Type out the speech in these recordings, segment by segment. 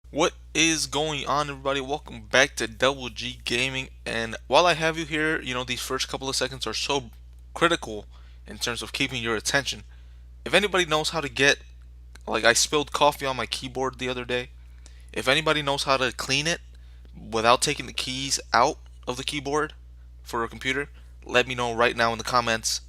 What is going on, everybody? Welcome back to Double G Gaming. And while I have you here, these first couple of seconds are so critical in terms of keeping your attention. If anybody knows how to get, like, I spilled coffee on my keyboard the other day. If anybody knows how to clean it without taking the keys out of the keyboard for a computer, let me know right now in the comments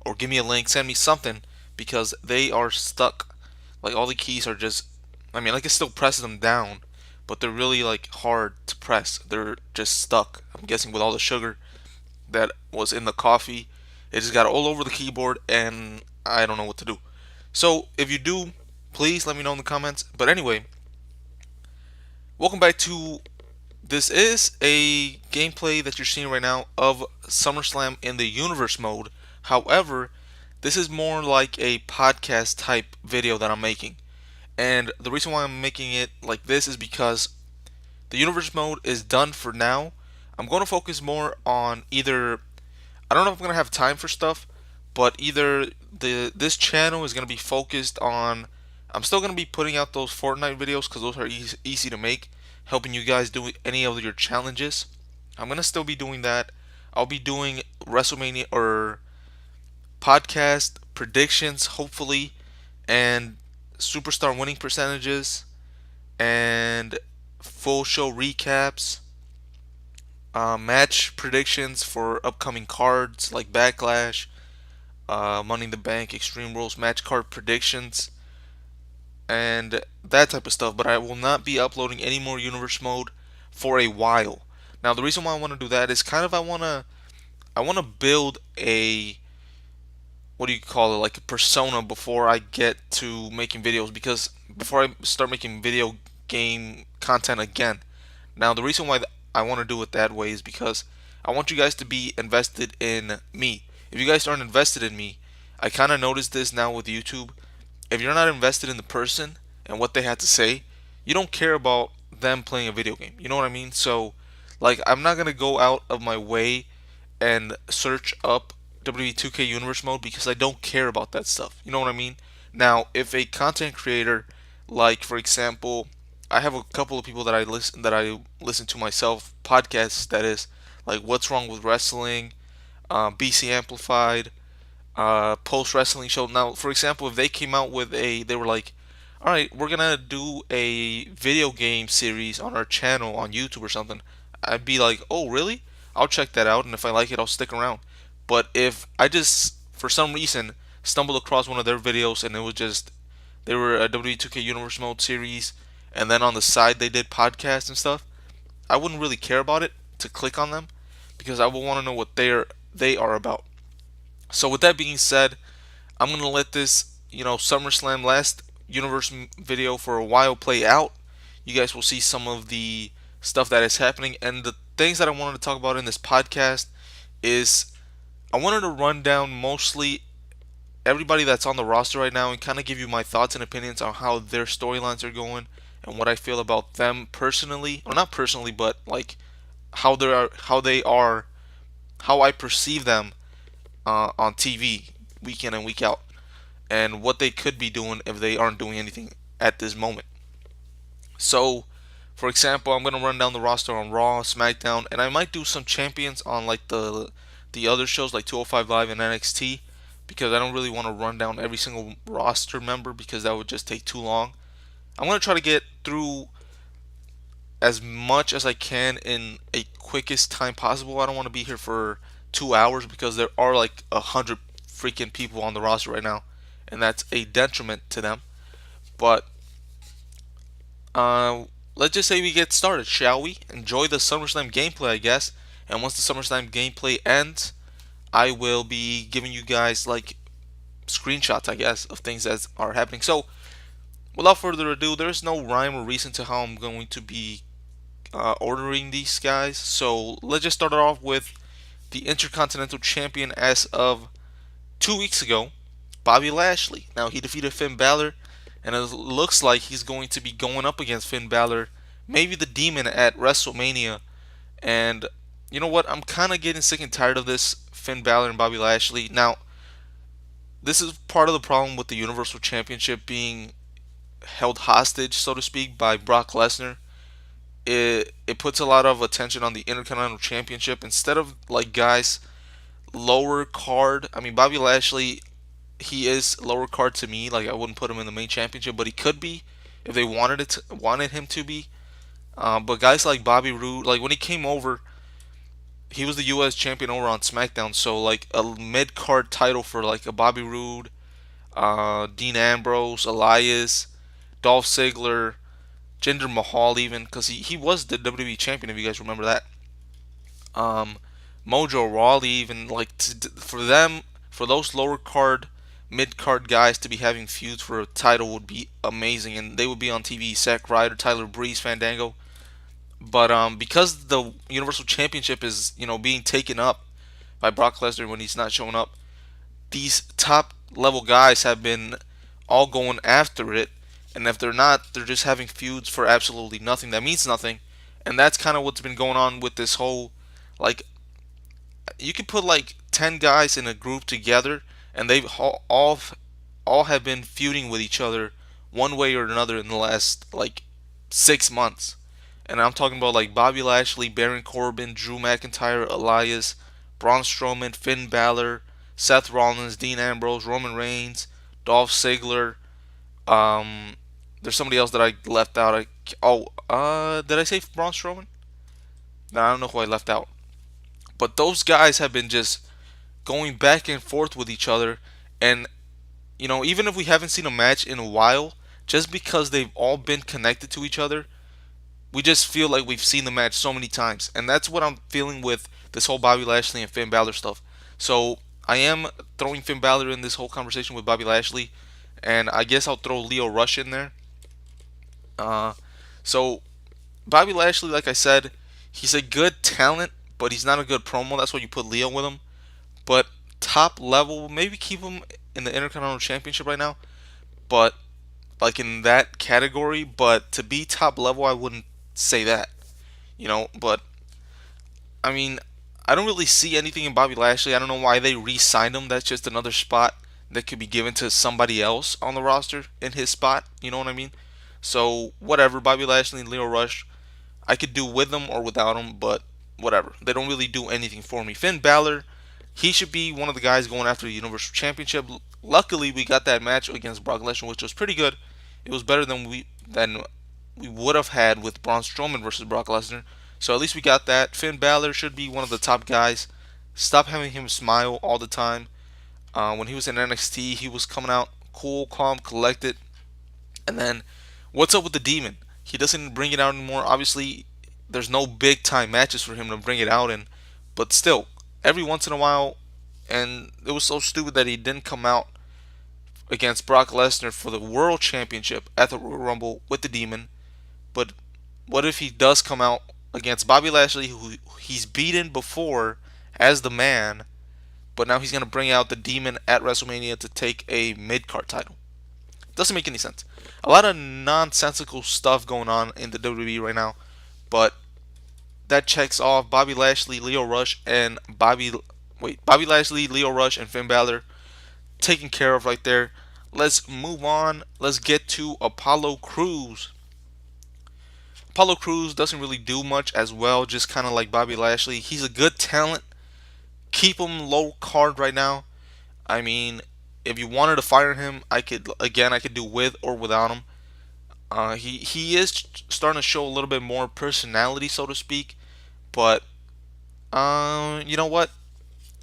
or give me a link, send me something because they are stuck. Like, all the keys are just, I can still press them down, but they're really like hard to press. They're just stuck. I'm guessing with all the sugar that was in the coffee, it just got all over the keyboard and I don't know what to do. So if you do, please let me know in the comments. But anyway, welcome back to, this is a gameplay that you're seeing right now of SummerSlam in the universe mode. However, this is more like a podcast type video that I'm making. And the reason why I'm making it like this is because the universe mode is done for now. I'm going to focus more on either, I don't know if I'm going to have time for stuff, but either this channel is going to be focused on, I'm still going to be putting out those Fortnite videos because those are easy to make, helping you guys do any of your challenges. I'm going to still be doing that. I'll be doing Wrestlemania or podcast predictions, hopefully, and superstar winning percentages, and full show recaps, match predictions for upcoming cards like Backlash, Money in the Bank, Extreme Rules, match card predictions, and that type of stuff. But I will not be uploading any more Universe Mode for a while. Now, the reason why I want to do that is kind of I want to build a, what do you call it, like a persona before I get to making videos, because before I start making video game content again. Now, the reason why I want to do it that way is because I want you guys to be invested in me. If you guys aren't invested in me, I kind of noticed this now with YouTube. If you're not invested in the person and what they had to say, you don't care about them playing a video game. You know what I mean? So, like, I'm not gonna go out of my way and search up WWE 2K Universe mode because I don't care about that stuff. You know what I mean? Now, if a content creator, like for example, I have a couple of people that I listen to myself, podcasts that is, like What's Wrong with Wrestling, BC Amplified, Post Wrestling Show. Now, for example, if they came out with they were like, all right, we're gonna do a video game series on our channel on YouTube or something, I'd be like, oh, really? I'll check that out, and if I like it, I'll stick around. But if I just, for some reason, stumbled across one of their videos and it was just, they were a W2K Universe Mode series, and then on the side they did podcasts and stuff, I wouldn't really care about it to click on them because I would want to know what they are about. So with that being said, I'm gonna let this, SummerSlam last universe video for a while play out. You guys will see some of the stuff that is happening, and the things that I wanted to talk about in this podcast is I wanted to run down mostly everybody that's on the roster right now and kind of give you my thoughts and opinions on how their storylines are going and what I feel about them personally, or not personally, but like how they are, how I perceive them on TV week in and week out, and what they could be doing if they aren't doing anything at this moment. So, for example, I'm gonna run down the roster on Raw, SmackDown, and I might do some champions on like the other shows like 205 Live and NXT, because I don't really want to run down every single roster member because that would just take too long. I'm gonna try to get through as much as I can in a quickest time possible. I don't want to be here for 2 hours because there are like 100 freaking people on the roster right now, and that's a detriment to them. But uh, let's just say we get started, shall we? Enjoy the SummerSlam gameplay, I guess. And once the SummerSlam gameplay ends, I will be giving you guys like screenshots, I guess, of things that are happening. So, without further ado, there's no rhyme or reason to how I'm going to be ordering these guys. So, let's just start it off with the Intercontinental Champion as of 2 weeks ago, Bobby Lashley. Now, he defeated Finn Balor, and it looks like he's going to be going up against Finn Balor, maybe the Demon at WrestleMania. And you know what? I'm kind of getting sick and tired of this Finn Balor and Bobby Lashley. Now, this is part of the problem with the Universal Championship being held hostage, so to speak, by Brock Lesnar. It puts a lot of attention on the Intercontinental Championship instead of like guys lower card. I mean, Bobby Lashley, he is lower card to me. Like I wouldn't put him in the main championship, but he could be if they wanted him to be. But guys like Bobby Roode, like when he came over, he was the U.S. champion over on SmackDown. So like a mid card title for like a Bobby Roode, Dean Ambrose, Elias, Dolph Ziggler, Jinder Mahal, even because he was the WWE champion if you guys remember that. Um, Mojo Rawley, even like for them, for those lower card, mid card guys to be having feuds for a title would be amazing, and they would be on TV. Zack Ryder, Tyler Breeze, Fandango. But because the Universal Championship is being taken up by Brock Lesnar when he's not showing up, these top level guys have been all going after it, and if they're not, they're just having feuds for absolutely nothing. That means nothing, and that's kind of what's been going on with this whole like you could put like 10 guys in a group together and they've all have been feuding with each other one way or another in the last like 6 months. And I'm talking about like Bobby Lashley, Baron Corbin, Drew McIntyre, Elias, Braun Strowman, Finn Balor, Seth Rollins, Dean Ambrose, Roman Reigns, Dolph Ziggler. Um, there's somebody else that I left out. Did I say Braun Strowman? No, I don't know who I left out. But those guys have been just going back and forth with each other, and even if we haven't seen a match in a while, just because they've all been connected to each other, we just feel like we've seen the match so many times, and that's what I'm feeling with this whole Bobby Lashley and Finn Balor stuff. So I am throwing Finn Balor in this whole conversation with Bobby Lashley, and I guess I'll throw Leo Rush in there. Uh, so Bobby Lashley, like I said, he's a good talent, but he's not a good promo. That's why you put Leo with him. But top level, maybe keep him in the Intercontinental Championship right now. But like in that category, but to be top level, I wouldn't say that. But I mean, I don't really see anything in Bobby Lashley. I don't know why they re-signed him. That's just another spot that could be given to somebody else on the roster in his spot. You know what I mean? So whatever, Bobby Lashley and Leo Rush, I could do with them or without them, but whatever. They don't really do anything for me. Finn Balor, he should be one of the guys going after the Universal Championship. Luckily, we got that match against Brock Lesnar, which was pretty good. It was better than we would have had with Braun Strowman versus Brock Lesnar. So at least we got that. Finn Balor should be one of the top guys. Stop having him smile all the time. When he was in NXT, he was coming out cool, calm, collected. And then, what's up with the Demon? He doesn't bring it out anymore. Obviously, there's no big time matches for him to bring it out in. But still, every once in a while, and it was so stupid that he didn't come out against Brock Lesnar for the World Championship at the Royal Rumble with the Demon. But what if he does come out against Bobby Lashley, who he's beaten before as the man, but now he's going to bring out the Demon at WrestleMania to take a mid card title? Doesn't make any sense. A lot of nonsensical stuff going on in the WWE right now, but that checks off Bobby Lashley, Leo Rush, and Bobby Lashley, Leo Rush, and Finn Balor taken care of right there. Let's move on. Let's get to Apollo Crews. Apollo Crews doesn't really do much as well, just kind of like Bobby Lashley. He's a good talent. Keep him low card right now. I mean, if you wanted to fire him, I could do with or without him. He is starting to show a little bit more personality, so to speak. But you know what,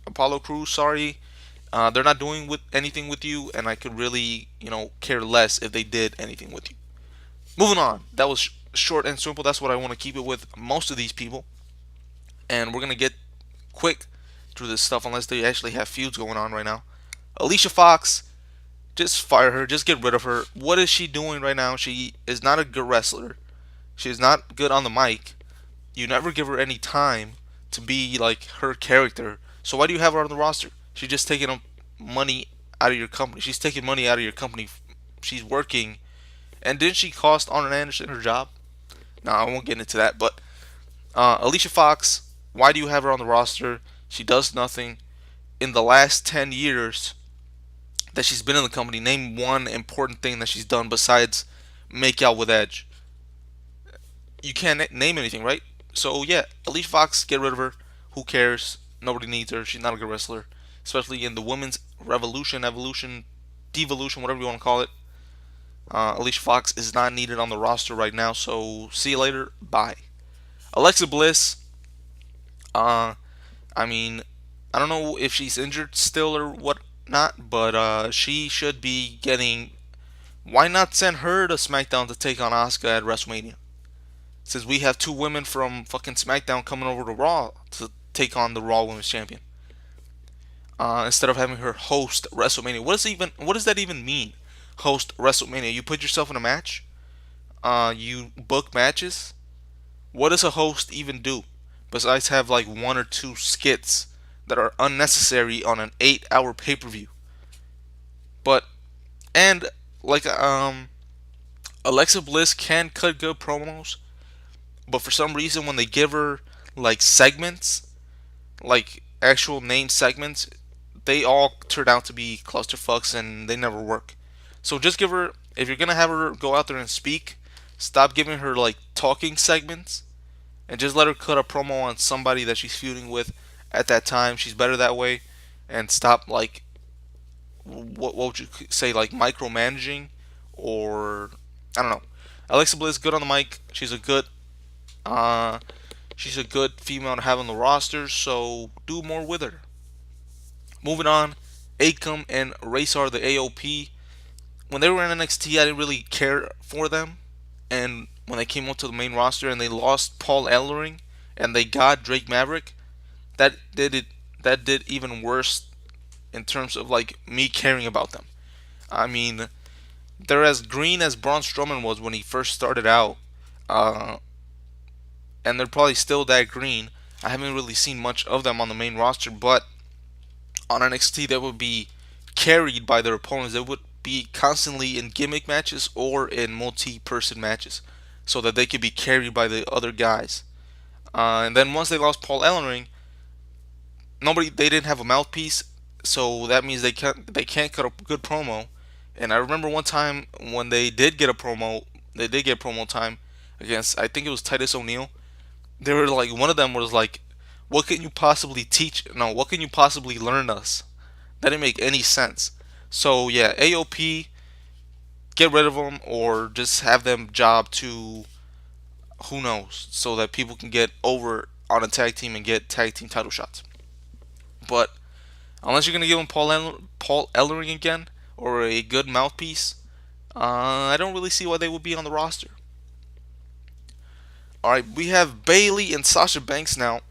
Apollo Crews, sorry, they're not doing with anything with you, and I could really care less if they did anything with you. Moving on. That was short and simple. That's what I want to keep it with most of these people, and we're gonna get quick through this stuff unless they actually have feuds going on right now. Alicia Fox, just fire her. Just get rid of her. What is she doing right now? She is not a good wrestler. She is not good on the mic. You never give her any time to be like her character. So why do you have her on the roster? She's just taking money out of your company. She's taking money out of your company. She's working. And didn't she cost Arn Anderson her job? No, I won't get into that. But Alicia Fox, why do you have her on the roster? She does nothing. In the last 10 years that she's been in the company, name one important thing that she's done besides make out with Edge. You can't name anything, right? So yeah, Alicia Fox, get rid of her. Who cares? Nobody needs her. She's not a good wrestler, especially in the women's revolution, evolution, devolution, whatever you want to call it. Alicia Fox is not needed on the roster right now. So see you later. Bye. Alexa Bliss. Uh, I mean, I don't know if she's injured still or whatnot, but she should be getting. Why not send her to SmackDown to take on Asuka at WrestleMania? Since we have two women from fucking SmackDown coming over to Raw to take on the Raw Women's Champion, instead of having her host WrestleMania. What does that even mean? Host WrestleMania. You put yourself in a match. You book matches. What does a host even do besides have like one or two skits that are unnecessary on an 8-hour pay-per-view? But and like Alexa Bliss can cut good promos, but for some reason when they give her like segments, like actual name segments, they all turn out to be clusterfucks and they never work. So just give her, if you're gonna have her go out there and speak, stop giving her like talking segments and just let her cut a promo on somebody that she's feuding with at that time. She's better that way, and stop like what would you say, like micromanaging, or I don't know. Alexa Bliss good on the mic. Uh she's a good female to have on the roster. So do more with her. Moving on, Akam and Razor the AOP. When they were in NXT, I didn't really care for them, and when they came up to the main roster and they lost Paul Ellering and they got Drake Maverick, that did it. That did even worse in terms of like me caring about them. I mean, they're as green as Braun Strowman was when he first started out, uh, and they're probably still that green. I haven't really seen much of them on the main roster, but on NXT they would be carried by their opponents. They would be constantly in gimmick matches or in multi-person matches, so that they could be carried by the other guys. And then once they lost Paul Ellering, they didn't have a mouthpiece, so that means they can't cut a good promo. And I remember one time when they did get promo time against, I think it was Titus O'Neil. They were like, one of them was like, "What can you possibly teach? No, what can you possibly learn us?" That didn't make any sense. So yeah, AOP, get rid of them or just have them job to who knows, so that people can get over on a tag team and get tag team title shots. But unless you're gonna give him Paul Ellering again or a good mouthpiece, I don't really see why they would be on the roster. All right, we have Bayley and Sasha Banks now,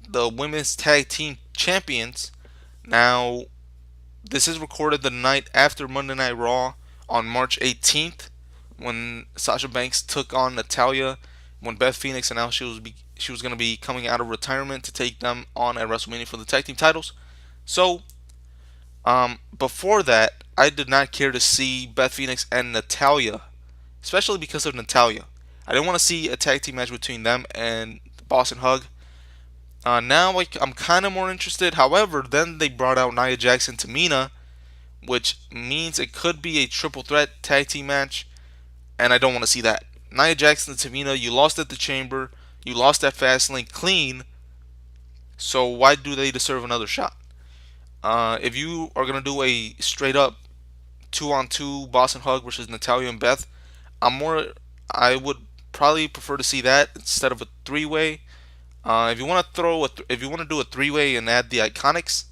the women's tag team champions. Now, this is recorded the night after Monday Night Raw on March 18th, when Sasha Banks took on Natalya, when Beth Phoenix announced she was going to be coming out of retirement to take them on at WrestleMania for the tag team titles. So, before that, I did not care to see Beth Phoenix and Natalya, especially because of Natalya. I didn't want to see a tag team match between them and Boss and Hug. Now, like, I'm kind of more interested. However, then they brought out Nia Jax and Tamina, which means it could be a triple threat tag team match, and I don't want to see that. Nia Jax and Tamina, you lost at the Chamber, you lost at Fastlane clean, so why do they deserve another shot? If you are gonna do a straight up 2-on-2 Boss and Hug versus Natalya and Beth, I would probably prefer to see that instead of a three way. If you want to do a three way and add the Iconics,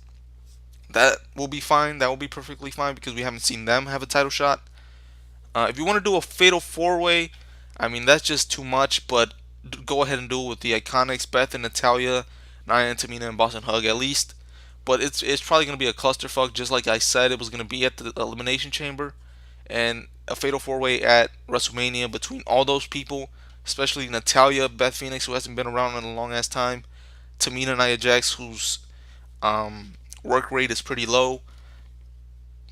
that will be fine. That will be perfectly fine because we haven't seen them have a title shot. If you want to do a fatal four way, I mean that's just too much. But go ahead and do it with the Iconics, Beth and Natalya, Nia and Tamina and Boston Hug at least. But it's probably going to be a clusterfuck, just like I said it was going to be at the Elimination Chamber, and a fatal four way at WrestleMania between all those people, especially Natalya, Beth Phoenix, who hasn't been around in a long ass time, Tamina, Nia Jax, whose work rate is pretty low.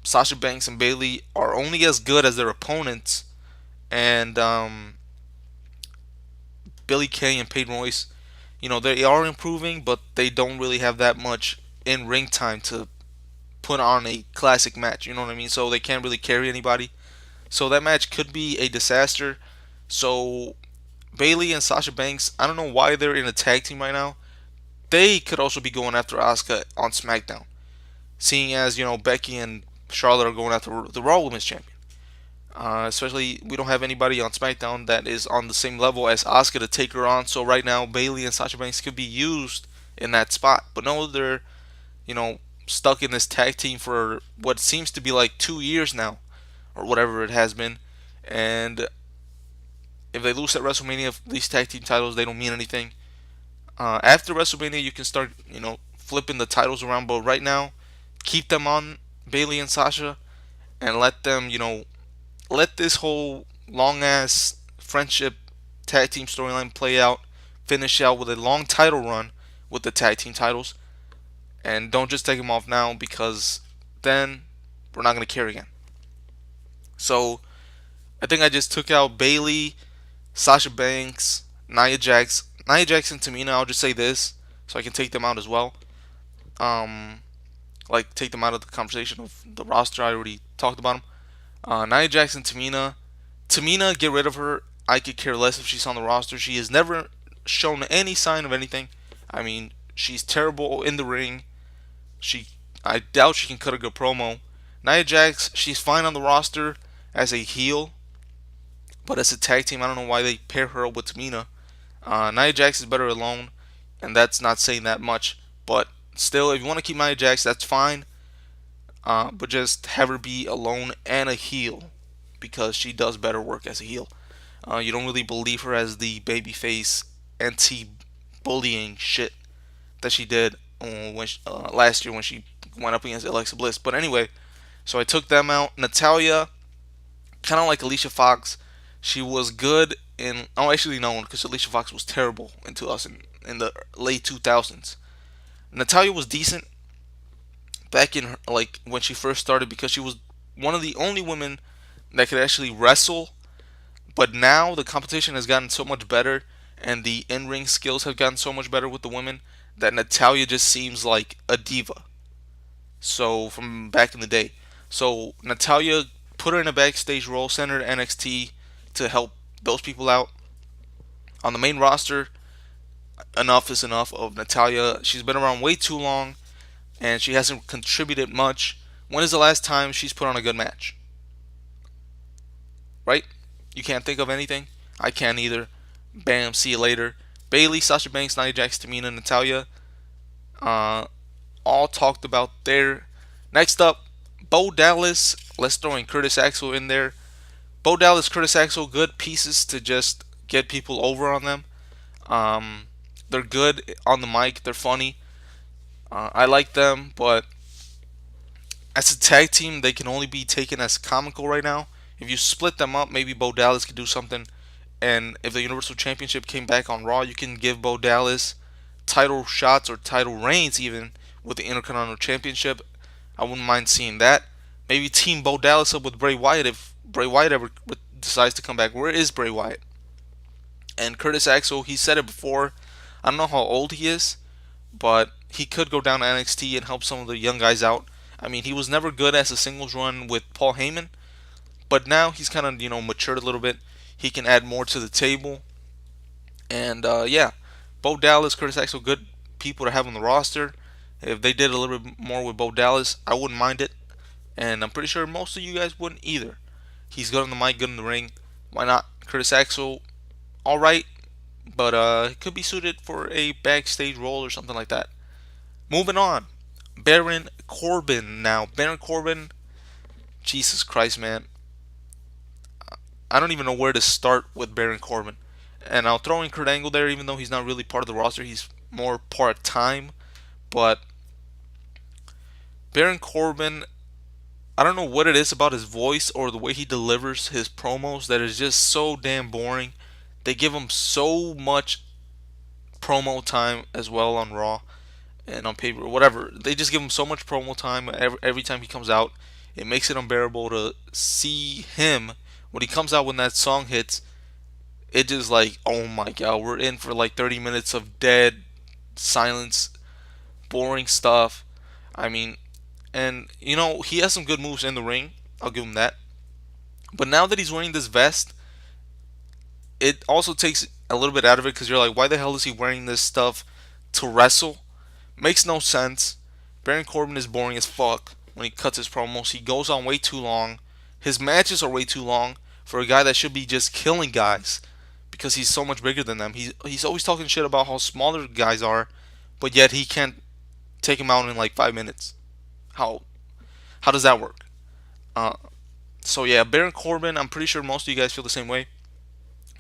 Sasha Banks and Bayley are only as good as their opponents, and Billy Kay and Peyton Royce, they are improving, but they don't really have that much in ring time to put on a classic match. You know what I mean? So they can't really carry anybody. So that match could be a disaster. So Bailey and Sasha Banks, I don't know why they're in a tag team right now. They could also be going after Asuka on SmackDown, seeing as Becky and Charlotte are going after the Raw Women's Champion. Especially, we don't have anybody on SmackDown that is on the same level as Asuka to take her on. So right now, Bailey and Sasha Banks could be used in that spot. But no, they're you know stuck in this tag team for what seems to be like 2 years now, or whatever it has been. And if they lose at WrestleMania, these tag team titles they don't mean anything. After WrestleMania, you can start flipping the titles around. But right now, keep them on Bailey and Sasha, and let them let this whole long ass friendship tag team storyline play out, finish out with a long title run with the tag team titles, and don't just take them off now because then we're not gonna care again. So I think I just took out Bailey, Sasha Banks, Nia Jax and Tamina. I'll just say this so I can take them out as well. Um, like take them out of the conversation of the roster. I already talked about them. Nia Jax and Tamina. Tamina, get rid of her. I could care less if she's on the roster. She has never shown any sign of anything. I mean, she's terrible in the ring. She, I doubt she can cut a good promo. Nia Jax, she's fine on the roster as a heel, but as a tag team, I don't know why they pair her up with Tamina. Nia Jax is better alone, and that's not saying that much. But still, if you want to keep Nia Jax, that's fine. But just have her be alone and a heel because she does better work as a heel. You don't really believe her as the babyface anti-bullying shit that she did last year when she went up against Alexa Bliss. But anyway, so I took them out. Natalia, kind of like Alicia Fox, she was good in. Oh, actually no, because Alicia Fox was terrible in 2000 in the late 2000s. Natalia was decent back in like when she first started because she was one of the only women that could actually wrestle. But now the competition has gotten so much better, and the in-ring skills have gotten so much better with the women that Natalia just seems like a diva. So from back in the day, so Natalia, put her in a backstage role, send her to NXT to help those people out. On the main roster, enough is enough of Natalia. She's been around way too long, and she hasn't contributed much. When is the last time she's put on a good match? Right? You can't think of anything? I can't either. Bam, see you later. Bailey, Sasha Banks, Nia Jax, Tamina, Natalia, uh, all talked about there. Next up, Bo Dallas. Let's throw in Curtis Axel in there. Bo Dallas, Curtis Axel, good pieces to just get people over on them. Um, they're good on the mic. They're funny. I like them, but as a tag team, they can only be taken as comical right now. If you split them up, maybe Bo Dallas could do something. And if the Universal Championship came back on Raw, you can give Bo Dallas title shots or title reigns even with the Intercontinental Championship. I wouldn't mind seeing that. Maybe team Bo Dallas up with Bray Wyatt if Bray Wyatt ever decides to come back. Where is Bray Wyatt? And Curtis Axel, he said it before. I don't know how old he is, but he could go down to NXT and help some of the young guys out. I mean, he was never good as a singles run with Paul Heyman, but now he's kind of matured a little bit. He can add more to the table, and yeah, Bo Dallas, Curtis Axel, good people to have on the roster. If they did a little bit more with Bo Dallas, I wouldn't mind it, and I'm pretty sure most of you guys wouldn't either. He's good on the mic, good in the ring. Why not? Curtis Axel, all right, but he could be suited for a backstage role or something like that. Moving on, Baron Corbin. Now, Baron Corbin, Jesus Christ, man. I don't even know where to start with Baron Corbin. And I'll throw in Kurt Angle there, even though he's not really part of the roster. He's more part time. But Baron Corbin, I don't know what it is about his voice or the way he delivers his promos that is just so damn boring. They give him so much promo time as well on Raw and on paper, whatever. They just give him so much promo time every time he comes out. It makes it unbearable to see him when he comes out when that song hits. It just like, oh my god, we're in for like 30 minutes of dead silence, boring stuff. I mean, and he has some good moves in the ring. I'll give him that. But now that he's wearing this vest, it also takes a little bit out of it because you're like, why the hell is he wearing this stuff to wrestle? Makes no sense. Baron Corbin is boring as fuck when he cuts his promos. He goes on way too long. His matches are way too long for a guy that should be just killing guys because he's so much bigger than them. He's always talking shit about how smaller guys are, but yet he can't take him out in like 5 minutes. How how does that work? Uh, so yeah, Baron Corbin. I'm pretty sure most of you guys feel the same way.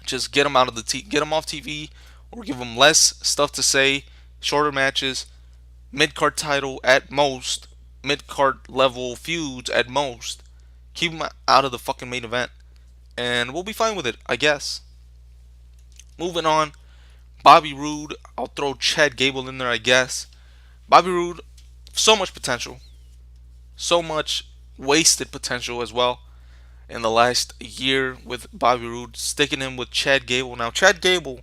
Just get him out of get him off TV, or give him less stuff to say, shorter matches, mid card title at most, mid card level feuds at most. Keep him out of the fucking main event, and we'll be fine with it, I guess. Moving on, Bobby Roode. I'll throw Chad Gable in there, I guess. Bobby Roode, so much potential, so much wasted potential as well in the last year with Bobby Roode, sticking him with Chad Gable. Now, Chad Gable,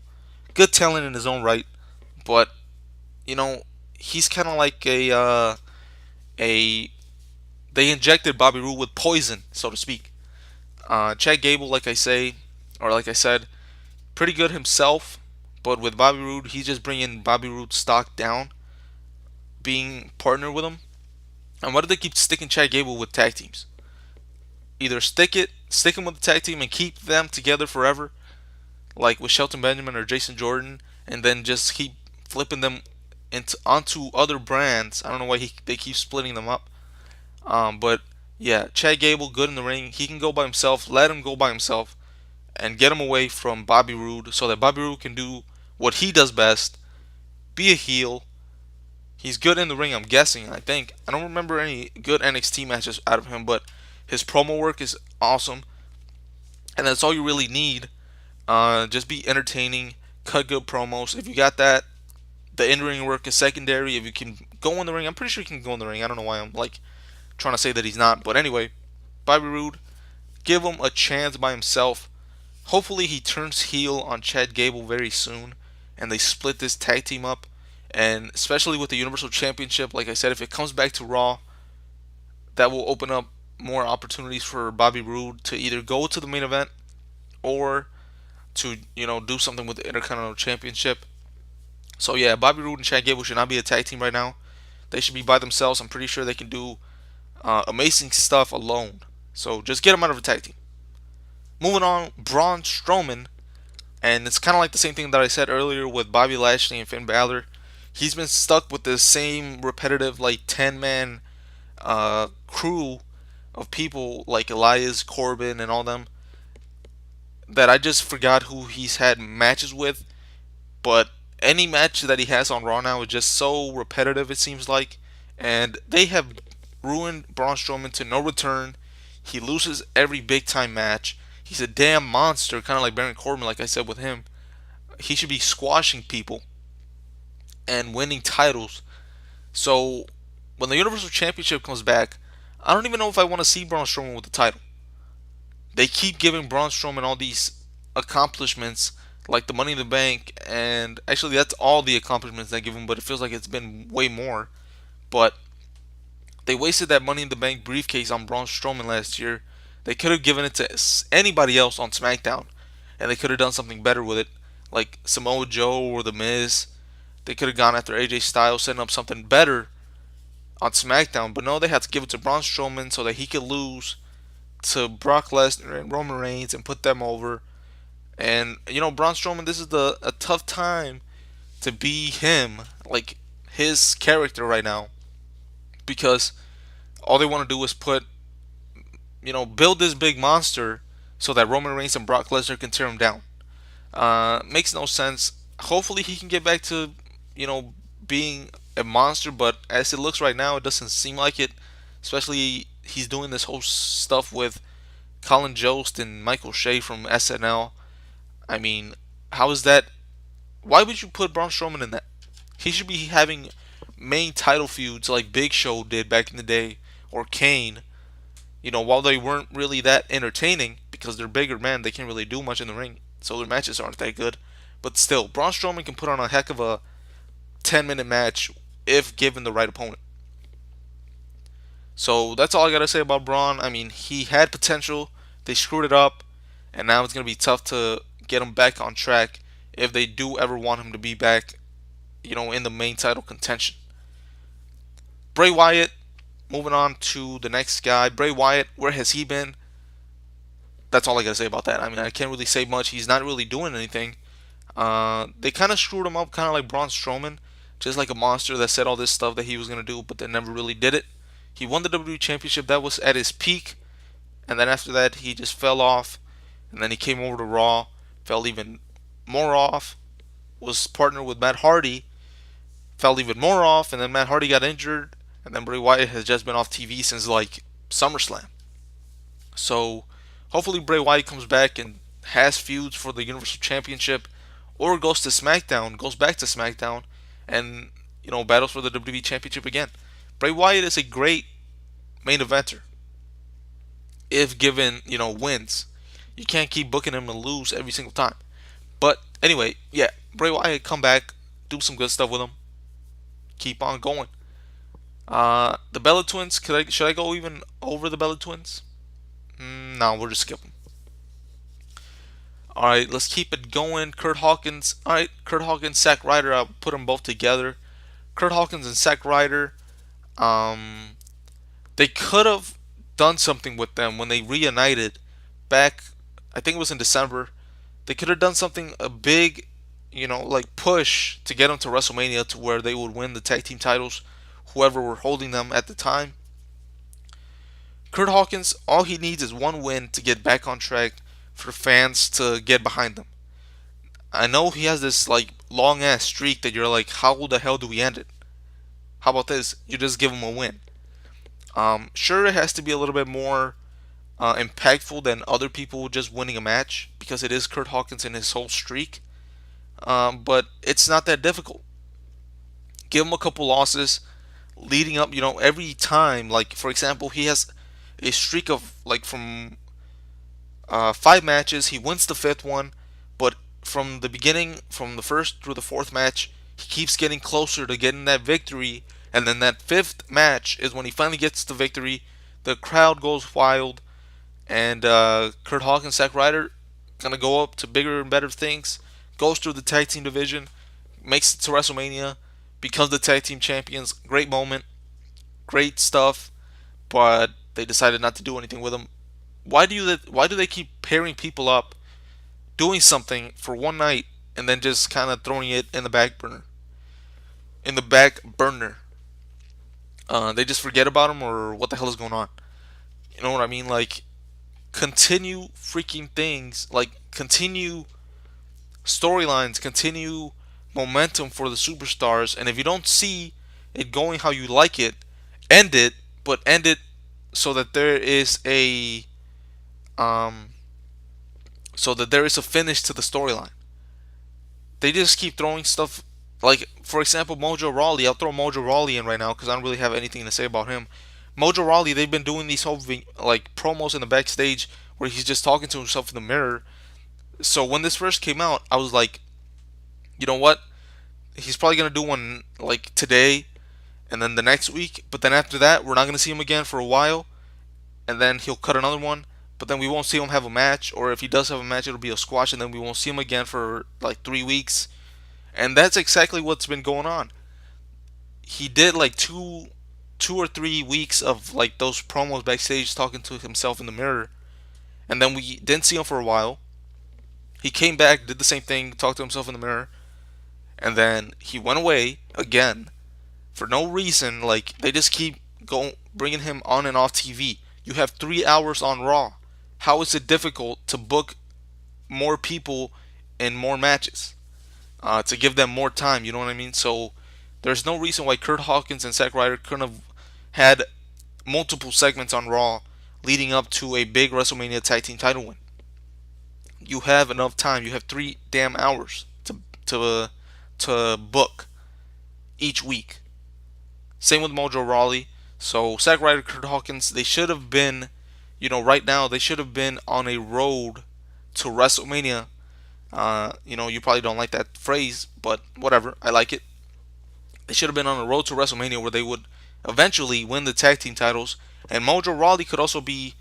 good talent in his own right, but you know he's kind of like a they injected Bobby Roode with poison, so to speak. Chad Gable, like I said, pretty good himself, but with Bobby Roode, he's just bringing Bobby Roode's stock down, being partner with him. And why do they keep sticking Chad Gable with tag teams? Either stick him with the tag team and keep them together forever, like with Shelton Benjamin or Jason Jordan, and then just keep flipping them into onto other brands. I don't know why they keep splitting them up. But yeah, Chad Gable, good in the ring. He can go by himself. Let him go by himself and get him away from Bobby Roode so that Bobby Roode can do what he does best, be a heel. He's good in the ring, I'm guessing. I think I don't remember any good NXT matches out of him, but his promo work is awesome, and that's all you really need. Just be entertaining, cut good promos. If you got that, the in-ring work is secondary. If you can go in the ring, I'm pretty sure he can go in the ring. I don't know why I'm like trying to say that he's not, but anyway, Bobby Roode, give him a chance by himself. Hopefully, he turns heel on Chad Gable very soon, and they split this tag team up. And especially with the Universal Championship, like I said, if it comes back to Raw, that will open up more opportunities for Bobby Roode to either go to the main event or to do something with the Intercontinental Championship. So yeah, Bobby Roode and Chad Gable should not be a tag team right now. They should be by themselves. I'm pretty sure they can do amazing stuff alone. So just get them out of a tag team. Moving on, Braun Strowman, and it's kind of like the same thing that I said earlier with Bobby Lashley and Finn Balor. He's been stuck with the same repetitive like 10-man crew of people like Elias, Corbin, and all them that I just forgot who he's had matches with. But any match that he has on Raw now is just so repetitive, it seems like. And they have ruined Braun Strowman to no return. He loses every big time match. He's a damn monster, kind of like Baron Corbin, like I said with him. He should be squashing people and winning titles. So when the Universal Championship comes back, I don't even know if I want to see Braun Strowman with the title. They keep giving Braun Strowman all these accomplishments, like the Money in the Bank, and actually that's all the accomplishments they give him, but it feels like it's been way more. But they wasted that Money in the Bank briefcase on Braun Strowman last year. They could have given it to anybody else on SmackDown, and they could have done something better with it, like Samoa Joe or The Miz. They could have gone after AJ Styles, setting up something better on SmackDown, but no, they had to give it to Braun Strowman so that he could lose to Brock Lesnar and Roman Reigns and put them over. And Braun Strowman, this is a tough time to be him, like his character right now, because all they want to do is build this big monster so that Roman Reigns and Brock Lesnar can tear him down. Makes no sense. Hopefully he can get back to being a monster, but as it looks right now, it doesn't seem like it. Especially he's doing this whole stuff with Colin Jost and Michael Shea from SNL. I mean, how is that? Why would you put Braun Strowman in that? He should be having main title feuds like Big Show did back in the day, or Kane. While they weren't really that entertaining because they're bigger men, they can't really do much in the ring, so their matches aren't that good. But still, Braun Strowman can put on a heck of a 10-minute match if given the right opponent. So that's all I gotta say about Braun. I mean, he had potential They screwed it up, and now it's gonna be tough to get him back on track if they do ever want him to be back, in the main title contention. Bray Wyatt, moving on to the next guy. Bray Wyatt, where has he been? That's all I gotta say about that. I mean, I can't really say much. He's not really doing anything. They kind of screwed him up, kind of like Braun Strowman, just like a monster that said all this stuff that he was gonna do, but then never really did it. He won the WWE Championship. That was at his peak, and then after that, he just fell off. And then he came over to Raw, fell even more off. Was partnered with Matt Hardy, fell even more off, and then Matt Hardy got injured, and then Bray Wyatt has just been off TV since like SummerSlam. So hopefully Bray Wyatt comes back and has feuds for the Universal Championship, or goes back to SmackDown, and battles for the WWE Championship again. Bray Wyatt is a great main eventer if given wins. You can't keep booking him and lose every single time. But anyway, yeah, Bray Wyatt come back, do some good stuff with him, keep on going. The Bella Twins. Should I go even over the Bella Twins? No, we'll just skip them. All right, let's keep it going. Kurt Hawkins. All right, Kurt Hawkins, Zack Ryder. I'll put them both together. Kurt Hawkins and Zack Ryder. Um, they could have done something with them when they reunited back. I think it was in December. They could have done something a big, like push to get them to WrestleMania to where they would win the tag team titles, whoever were holding them at the time. Kurt Hawkins, all he needs is one win to get back on track for fans to get behind them. I know he has this like long ass streak that you're like, how the hell do we end it? How about this? You just give him a win. Sure, it has to be a little bit more impactful than other people just winning a match because it is Kurt Hawkins and his whole streak. But it's not that difficult. Give him a couple losses leading up. Every time, like for example, he has a streak of like from 5 matches. He wins the fifth one, but from the beginning, from the first through the fourth match, he keeps getting closer to getting that victory. And then that fifth match is when he finally gets the victory. The crowd goes wild, and Kurt Hawkins, Zack Ryder, gonna go up to bigger and better things. Goes through the tag team division, makes it to WrestleMania, becomes the tag team champions. Great moment, great stuff, but they decided not to do anything with him. Why do they keep pairing people up, doing something for one night, and then just kind of throwing it in the back burner? In the back burner. They just forget about him, or what the hell is going on? You know what I mean? Like, continue freaking things. Like, continue storylines, continue momentum for the superstars. And if you don't see it going how you like it, end it. But end it so that there is a um, finish to the storyline. They just keep throwing stuff. Like, for example, Mojo Rawley. I'll throw Mojo Rawley in right now because I don't really have anything to say about him. Mojo Rawley, they've been doing these whole like promos in the backstage where he's just talking to himself in the mirror. So when this first came out, I was like, you know what? He's probably gonna do one like today, and then the next week. But then after that, we're not gonna see him again for a while, and then he'll cut another one. But then we won't see him have a match, or if he does have a match, it'll be a squash, and then we won't see him again for like 3 weeks. And that's exactly what's been going on. He did like 2 or 3 weeks of like those promos backstage talking to himself in the mirror, and then we didn't see him for a while. He came back, did the same thing, talked to himself in the mirror, and then he went away again for no reason. Like, they just keep going, bringing him on and off TV. You have 3 hours on Raw. How is it difficult to book more people in more matches? To give them more time, you know what I mean? So there's no reason why Kurt Hawkins and Zack Ryder couldn't have had multiple segments on Raw leading up to a big WrestleMania tag team title win. You have enough time. You have 3 damn hours to book each week. Same with Mojo Rawley. So Zack Ryder, Kurt Hawkins, they should have been, right now they should have been on a road to WrestleMania. You probably don't like that phrase, but whatever. I like it. They should have been on a road to WrestleMania where they would eventually win the tag team titles, and Mojo Rawley could also be,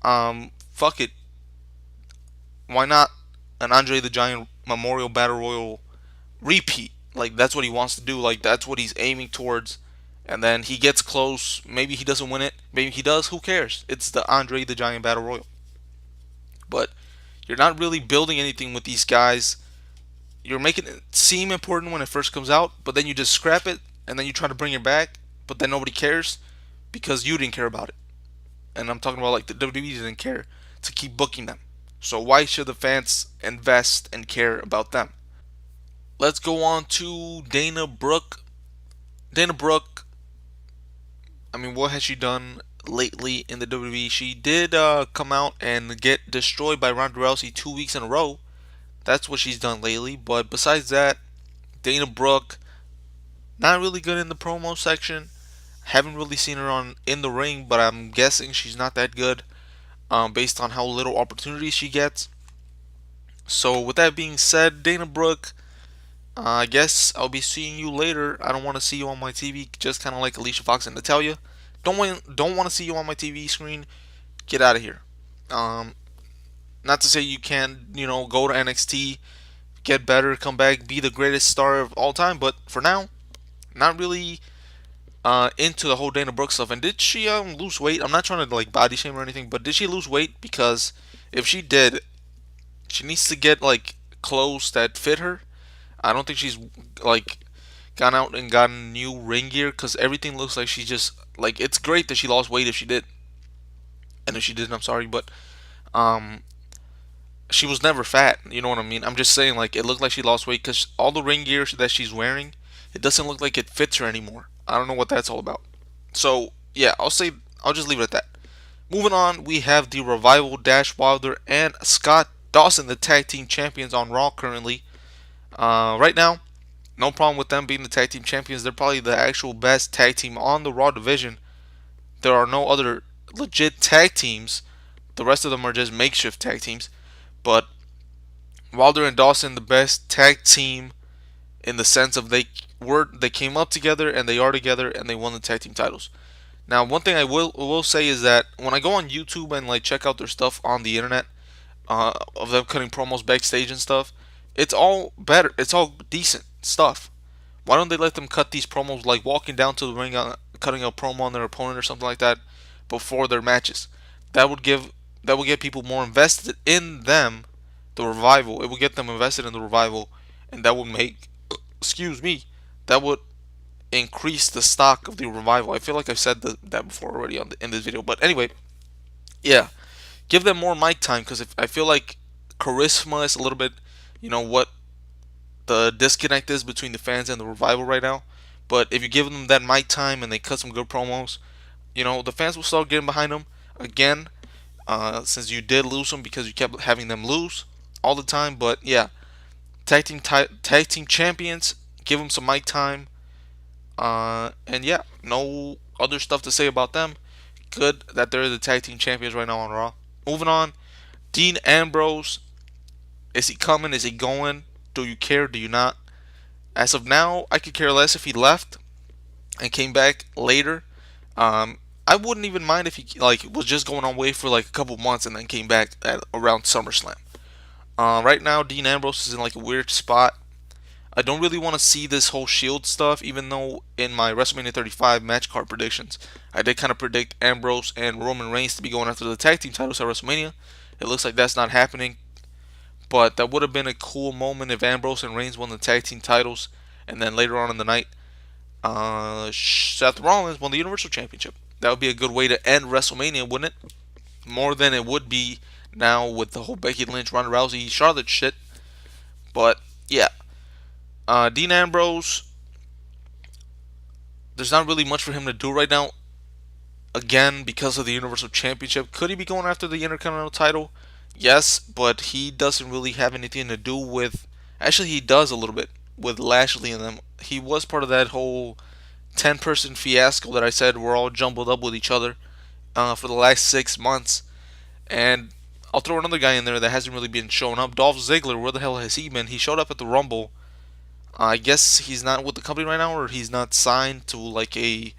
fuck it, why not an Andre the Giant Memorial Battle Royal repeat? Like that's what he wants to do. Like that's what he's aiming towards. And then he gets close. Maybe he doesn't win it. Maybe he does. Who cares? It's the Andre the Giant Battle Royal. But you're not really building anything with these guys. You're making it seem important when it first comes out, but then you just scrap it and then you try to bring it back, but then nobody cares because you didn't care about it. And I'm talking about like the WWE didn't care to keep booking them. So why should the fans invest and care about them? Let's go on to Dana Brooke. Dana Brooke, I mean, what has she done lately in the WWE? She did come out and get destroyed by Ronda Rousey 2 weeks in a row. That's what she's done lately. But besides that, Dana Brooke, not really good in the promo section. Haven't really seen her on in the ring, but I'm guessing she's not that good based on how little opportunities she gets. So with that being said, Dana Brooke, I guess I'll be seeing you later. I don't want to see you on my TV, just kind of like Alicia Fox and Natalia. Don't want to see you on my TV screen. Get out of here. Um, Not to say you can't, go to NXT, get better, come back, be the greatest star of all time, but for now, not really into the whole Dana Brooke stuff. And did she lose weight? I'm not trying to like body shame or anything, but did she lose weight? Because if she did, she needs to get like clothes that fit her. I don't think she's like gone out and gotten new ring gear because everything looks like she just like it's great that she lost weight if she did, and if she didn't, I'm sorry, but um, she was never fat. You know what I mean? I'm just saying like it looked like she lost weight because all the ring gear that she's wearing, it doesn't look like it fits her anymore. I don't know what that's all about. So yeah, I'll just leave it at that. Moving on, we have the Revival, Dash Wilder, and Scott Dawson, the tag team champions on Raw currently. Right now, no problem with them being the tag team champions. They're probably the actual best tag team on the Raw division. There are no other legit tag teams. The rest of them are just makeshift tag teams. But Wilder and Dawson, the best tag team in the sense of they came up together and they are together and they won the tag team titles. Now, one thing I will say is that when I go on YouTube and like check out their stuff on the internet, of them cutting promos backstage and stuff, it's all better. It's all decent stuff. Why don't they let them cut these promos like walking down to the ring, cutting a promo on their opponent or something like that before their matches? That would give that would get people more invested in them, the Revival. It would get them invested in the Revival, and that would make, excuse me, that would increase the stock of the Revival. I feel like I've said that before already in this video, but anyway, yeah, give them more mic time because I feel like charisma is a little bit, what the disconnect is between the fans and the Revival right now. But if you give them that mic time and they cut some good promos, the fans will start getting behind them again. Since you did lose them because you kept having them lose all the time. But yeah, tag team champions, give them some mic time. And yeah, no other stuff to say about them. Good that they're the tag team champions right now on Raw. Moving on, Dean Ambrose. Is he coming? Is he going? Do you care? Do you not? As of now, I could care less if he left and came back later. I wouldn't even mind if he like was just going on away for like a couple months and then came back at around SummerSlam. Right now, Dean Ambrose is in like a weird spot. I don't really want to see this whole Shield stuff, even though in my WrestleMania 35 match card predictions, I did kind of predict Ambrose and Roman Reigns to be going after the tag team titles at WrestleMania. It looks like that's not happening, but that would have been a cool moment if Ambrose and Reigns won the tag team titles, and then later on in the night, Seth Rollins won the Universal Championship. That would be a good way to end WrestleMania, wouldn't it? More than it would be now with the whole Becky Lynch, Ronda Rousey, Charlotte shit. But yeah, Dean Ambrose, there's not really much for him to do right now. Again, because of the Universal Championship, could he be going after the Intercontinental title? Yes, but he doesn't really have anything to do with. Actually, he does a little bit with Lashley and them. He was part of that whole 10-person fiasco that I said we're all jumbled up with each other for the last 6 months. And I'll throw another guy in there that hasn't really been showing up. Dolph Ziggler, where the hell has he been? He showed up at the Rumble. I guess he's not with the company right now, or he's not signed to like a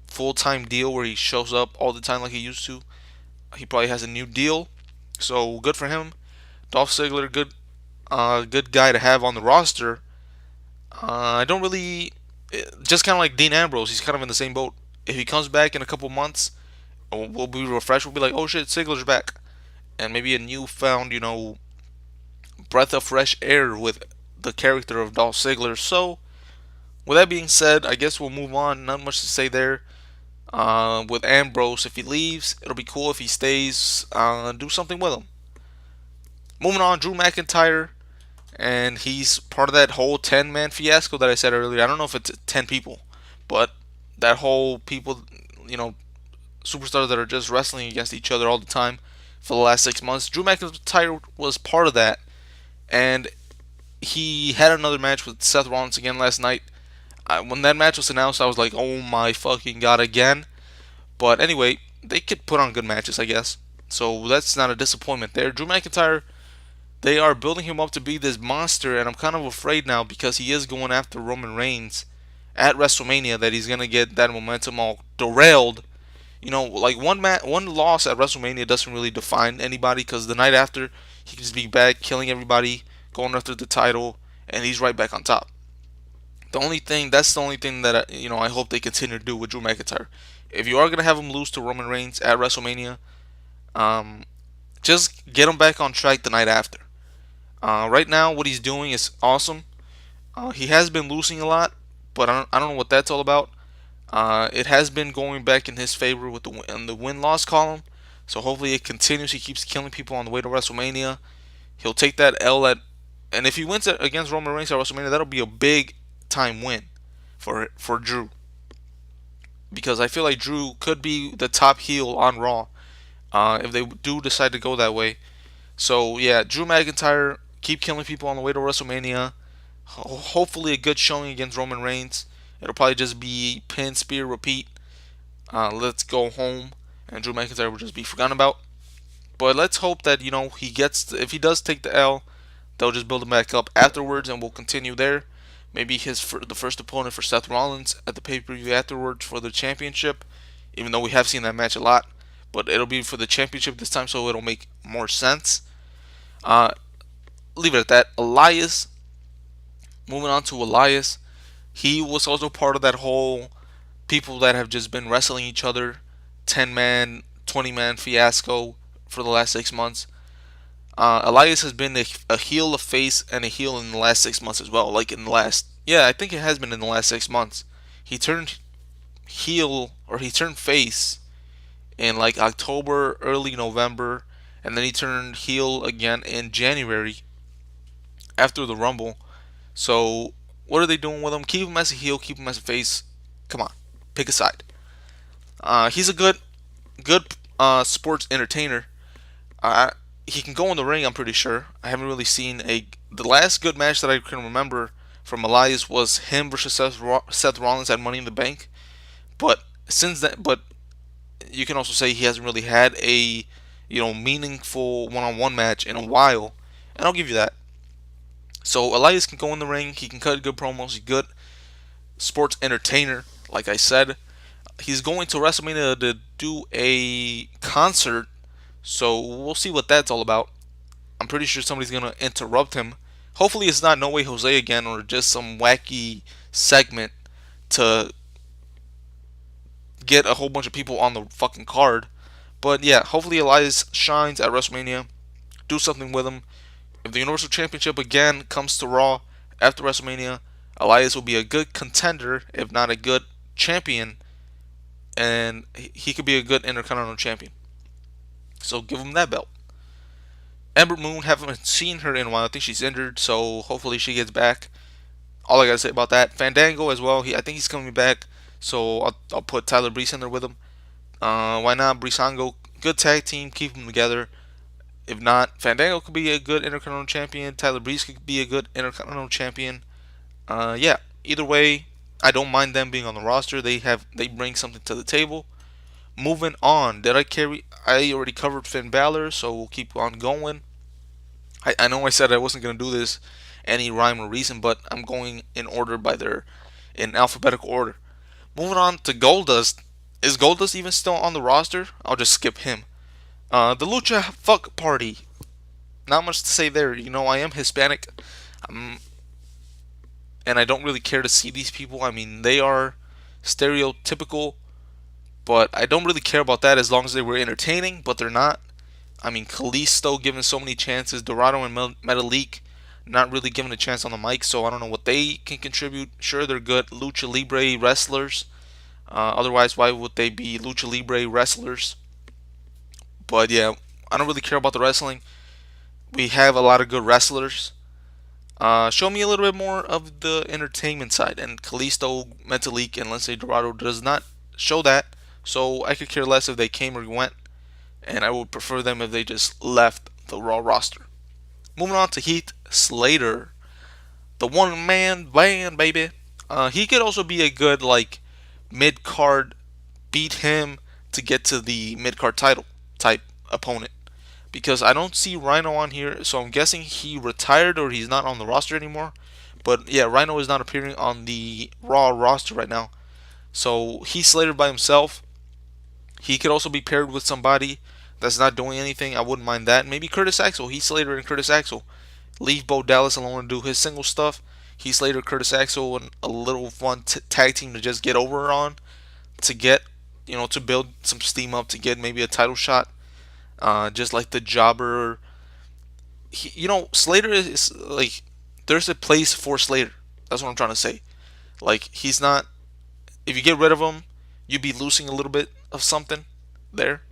full-time deal where he shows up all the time like he used to. He probably has a new deal. So good for him. Dolph Ziggler, good guy to have on the roster. I don't really, just kind of like Dean Ambrose. He's kind of in the same boat. If he comes back in a couple months, we'll be refreshed. We'll be like, oh shit, Ziggler's back, and maybe a newfound, breath of fresh air with the character of Dolph Ziggler. So, with that being said, I guess we'll move on. Not much to say there. With Ambrose, if he leaves, it'll be cool. If he stays, do something with him. Moving on, Drew McIntyre, and he's part of that whole 10-man fiasco that I said earlier. I don't know if it's 10 people, but that whole people, you know, superstars that are just wrestling against each other all the time for the last 6 months. Drew McIntyre was part of that, and he had another match with Seth Rollins again last night. When that match was announced, I was like, oh my fucking god, again. But anyway, they could put on good matches, I guess. So that's not a disappointment there. Drew McIntyre, they are building him up to be this monster, and I'm kind of afraid now because he is going after Roman Reigns at WrestleMania that he's gonna get that momentum all derailed. Like one loss at WrestleMania doesn't really define anybody because the night after he can just be back killing everybody, going after the title, and he's right back on top. That's the only thing that I hope they continue to do with Drew McIntyre. If you are gonna have him lose to Roman Reigns at WrestleMania, um, just get him back on track the night after. Right now, what he's doing is awesome. He has been losing a lot, but I don't know what that's all about. It has been going back in his favor with the win-loss column. So hopefully it continues. He keeps killing people on the way to WrestleMania. He'll take that L and if he wins it against Roman Reigns at WrestleMania, that'll be a big time win for Drew, because I feel like Drew could be the top heel on Raw if they do decide to go that way. So yeah, Drew McIntyre, keep killing people on the way to WrestleMania. Hopefully a good showing against Roman Reigns. It'll probably just be pin, spear, repeat. Let's go home, and Drew McIntyre will just be forgotten about. But let's hope that if he does take the L, they'll just build him back up afterwards, and we'll continue there. Maybe the first opponent for Seth Rollins at the pay-per-view afterwards for the championship, even though we have seen that match a lot. But it'll be for the championship this time, so it'll make more sense. Uh, Leave it at that. Moving on to Elias, he was also part of that whole people that have just been wrestling each other 10-man, 20-man fiasco for the last 6 months. Elias has been a heel, a face, and a heel in the last 6 months as well. Yeah, I think it has been in the last 6 months. He turned heel, or he turned face in like October, early November, and then he turned heel again in January after the Rumble. So what are they doing with him? Keep him as a heel, keep him as a face. Come on, pick a side. He's a good sports entertainer. Uh, he can go in the ring. I'm pretty sure. I haven't really seen the last good match that I can remember from Elias was him versus Seth Rollins at Money in the Bank. But since then, but you can also say he hasn't really had a meaningful one-on-one match in a while, and I'll give you that. So Elias can go in the ring. He can cut good promos. He's a good sports entertainer. Like I said, he's going to WrestleMania to do a concert. So we'll see what that's all about. I'm pretty sure somebody's gonna interrupt him. Hopefully it's not No Way Jose again or just some wacky segment to get a whole bunch of people on the fucking card. But yeah, hopefully Elias shines at WrestleMania. Do something with him. If the Universal Championship again comes to Raw after WrestleMania, Elias will be a good contender, if not a good champion, and he could be a good Intercontinental Champion. So give him that belt. Ember Moon, haven't seen her in a while. I think she's injured, so hopefully she gets back. All I gotta say about that. Fandango as well. I think he's coming back, so I'll put Tyler Breeze in there with him. Why not? Breezango, good tag team. Keep them together. If not, Fandango could be a good Intercontinental Champion. Tyler Breeze could be a good Intercontinental Champion. Yeah. Either way, I don't mind them being on the roster. They bring something to the table. Moving on. I already covered Finn Balor, so we'll keep on going. I know I said I wasn't gonna do this any rhyme or reason, but I'm going in alphabetical order. Moving on to Goldust. Is Goldust even still on the roster? I'll just skip him. The Lucha Fuck Party. Not much to say there. I am Hispanic, um, and I don't really care to see these people. I mean, they are stereotypical, but I don't really care about that as long as they were entertaining, but they're not. I mean, Kalisto given so many chances, Dorado and Metalik not really given a chance on the mic, so I don't know what they can contribute. Sure, they're good lucha libre wrestlers. Otherwise, why would they be lucha libre wrestlers? But yeah, I don't really care about the wrestling. We have a lot of good wrestlers. Show me a little bit more of the entertainment side. And Kalisto, Metalik, and Lince Dorado does not show that. So I could care less if they came or went. And I would prefer them if they just left the Raw roster. Moving on to Heath Slater, the one man band, baby. He could also be a good, like, mid card, beat him to get to the mid card title type opponent. Because I don't see Rhino on here, so I'm guessing he retired or he's not on the roster anymore. But yeah, Rhino is not appearing on the Raw roster right now. So he's Slater by himself. He could also be paired with somebody that's not doing anything. I wouldn't mind that. Maybe Curtis Axel. Heath Slater and Curtis Axel. Leave Bo Dallas alone and do his single stuff. Heath Slater, Curtis Axel, and a little fun tag team to just get over on. To get, to build some steam up to get maybe a title shot. Just like the jobber. Slater is like, there's a place for Slater. That's what I'm trying to say. Like, he's not. If you get rid of him, you'd be losing a little bit of something there.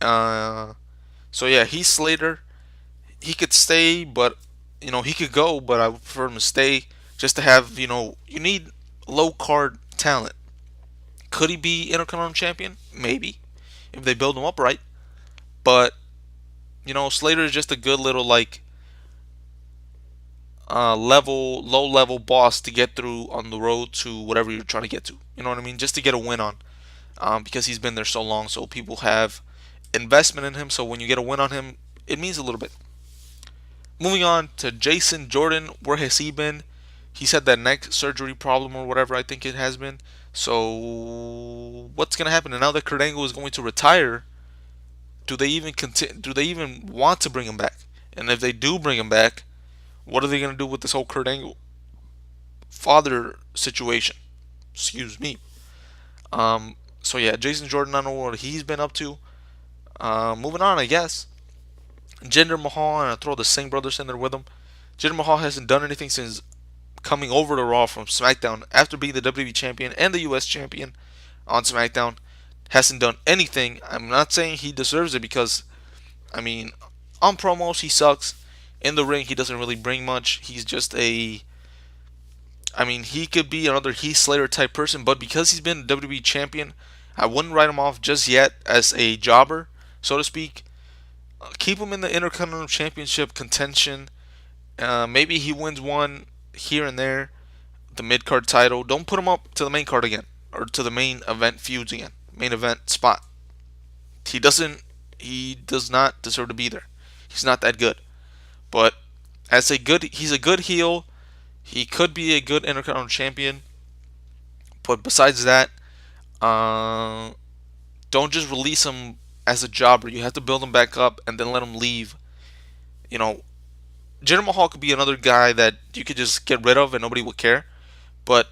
Uh, so yeah, he's Slater. He could stay, but he could go. But I would prefer him to stay, just to have you need low card talent. Could he be Intercontinental Champion? Maybe, if they build him up right. But Slater is just a good little, like, low level boss to get through on the road to whatever you're trying to get to. You know what I mean? Just to get a win on, because he's been there so long. So people have investment in him. So when you get a win on him, it means a little bit. Moving on to Jason Jordan, where has he been? He's had that neck surgery problem or whatever I think it has been. So what's gonna happen? And now that Kurt Angle is going to retire, do they even do they even want to bring him back? And if they do bring him back, what are they gonna do with this whole Kurt Angle father situation? Excuse me. So yeah, Jason Jordan, I don't know what he's been up to. Moving on, I guess. Jinder Mahal, and I throw the Singh brothers in there with him. Jinder Mahal hasn't done anything since coming over to Raw from SmackDown after being the WWE champion and the US champion on SmackDown. Hasn't done anything. I'm not saying he deserves it, because, I mean, on promos he sucks. In the ring he doesn't really bring much. He's just a, I mean, he could be another Heath Slater type person, but because he's been WWE champion, I wouldn't write him off just yet as a jobber, so to speak. Keep him in the Intercontinental Championship contention. Maybe he wins one here and there, the mid card title. Don't put him up to the main card again, or to the main event feuds again, main event spot. He doesn't. He does not deserve to be there. He's not that good. But he's a good heel. He could be a good Intercontinental Champion. But besides that, uh, don't just release him as a jobber. You have to build him back up and then let him leave. You know, Jinder Mahal could be another guy that you could just get rid of and nobody would care. But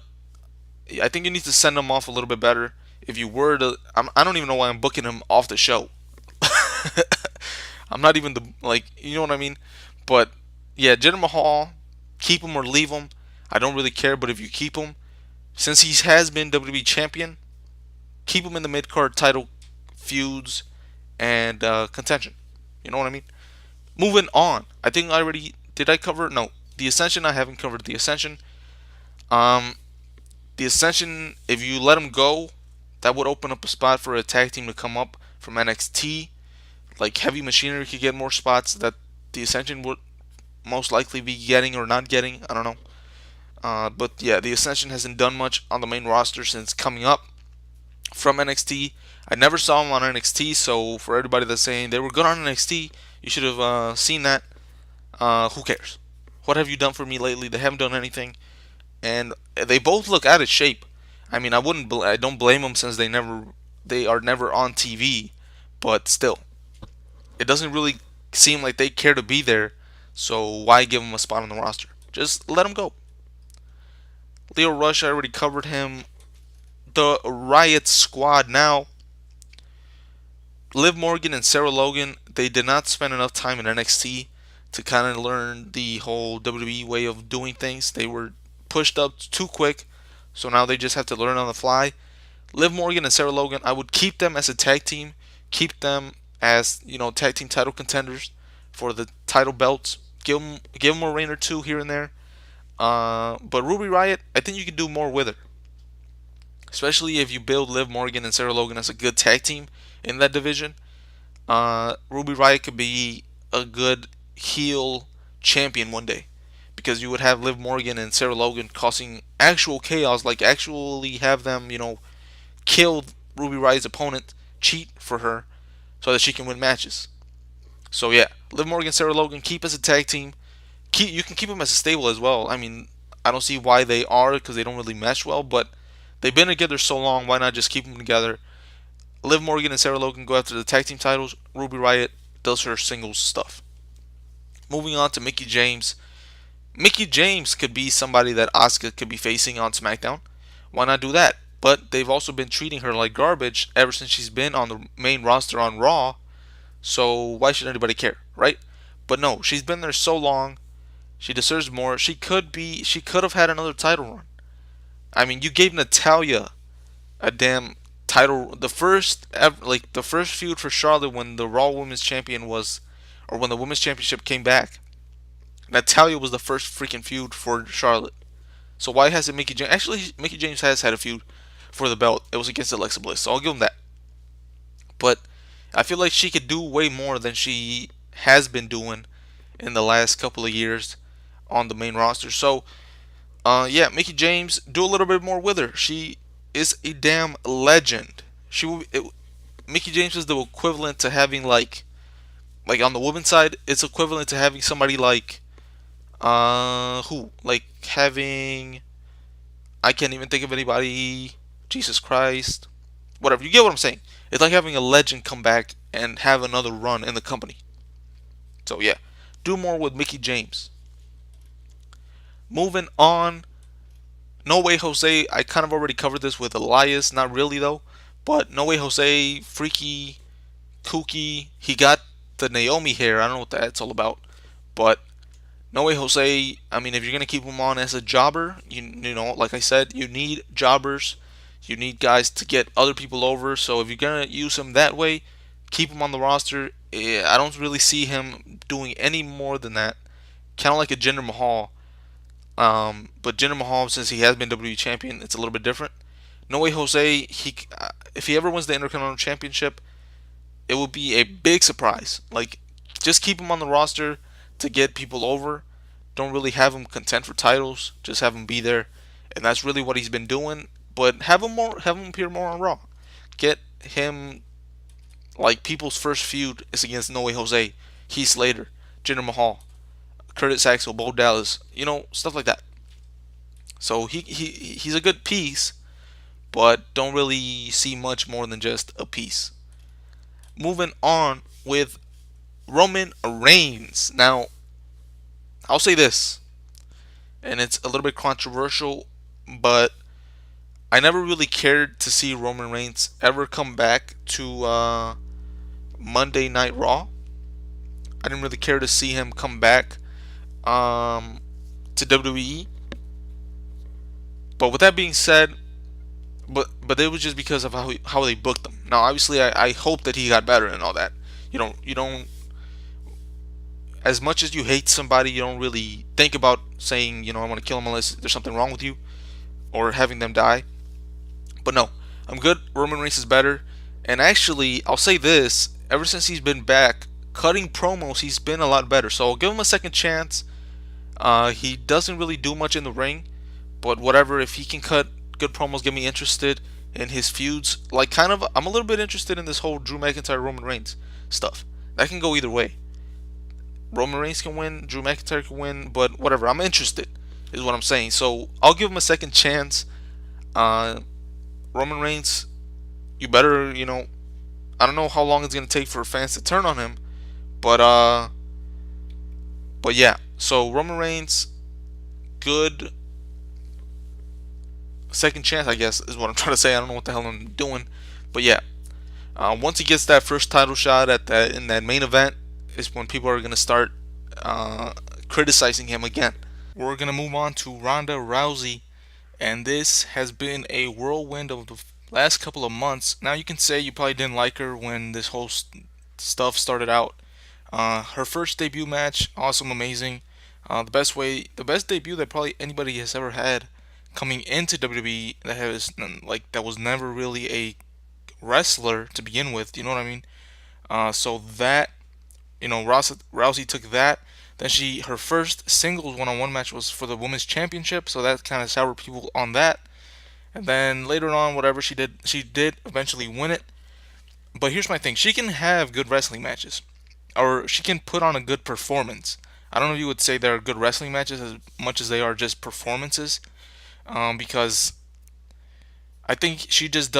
I think you need to send him off a little bit better. If you were to, I don't even know why I'm booking him off the show. I'm not even you know what I mean? But yeah, Jinder Mahal, keep him or leave him. I don't really care, but if you keep him, since he has been WWE champion, keep him in the mid card title feuds and contention. You know what I mean? Moving on. I think I already did. I cover no the Ascension. I haven't covered the Ascension. Um, the Ascension. If you let him go, that would open up a spot for a tag team to come up from NXT. Like Heavy Machinery could get more spots that the Ascension would most likely be getting or not getting. I don't know. But yeah, the Ascension hasn't done much on the main roster since coming up from NXT. I never saw him on NXT, so for everybody that's saying they were good on NXT, you should have seen that. Who cares? What have you done for me lately? They haven't done anything, and they both look out of shape. I mean, I don't blame them since they are never on TV, but still, it doesn't really seem like they care to be there. So why give him a spot on the roster? Just let him go. Leo Rush, I already covered him. The Riot Squad now. Liv Morgan and Sarah Logan, they did not spend enough time in NXT to kind of learn the whole WWE way of doing things. They were pushed up too quick, so now they just have to learn on the fly. Liv Morgan and Sarah Logan, I would keep them as a tag team, keep them as tag team title contenders for the title belts. Give them a reign or two here and there. But Ruby Riot, I think you can do more with her, especially if you build Liv Morgan and Sarah Logan as a good tag team in that division. Ruby Riot could be a good heel champion one day because you would have Liv Morgan and Sarah Logan causing actual chaos, like actually have them, kill Ruby Riot's opponent, cheat for her, so that she can win matches. So yeah, Liv Morgan, Sarah Logan, keep as a tag team. You can keep them as a stable as well. I mean, I don't see why they are because they don't really mesh well, but they've been together so long. Why not just keep them together? Liv Morgan and Sarah Logan go after the tag team titles. Ruby Riot does her singles stuff. Moving on to Mickie James. Mickie James could be somebody that Asuka could be facing on SmackDown. Why not do that? But they've also been treating her like garbage ever since she's been on the main roster on Raw. So why should anybody care, right? But no, she's been there so long. She deserves more. She could have had another title run. I mean, you gave Natalia a damn title. The first feud for Charlotte when the Raw Women's Champion was, or when the Women's Championship came back. Natalia was the first freaking feud for Charlotte. So why hasn't Mickie James? Actually, Mickie James has had a feud for the belt. It was against Alexa Bliss, so I'll give him that. But I feel like she could do way more than she has been doing in the last couple of years on the main roster. So, yeah, Mickie James, do a little bit more with her. She is a damn legend. Mickie James is the equivalent to having like on the women's side, it's equivalent to having somebody like who like having I can't even think of anybody. Jesus Christ, whatever. You get what I'm saying? It's like having a legend come back and have another run in the company. So yeah, do more with Mickie James. Moving on, No Way Jose. I kind of already covered this with Elias. Not really though, but No Way Jose, freaky, kooky. He got the Naomi hair. I don't know what that's all about, but No Way Jose. I mean, if you're gonna keep him on as a jobber, like I said, you need jobbers. You need guys to get other people over. So if you're gonna use him that way, keep him on the roster. I don't really see him doing any more than that. Kind of like a Jinder Mahal. But Jinder Mahal, since he has been WWE champion, it's a little bit different. No Way Jose, if he ever wins the Intercontinental Championship, it will be a big surprise. Like, just keep him on the roster to get people over. Don't really have him contend for titles. Just have him be there, and that's really what he's been doing. But have him appear more on Raw. Get him like people's first feud is against No Way Jose, Heath Slater, Jinder Mahal, Curtis Axel, Bo Dallas. Stuff like that. So he's a good piece, but don't really see much more than just a piece. Moving on with Roman Reigns. Now, I'll say this, and it's a little bit controversial, but I never really cared to see Roman Reigns ever come back to Monday Night Raw. I didn't really care to see him come back to WWE. But with that being said, but it was just because of how they booked him. Now, obviously, I hope that he got better and all that. You don't. As much as you hate somebody, you don't really think about saying, I want to kill him unless there's something wrong with you or having them die. But no, I'm good. Roman Reigns is better. And actually, I'll say this: ever since he's been back, cutting promos, he's been a lot better. So I'll give him a second chance. He doesn't really do much in the ring, but whatever. If he can cut good promos, get me interested in his feuds. Like, I'm a little bit interested in this whole Drew McIntyre Roman Reigns stuff. That can go either way. Roman Reigns can win, Drew McIntyre can win, but whatever. I'm interested, is what I'm saying. So I'll give him a second chance. Roman Reigns, you better, I don't know how long it's gonna take for fans to turn on him, but yeah. So Roman Reigns, good second chance, I guess, is what I'm trying to say. I don't know what the hell I'm doing, but yeah. Once he gets that first title shot at that in that main event, is when people are gonna start uh, criticizing him again. We're gonna move on to Ronda Rousey, and this has been a whirlwind of the last couple of months. Now you can say you probably didn't like her when this whole stuff started out. Her first debut match, awesome, amazing. The best debut that probably anybody has ever had coming into WWE that was never really a wrestler to begin with. You know what I mean? So that Rousey took that. Then her first singles one-on-one match was for the women's championship, so that kind of soured people on that. And then later on, whatever she did eventually win it. But here's my thing: she can have good wrestling matches, or she can put on a good performance. I don't know if you would say they're good wrestling matches as much as they are just performances, because I think she does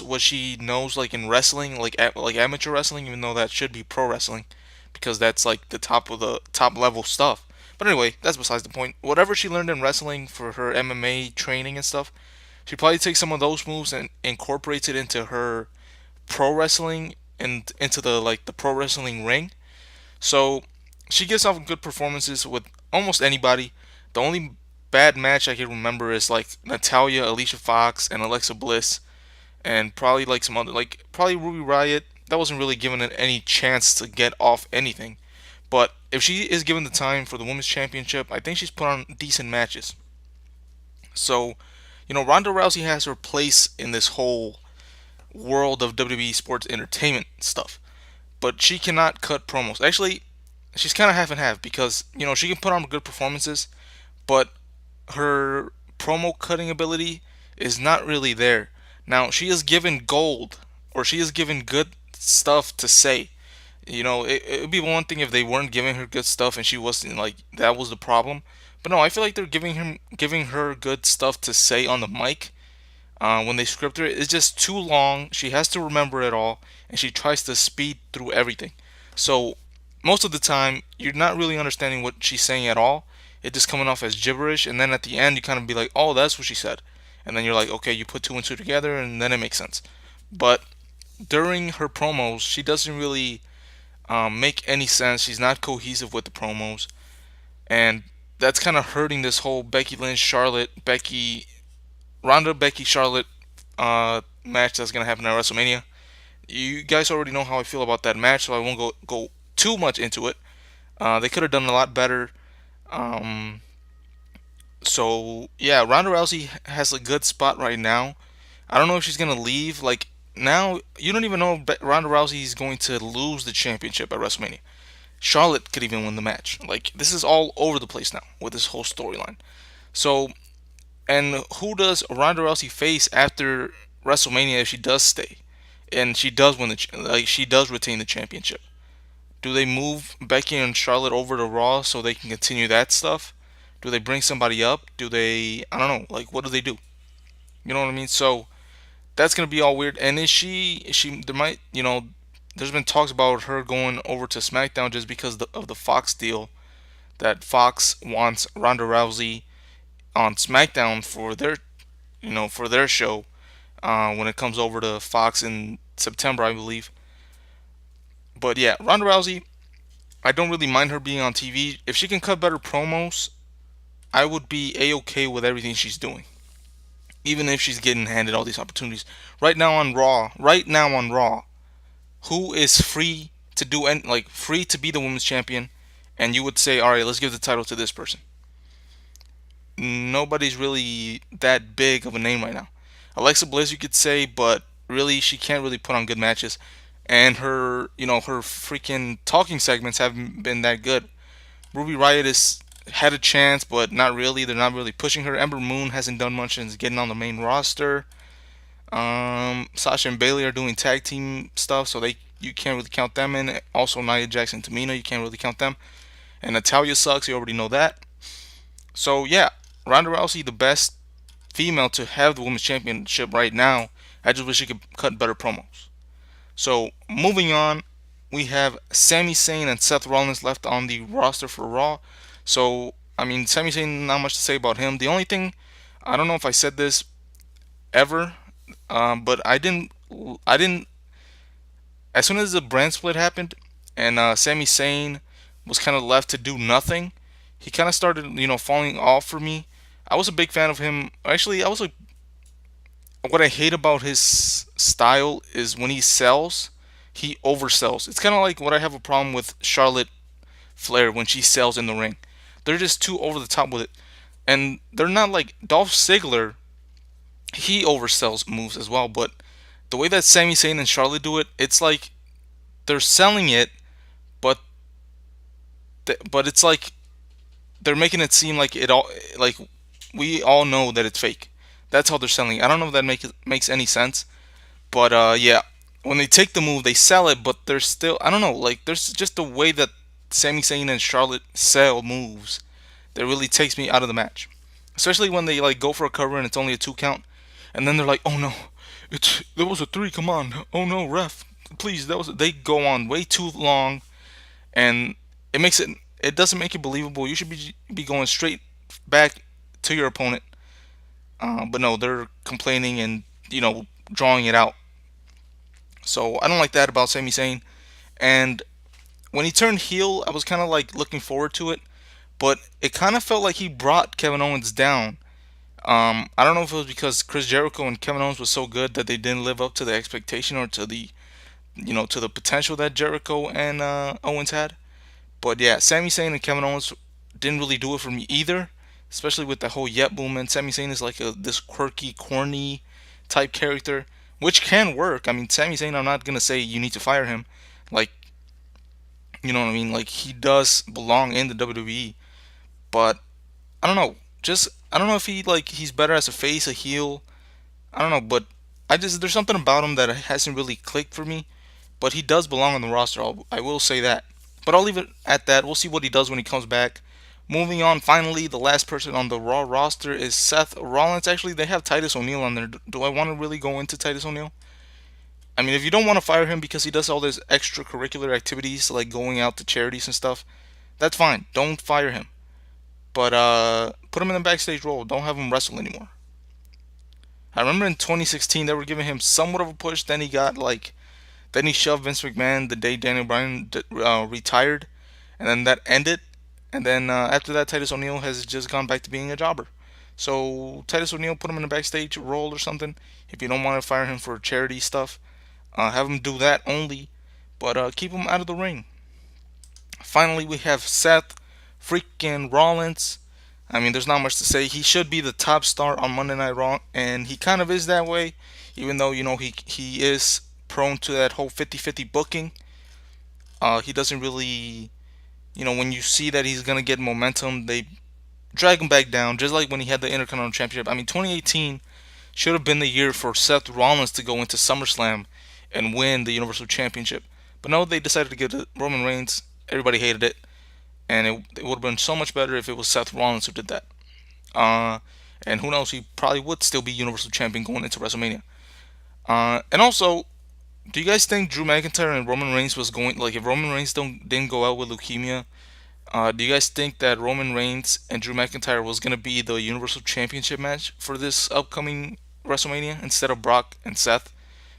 what she knows like in wrestling, like amateur wrestling, even though that should be pro wrestling, because that's like the top of the top level stuff. But anyway, that's besides the point. Whatever she learned in wrestling for her MMA training and stuff, she probably takes some of those moves and incorporates it into her pro wrestling and into the pro wrestling ring. So she gives off good performances with almost anybody. The only bad match I can remember is like Natalia, Alicia Fox, and Alexa Bliss, and probably like some other probably Ruby Riot. That wasn't really given it any chance to get off anything. But if she is given the time for the women's championship, I think she's put on decent matches. So, Ronda Rousey has her place in this whole world of WWE sports entertainment stuff, but she cannot cut promos. Actually, she's kind of half and half because she can put on good performances, but her promo cutting ability is not really there. Now she is given gold, or she is given good stuff to say. It would be one thing if they weren't giving her good stuff and she wasn't like that was the problem. But no, I feel like they're giving her good stuff to say on the mic. When they script her, it's just too long. She has to remember it all, and she tries to speed through everything. So most of the time, you're not really understanding what she's saying at all. It's just coming off as gibberish, and then at the end, you kind of be like, "Oh, that's what she said," and then you're like, "Okay," you put two and two together, and then it makes sense. But during her promos, she doesn't really make any sense. She's not cohesive with the promos, and that's kind of hurting this whole Becky Lynch, Charlotte, Ronda, Becky, Charlotte match that's gonna happen at WrestleMania. You guys already know how I feel about that match, so I won't go too much into it. They could have done a lot better. Um, so yeah, Ronda Rousey has a good spot right now. I don't know if she's gonna leave. Like now, you don't even know if Ronda Rousey is going to lose the championship at WrestleMania. Charlotte could even win the match. Like this is all over the place now with this whole storyline. So, and who does Ronda Rousey face after WrestleMania if she does stay and she does win she does retain the championship? Do they move Becky and Charlotte over to Raw so they can continue that stuff? Do they bring somebody up? Do they? I don't know. Like, what do they do? You know what I mean? So that's gonna be all weird. And is she? Is she? There might. There's been talks about her going over to SmackDown just because of the Fox deal. That Fox wants Ronda Rousey on SmackDown for their show when it comes over to Fox in September, I believe. But yeah, Ronda Rousey, I don't really mind her being on TV. If she can cut better promos, I would be a-okay with everything she's doing. Even if she's getting handed all these opportunities. Right now on Raw, who is free to do and like free to be the women's champion, and you would say, all right, let's give the title to this person. Nobody's really that big of a name right now. Alexa Bliss, you could say, but really, she can't really put on good matches, and her freaking talking segments haven't been that good. Ruby Riot has had a chance, but not really. They're not really pushing her. Ember Moon hasn't done much since getting on the main roster. Sasha and Bailey are doing tag team stuff, so you can't really count them in. Also, Nia Jax and Tamina, you can't really count them. And Natalia sucks. You already know that. So yeah, Ronda Rousey, the best female to have the women's championship right now. I just wish he could cut better promos. So moving on, we have Sami Zayn and Seth Rollins left on the roster for Raw. So I mean, Sami Zayn, not much to say about him. The only thing, I don't know if I said this ever, but I didn't. As soon as the brand split happened, and Sami Zayn was kind of left to do nothing, he kind of started, falling off for me. I was a big fan of him. Actually, I was like, what I hate about his style is when he sells, he oversells. It's kind of like what I have a problem with Charlotte Flair when she sells in the ring. They're just too over the top with it, and they're not like Dolph Ziggler. He oversells moves as well, but the way that Sami Zayn and Charlotte do it, it's like they're selling it, but but it's like they're making it seem like it all like we all know that it's fake. That's how they're selling. I don't know if that makes any sense, but yeah, when they take the move, they sell it, but they're still, I don't know, like there's just the way that Sami Zayn and Charlotte sell moves that really takes me out of the match. Especially when they like go for a cover and it's only a 2 count, and then they're like, "Oh no, there was a 3. Come on, oh no, ref, please." They go on way too long, and it doesn't make it believable. You should be going straight back to your opponent, but no, they're complaining and drawing it out. So I don't like that about Sami Zayn. And when he turned heel, I was kind of like looking forward to it, but it kind of felt like he brought Kevin Owens down. I don't know if it was because Chris Jericho and Kevin Owens was so good that they didn't live up to the expectation or to the to the potential that Jericho and Owens had. But yeah, Sami Zayn and Kevin Owens didn't really do it for me either, especially with the whole Yep movement. Sami Zayn is like this quirky, corny type character, which can work. I mean, Sami Zayn, I'm not gonna say you need to fire him, like you know what I mean. Like he does belong in the WWE, but I don't know. Just I don't know if he's better as a face, a heel. I don't know, but there's something about him that hasn't really clicked for me. But he does belong on the roster. I will say that. But I'll leave it at that. We'll see what he does when he comes back. Moving on, finally, the last person on the Raw roster is Seth Rollins. Actually, they have Titus O'Neil on there. Do I want to really go into Titus O'Neil? I mean, if you don't want to fire him because he does all these extracurricular activities like going out to charities and stuff, that's fine. Don't fire him. But put him in the backstage role. Don't have him wrestle anymore. I remember in 2016 they were giving him somewhat of a push. Then he shoved Vince McMahon the day Daniel Bryan retired, and then that ended. And then after that, Titus O'Neil has just gone back to being a jobber. So Titus O'Neil, put him in a backstage role or something. If you don't want to fire him for charity stuff, have him do that only, but keep him out of the ring. Finally, we have Seth freaking Rollins. I mean, there's not much to say. He should be the top star on Monday Night Raw, and he kind of is that way, even though he is prone to that whole 50-50 booking. He doesn't really, when you see that he's gonna get momentum, they drag him back down, just like when he had the Intercontinental Championship. I mean, 2018 should have been the year for Seth Rollins to go into SummerSlam and win the Universal Championship. But no, they decided to give it to Roman Reigns. Everybody hated it, and it would have been so much better if it was Seth Rollins who did that. Uh, and who knows, he probably would still be Universal Champion going into WrestleMania. And also, do you guys think Drew McIntyre and Roman Reigns was going like if Roman Reigns didn't go out with leukemia? Do you guys think that Roman Reigns and Drew McIntyre was gonna be the Universal Championship match for this upcoming WrestleMania instead of Brock and Seth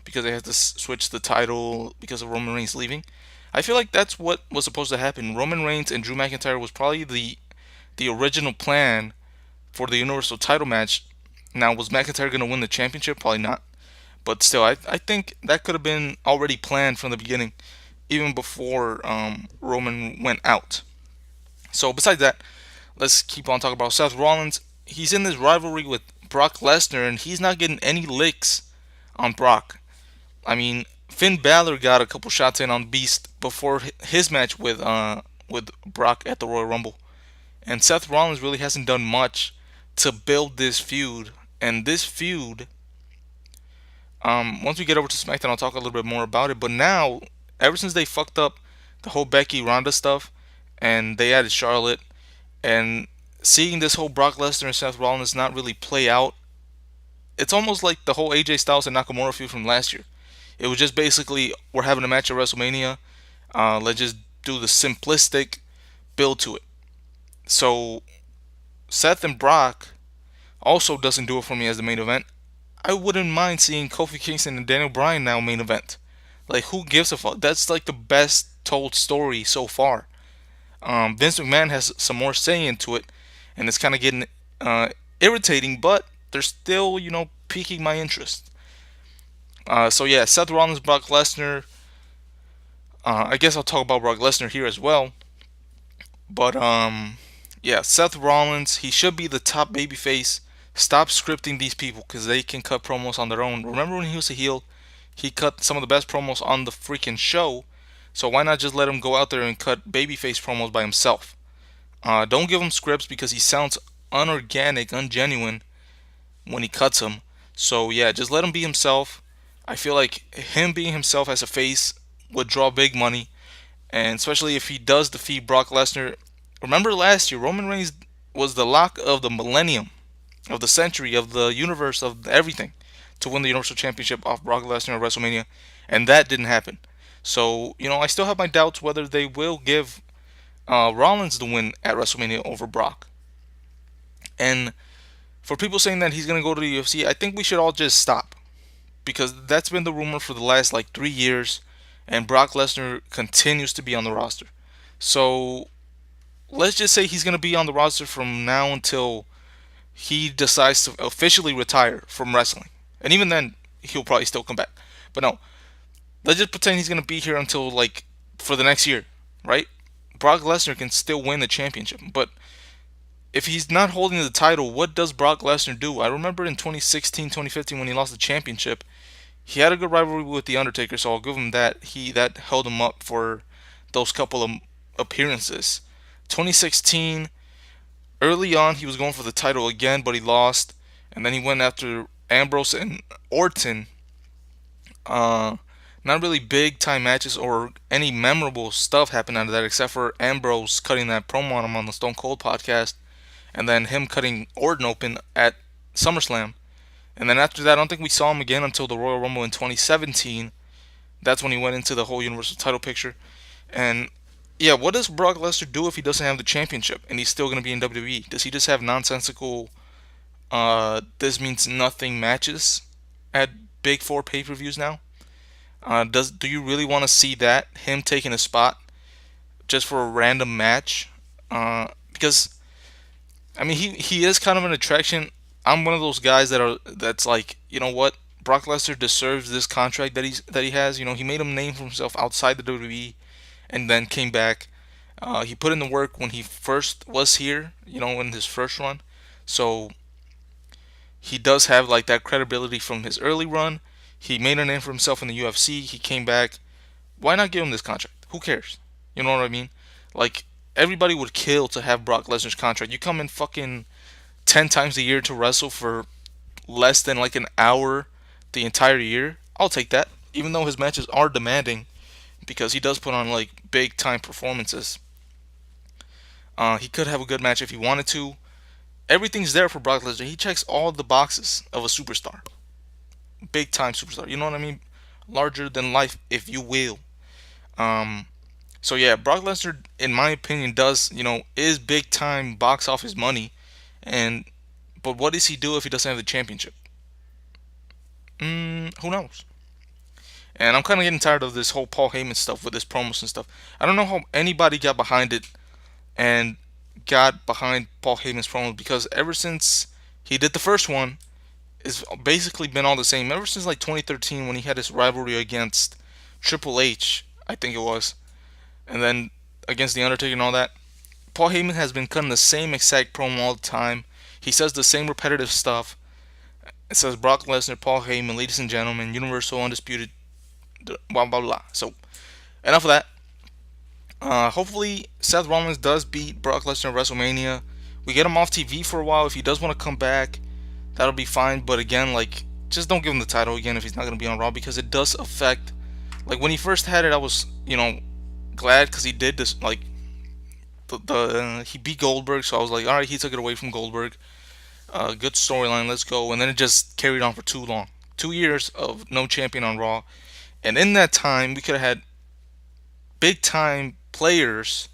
because they had to switch the title because of Roman Reigns leaving? I feel like that's what was supposed to happen. Roman Reigns and Drew McIntyre was probably the original plan for the Universal title match. Now, was McIntyre gonna win the championship? Probably not. But still, I think that could have been already planned from the beginning, even before Roman went out. So besides that, let's keep on talking about Seth Rollins. He's in this rivalry with Brock Lesnar, and he's not getting any licks on Brock. I mean, Finn Balor got a couple shots in on Beast before his match with Brock at the Royal Rumble, and Seth Rollins really hasn't done much to build this feud. And this feud, once we get over to SmackDown, I'll talk a little bit more about it. But now, ever since they fucked up the whole Becky Ronda stuff, and they added Charlotte, and seeing this whole Brock Lesnar and Seth Rollins not really play out it's almost like the whole AJ Styles and Nakamura feud from last year. It was just basically we're having a match at WrestleMania. Let's just do the simplistic build to it. So Seth and Brock also doesn't do it for me as the main event. I wouldn't mind seeing Kofi Kingston and Daniel Bryan now main event. Like who gives a fuck? That's like the best told story so far. Vince McMahon has some more say into it, and it's kind of getting irritating, but they're still piquing my interest. So yeah, Seth Rollins, Brock Lesnar. I guess I'll talk about Brock Lesnar here as well. But yeah, Seth Rollins, he should be the top babyface. Stop scripting these people because they can cut promos on their own. Remember when he was a heel, he cut some of the best promos on the freaking show. So why not just let him go out there and cut babyface promos by himself? Don't give him scripts because he sounds unorganic, ungenuine when he cuts them. So yeah, just let him be himself. I feel like him being himself as a face would draw big money, and especially if he does defeat Brock Lesnar. Remember last year, Roman Reigns was the lock of the millennium, of the century, of the universe, of everything, to win the Universal Championship off Brock Lesnar at WrestleMania, and that didn't happen. So I still have my doubts whether they will give Rollins the win at WrestleMania over Brock. And for people saying that he's gonna go to the UFC, I think we should all just stop because that's been the rumor for the last like 3 years, and Brock Lesnar continues to be on the roster. So let's just say he's gonna be on the roster from now until he decides to officially retire from wrestling, and even then he'll probably still come back. But no, let's just pretend he's gonna be here until like for the next year, right? Brock Lesnar can still win the championship, but if he's not holding the title, what does Brock Lesnar do? I remember in 2016, 2015 when he lost the championship, he had a good rivalry with the Undertaker, so I'll give him that. That held him up for those couple of appearances. 2016, early on, he was going for the title again, but he lost, and then he went after Ambrose and Orton. Uh, Not really big time matches or any memorable stuff happened out of that, except for Ambrose cutting that promo on him on the Stone Cold podcast, and then him cutting Orton open at SummerSlam. And then after that, I don't think we saw him again until the Royal Rumble in 2017. That's when he went into the whole Universal title picture. And yeah, what does Brock Lesnar do if he doesn't have the championship and he's still going to be in WWE? Does he just have nonsensical, this means nothing matches at Big Four pay per views now? Do you really want to see that him taking a spot just for a random match? Because I mean, he is kind of an attraction. I'm one of those guys that's like, you know what? Brock Lesnar deserves this contract that he has. He made a name for himself outside the WWE, and then came back. He put in the work when he first was here. In his first run. So he does have like that credibility from his early run. He made a name for himself in the UFC. He came back. Why not give him this contract? Who cares? You know what I mean? Like everybody would kill to have Brock Lesnar's contract. You come in fucking 10 times a year to wrestle for less than like an hour the entire year. I'll take that. Even though his matches are demanding because he does put on like big time performances. He could have a good match if he wanted to. Everything's there for Brock Lesnar. He checks all the boxes of a superstar. Big time superstar. You know what I mean? Larger than life, if you will. Um, so yeah, Brock Lesnar, in my opinion, is big time box office money. And but what does he do if he doesn't have the championship? Who knows? And I'm kind of getting tired of this whole Paul Heyman stuff with this promos and stuff. I don't know how anybody got behind it and got behind Paul Heyman's promos because ever since he did the first one, it's basically been all the same. Ever since like 2013 when he had his rivalry against Triple H, I think it was, and then against the Undertaker and all that, Paul Heyman has been cutting the same exact promo all the time. He says the same repetitive stuff. It says Brock Lesnar, Paul Heyman, ladies and gentlemen, Universal Undisputed, blah blah blah. So enough of that. Hopefully Seth Rollins does beat Brock Lesnar at WrestleMania. We get him off TV for a while. If he does want to come back, that'll be fine. But again, like, just don't give him the title again if he's not going to be on Raw because it does affect. Like when he first had it, I was glad because he did this he beat Goldberg, so I was like, all right, he took it away from Goldberg. good storyline, let's go. And then it just carried on for too long. 2 years of no champion on Raw. And in that time, we could have had big time players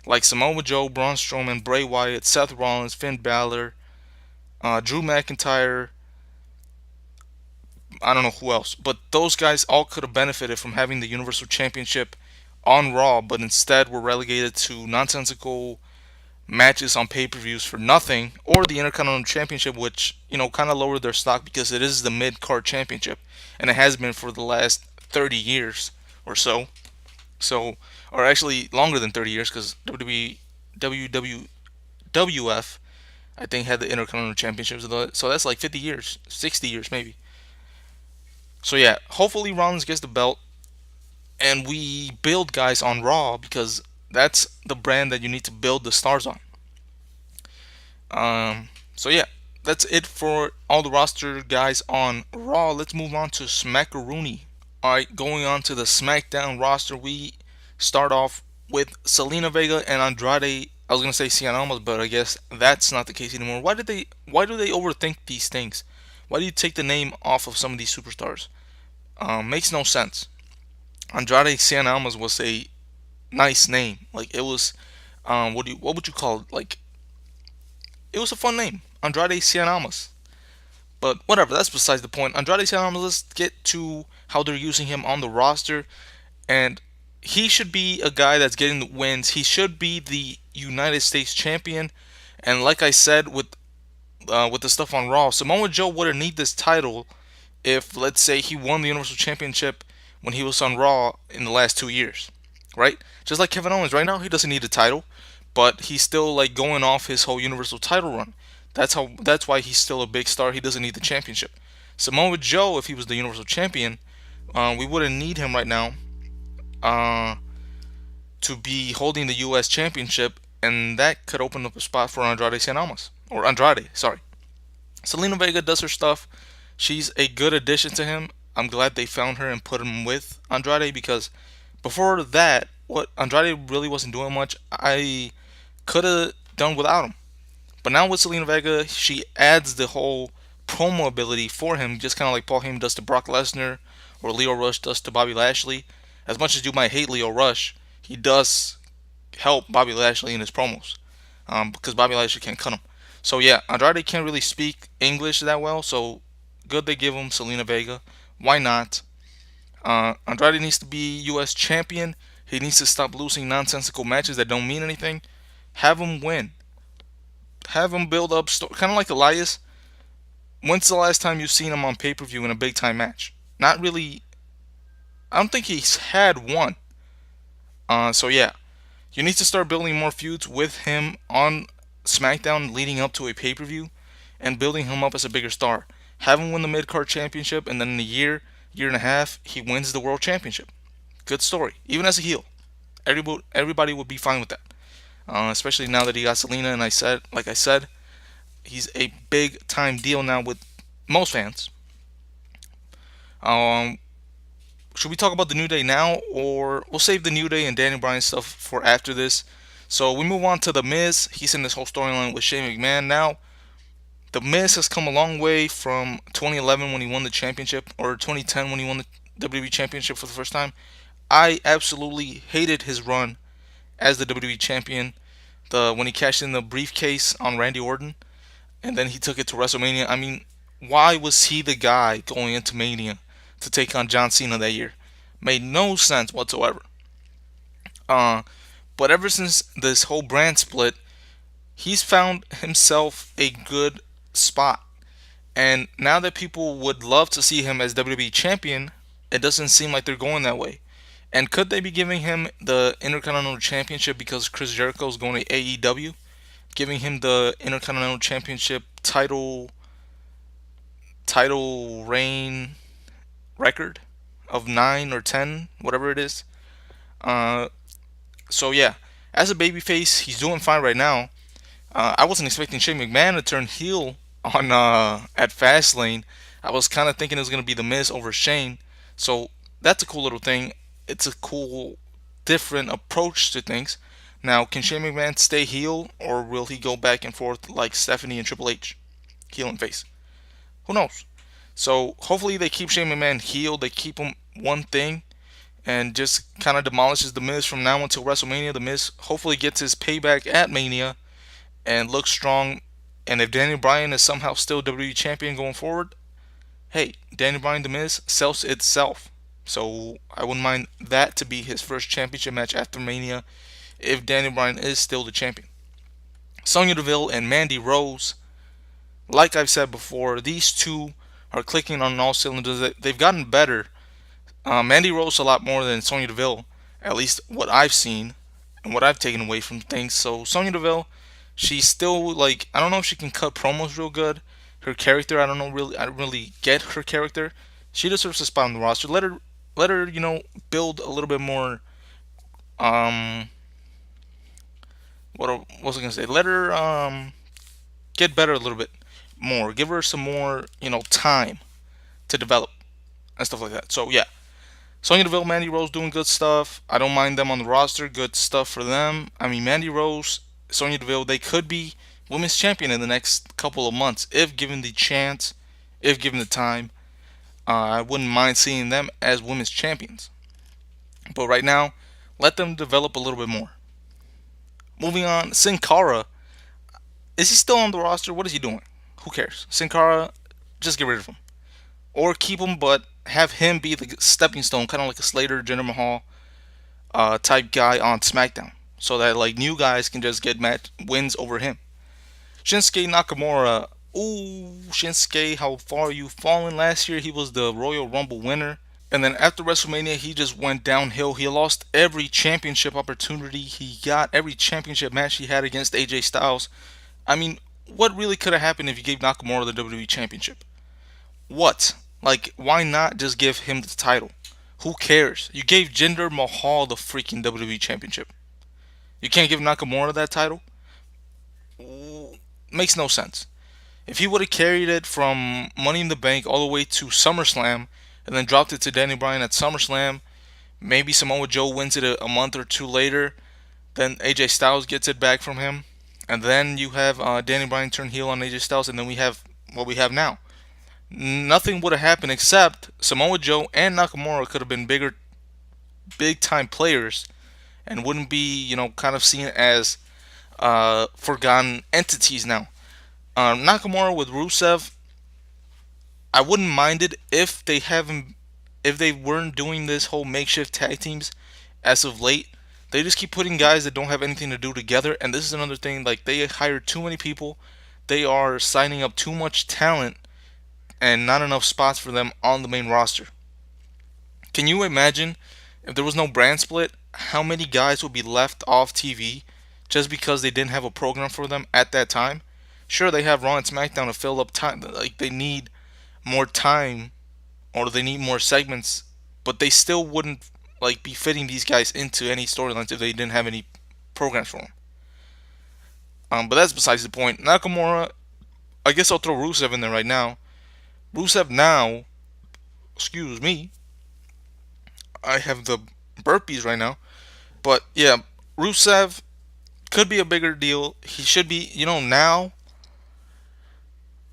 like Samoa Joe, Braun Strowman, Bray Wyatt, Seth Rollins, Finn Balor, Drew McIntyre. I don't know who else, but those guys all could have benefited from having the Universal Championship on Raw, but instead were relegated to nonsensical matches on pay-per-views for nothing, or the Intercontinental Championship, which kind of lowered their stock because it is the mid-card championship, and it has been for the last 30 years or so. So, or actually longer than 30 years, because WWE, WWF, I think had the Intercontinental Championships, so that's like 50 years, 60 years maybe. So yeah, hopefully Rollins gets the belt, and we build guys on Raw because that's the brand that you need to build the stars on. So yeah, that's it for all the roster guys on Raw. Let's move on to Smackaroony. All right, going on to the SmackDown roster, we start off with Selena Vega and Andrade. I was gonna say Cien Almas, but I guess that's not the case anymore. Why do they overthink these things? Why do you take the name off of some of these superstars? Makes no sense. Andrade Cien Almas was a nice name. Like it was, what would you call it? Like it was a fun name, Andrade Cien Almas. But whatever, that's besides the point. Andrade Cien Almas. Let's get to how they're using him on the roster, and he should be a guy that's getting the wins. He should be the United States champion. And like I said with the stuff on Raw, Samoa Joe wouldn't need this title if, let's say, he won the Universal Championship when he was on Raw in the last 2 years, right? Just like Kevin Owens, right now he doesn't need a title, but he's still like going off his whole Universal title run. That's why he's still a big star. He doesn't need the championship. Samoa Joe, if he was the Universal Champion, we wouldn't need him right now uh, to be holding the U.S. Championship, and that could open up a spot for Andrade Cien Almas or Andrade. Sorry, Selena Vega does her stuff. She's a good addition to him. I'm glad they found her and put him with Andrade because before that, what Andrade really wasn't doing much. I could have done without him. But now with Selena Vega, she adds the whole promo ability for him, just kind of like Paul Heyman does to Brock Lesnar or Leo Rush does to Bobby Lashley. As much as you might hate Leo Rush, he does help Bobby Lashley in his promos because Bobby Lashley can't cut him. So yeah, Andrade can't really speak English that well, so good they give him Selena Vega. Why not? Andrade needs to be U.S. champion. He needs to stop losing nonsensical matches that don't mean anything. Have him win. Have him build up, kind of like Elias. When's the last time you've seen him on pay per view in a big time match? Not really. I don't think he's had one. So yeah, you need to start building more feuds with him on SmackDown leading up to a pay per view, and building him up as a bigger star. Have him win the mid card championship, and then in a year and a half, he wins the world championship. Good story. Even as a heel, everybody would be fine with that. Especially now that he got Selena, and like I said, he's a big time deal now with most fans. Um, should we talk about the New Day now, or we'll save the New Day and Daniel Bryan stuff for after this? So we move on to the Miz. He's in this whole storyline with Shane McMahon now. The Miz has come a long way from 2011 when he won the championship, or 2010 when he won the WWE championship for the first time. I absolutely hated his run as the WWE champion. When he cashed in the briefcase on Randy Orton, and then he took it to WrestleMania. I mean, why was he the guy going into Mania to take on John Cena that year? Made no sense whatsoever. Uh, but ever since this whole brand split, he's found himself a good spot. And now that people would love to see him as WWE champion, it doesn't seem like they're going that way. And could they be giving him the Intercontinental Championship because Chris Jericho is going to AEW? Giving him the Intercontinental Championship title reign record of 9 or 10, whatever it is. Uh, so yeah, as a babyface, he's doing fine right now. I wasn't expecting Shane McMahon to turn heel on at Fastlane. I was kind of thinking it was gonna be The Miz over Shane. So that's a cool little thing. It's a cool, different approach to things. Now, can Shane McMahon stay heel, or will he go back and forth like Stephanie and Triple H? heel and face. Who knows? So hopefully they keep Shane McMahon heel. They keep him one thing and just kind of demolishes the Miz from now until WrestleMania. The Miz hopefully gets his payback at Mania and looks strong. And if Daniel Bryan is somehow still WWE champion going forward, hey, Daniel Bryan The Miz sells itself. So I wouldn't mind that to be his first championship match after Mania if Daniel Bryan is still the champion. Sonya Deville and Mandy Rose, like I've said before, these two are clicking on all cylinders. They've gotten better. Mandy Rose a lot more than Sonya Deville, at least what I've seen and what I've taken away from things. So Sonya Deville, she's still like, I don't know if she can cut promos real good. Her character, I don't really get her character. She deserves a spot on the roster. Let her, build a little bit more. Um, what was I gonna say? Let her get better a little bit more. Give her some more, time to develop and stuff like that. So yeah, Sonya Deville, Mandy Rose doing good stuff. I don't mind them on the roster. Good stuff for them. I mean, Mandy Rose, Sonya Deville, they could be women's champion in the next couple of months if given the chance, if given the time. I wouldn't mind seeing them as women's champions. But right now, let them develop a little bit more. Moving on, Sin Cara. Is he still on the roster? What is he doing? Who cares? Sin Cara, just get rid of him. Or keep him, but have him be the stepping stone, kind of like a Slater, Jinder Mahal type guy on SmackDown, so that like new guys can just get match wins over him. Shinsuke Nakamura. Ooh, Shinsuke, how far you fallen? Last year he was the Royal Rumble winner, and then after WrestleMania he just went downhill. He lost every championship opportunity he got, every championship match he had against AJ Styles. I mean, what really could have happened if you gave Nakamura the WWE Championship? What? Like, why not just give him the title? Who cares? You gave Jinder Mahal the freaking WWE Championship. You can't give Nakamura that title? Makes no sense. If he would have carried it from Money in the Bank all the way to SummerSlam and then dropped it to Danny Bryan at SummerSlam, maybe Samoa Joe wins it a month or two later, then AJ Styles gets it back from him, and then you have Danny Bryan turn heel on AJ Styles, and then we have what we have now. Nothing would have happened except Samoa Joe and Nakamura could have been big time players and wouldn't be, kind of seen as forgotten entities now. Nakamura with Rusev, I wouldn't mind it if they weren't doing this whole makeshift tag teams as of late. They just keep putting guys that don't have anything to do together, and this is another thing. Like, they hire too many people, they are signing up too much talent, and not enough spots for them on the main roster. Can you imagine if there was no brand split, how many guys would be left off TV just because they didn't have a program for them at that time? Sure, they have Raw and SmackDown to fill up time. Like, they need more time or they need more segments, but they still wouldn't like be fitting these guys into any storylines if they didn't have any programs for them. But that's besides the point. Nakamura, I guess I'll throw Rusev in there right now. Rusev now, excuse me, I have the burpees right now. But yeah, Rusev could be a bigger deal. He should be, now.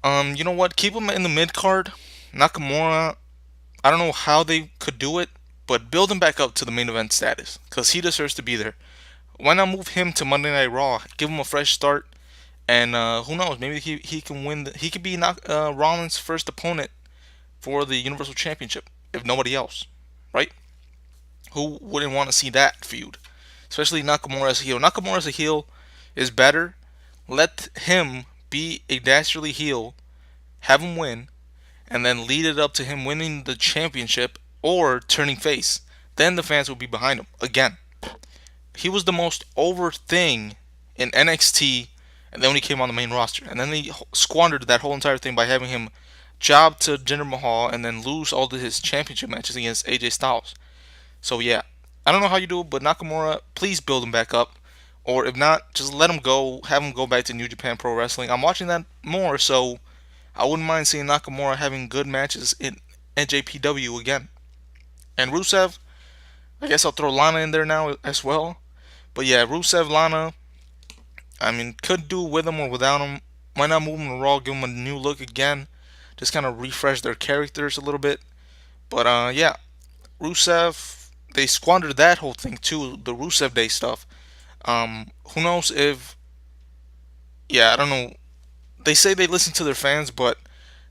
You know what? Keep him in the mid card. Nakamura, I don't know how they could do it, but build him back up to the main event status because he deserves to be there. Why not move him to Monday Night Raw? Give him a fresh start, and who knows? Maybe he can win. He could be Rollins' first opponent for the Universal Championship, if nobody else, right? Who wouldn't want to see that feud? Especially Nakamura as a heel. Nakamura as a heel is better. Let him be a dastardly heel, have him win, and then lead it up to him winning the championship or turning face. Then the fans will be behind him again. He was the most over thing in NXT, and then when he came on the main roster, and then he squandered that whole entire thing by having him job to Jinder Mahal and then lose all of his championship matches against AJ Styles. So yeah, I don't know how you do it, but Nakamura, please build him back up. Or if not, just let him go, have him go back to New Japan Pro Wrestling. I'm watching that more, so I wouldn't mind seeing Nakamura having good matches in NJPW again. And Rusev, I guess I'll throw Lana in there now as well. But yeah, Rusev, Lana, I mean, could do with him or without him. Why not move them to Raw, give them a new look again, just kind of refresh their characters a little bit. But yeah, Rusev, they squandered that whole thing too, the Rusev Day stuff. Who knows if, yeah, I don't know. They say they listen to their fans, but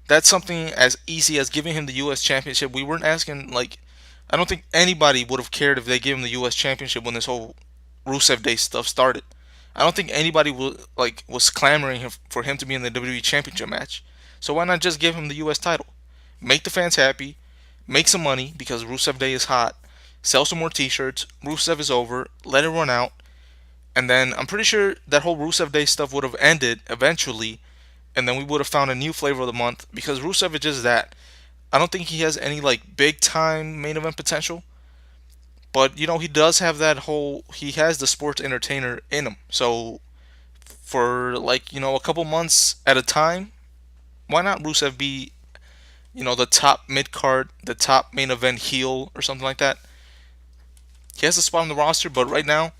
that's something as easy as giving him the U.S. Championship. We weren't asking, like, I don't think anybody would have cared if they gave him the U.S. Championship when this whole Rusev Day stuff started. I don't think anybody was clamoring for him to be in the WWE Championship match. So why not just give him the U.S. title? Make the fans happy, make some money because Rusev Day is hot, sell some more T-shirts. Rusev is over. Let it run out, and then I'm pretty sure that whole Rusev Day stuff would have ended eventually, and then we would have found a new flavor of the month because Rusev is just that. I don't think he has any like big time main event potential, but he does have that whole he has the sports entertainer in him. So for like a couple months at a time, why not Rusev be the top mid card, the top main event heel or something like that? He has a spot on the roster, but right now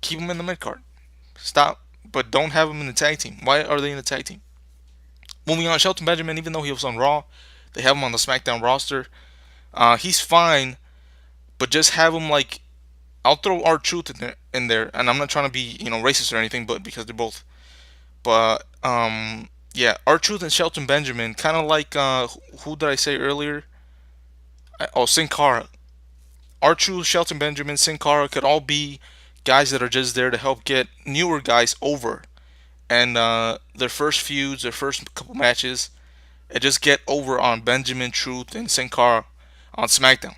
keep him in the mid card. Stop, but don't have him in the tag team. Why are they in the tag team? Moving on, Shelton Benjamin, even though he was on Raw, they have him on the SmackDown roster. He's fine, but just have him like I'll throw our truth in there, and I'm not trying to be racist or anything, but because they're both. But yeah, our truth and Shelton Benjamin, kind of like who did I say earlier? Sin Cara. Our truth, Shelton Benjamin, Sin Cara could all be guys that are just there to help get newer guys over, and their first feuds, their first couple matches, and just get over on Benjamin, Truth, and Sin Cara on SmackDown.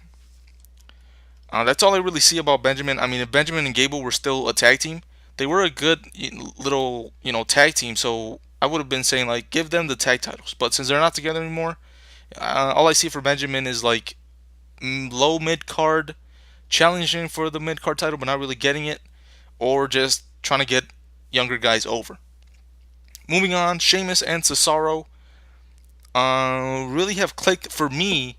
That's all I really see about Benjamin. I mean, if Benjamin and Gable were still a tag team, they were a good little tag team. So I would have been saying like give them the tag titles. But since they're not together anymore, all I see for Benjamin is like low mid card, challenging for the mid card title but not really getting it, or just trying to get younger guys over. Moving on, Sheamus and Cesaro really have clicked for me.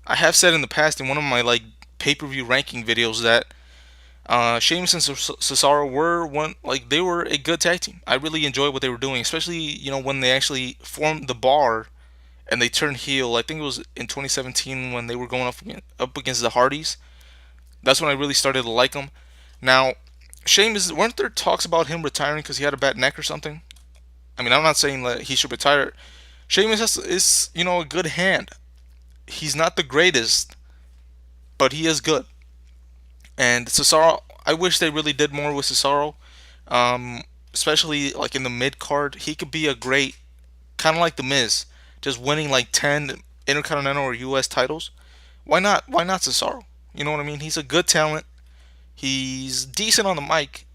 I have said in the past in one of my like pay-per-view ranking videos that Sheamus and Cesaro were they were a good tag team. I really enjoyed what they were doing, especially when they actually formed the Bar and they turned heel. I think it was in 2017 when they were going up against the Hardys. That's when I really started to like them. Now, Sheamus, weren't there talks about him retiring because he had a bad neck or something? I mean, I'm not saying that he should retire. Sheamus is a good hand. He's not the greatest, but he is good. And Cesaro, I wish they really did more with Cesaro, especially like in the mid card. He could be a great, kind of like the Miz, just winning like 10 Intercontinental or U.S. titles. Why not? Why not Cesaro? You know what I mean? He's a good talent. He's decent on the mic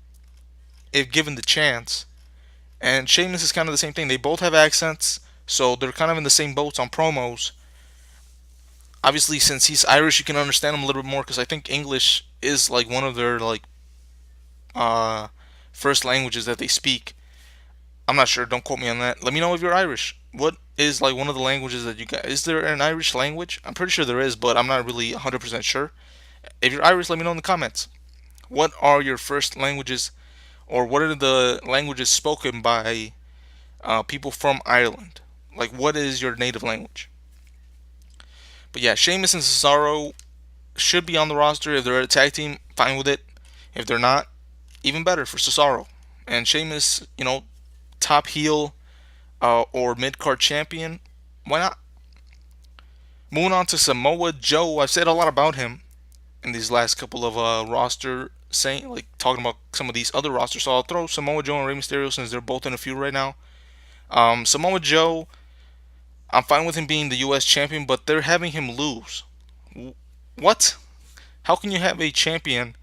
if given the chance. And Sheamus is kind of the same thing. They both have accents, so they're kind of in the same boats on promos. Obviously, since he's Irish, you can understand him a little bit more because I think English is like one of their like uh, first languages that they speak. I'm not sure. Don't quote me on that. Let me know if you're Irish. What is like one of the languages that you got? Is there an Irish language? I'm pretty sure there is, but I'm not really 100% sure. If you're Irish, let me know in the comments. What are your first languages, or what are the languages spoken by people from Ireland? Like, what is your native language? But yeah, Sheamus and Cesaro should be on the roster. If they're a tag team, fine with it. If they're not, even better for Cesaro. And Sheamus, top heel or mid card champion, why not? Moving on to Samoa Joe, I've said a lot about him in these last couple of roster saying like talking about some of these other rosters. So I'll throw Samoa Joe and Rey Mysterio since they're both in a feud right now. Samoa Joe, I'm fine with him being the U.S. champion, but they're having him lose. What? How can you have a champion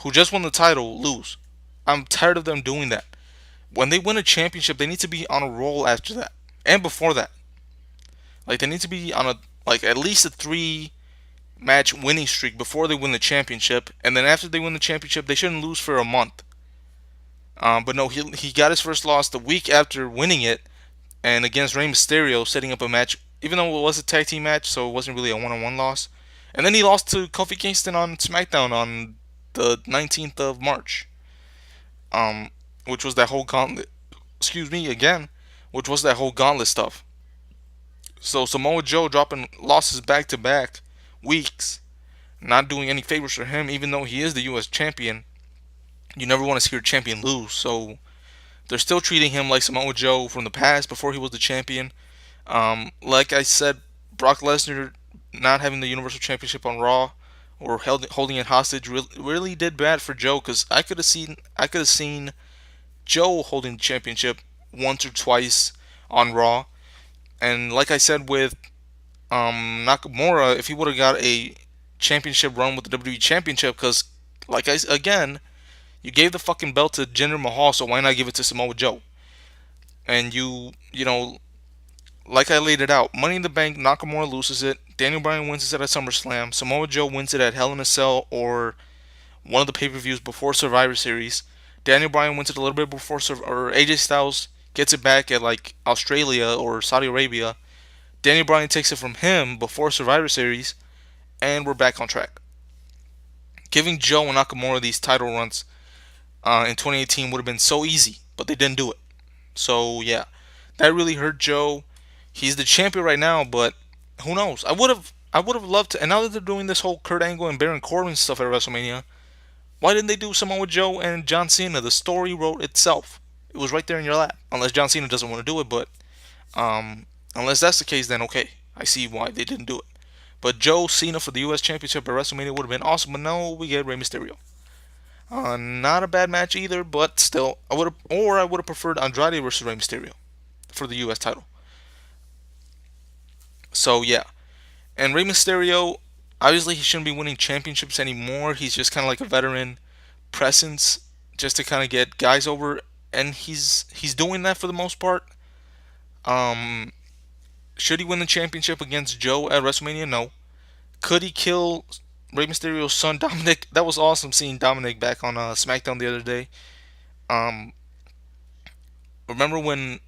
who just won the title lose? I'm tired of them doing that. When they win a championship, they need to be on a roll after that and before that. Like they need to be on a like at least a 3 match winning streak before they win the championship, and then after they win the championship, they shouldn't lose for a month. But no, he got his first loss the week after winning it, and against Rey Mysterio, setting up a match, even though it was a tag team match, so it wasn't really a one-on-one loss. And then he lost to Kofi Kingston on SmackDown on the 19th of March, which was that whole gauntlet. Excuse me again. which was that whole gauntlet stuff. So Samoa Joe dropping losses back to back weeks, not doing any favors for him, even though he is the U.S. champion. You never want to see your champion lose, so they're still treating him like Samoa Joe from the past before he was the champion. Like I said, Brock Lesnar not having the Universal Championship on Raw or holding it hostage really did bad for Joe because I could have seen Joe holding the championship once or twice on Raw. And like I said with Nakamura, if he would have got a championship run with the WWE Championship, because again, you gave the fucking belt to Jinder Mahal, so why not give it to Samoa Joe? And like I laid it out, Money in the Bank, Nakamura loses it. Daniel Bryan wins it at SummerSlam. Samoa Joe wins it at Hell in a Cell or one of the pay-per-views before Survivor Series. Daniel Bryan wins it a little bit before, or AJ Styles gets it back at like Australia or Saudi Arabia. Daniel Bryan takes it from him before Survivor Series, and we're back on track. Giving Joe and Nakamura these title runs in 2018 would have been so easy, but they didn't do it. So yeah, that really hurt Joe. He's the champion right now, but who knows? I would have loved to. And now that they're doing this whole Kurt Angle and Baron Corbin stuff at WrestleMania, why didn't they do Samoa Joe and John Cena? The story wrote itself. It was right there in your lap. Unless John Cena doesn't want to do it, but um, unless that's the case, then okay, I see why they didn't do it. But Joe Cena for the U.S. Championship at WrestleMania would have been awesome. But no, we get Rey Mysterio. Not a bad match either, but still, I would have preferred Andrade versus Rey Mysterio for the U.S. title. So yeah, and Rey Mysterio, obviously he shouldn't be winning championships anymore. He's just kind of like a veteran presence, just to kind of get guys over, and he's doing that for the most part. Um, should he win the championship against Joe at WrestleMania? No. Could he kill Rey Mysterio's son Dominic? That was awesome seeing Dominic back on SmackDown the other day. Um, remember when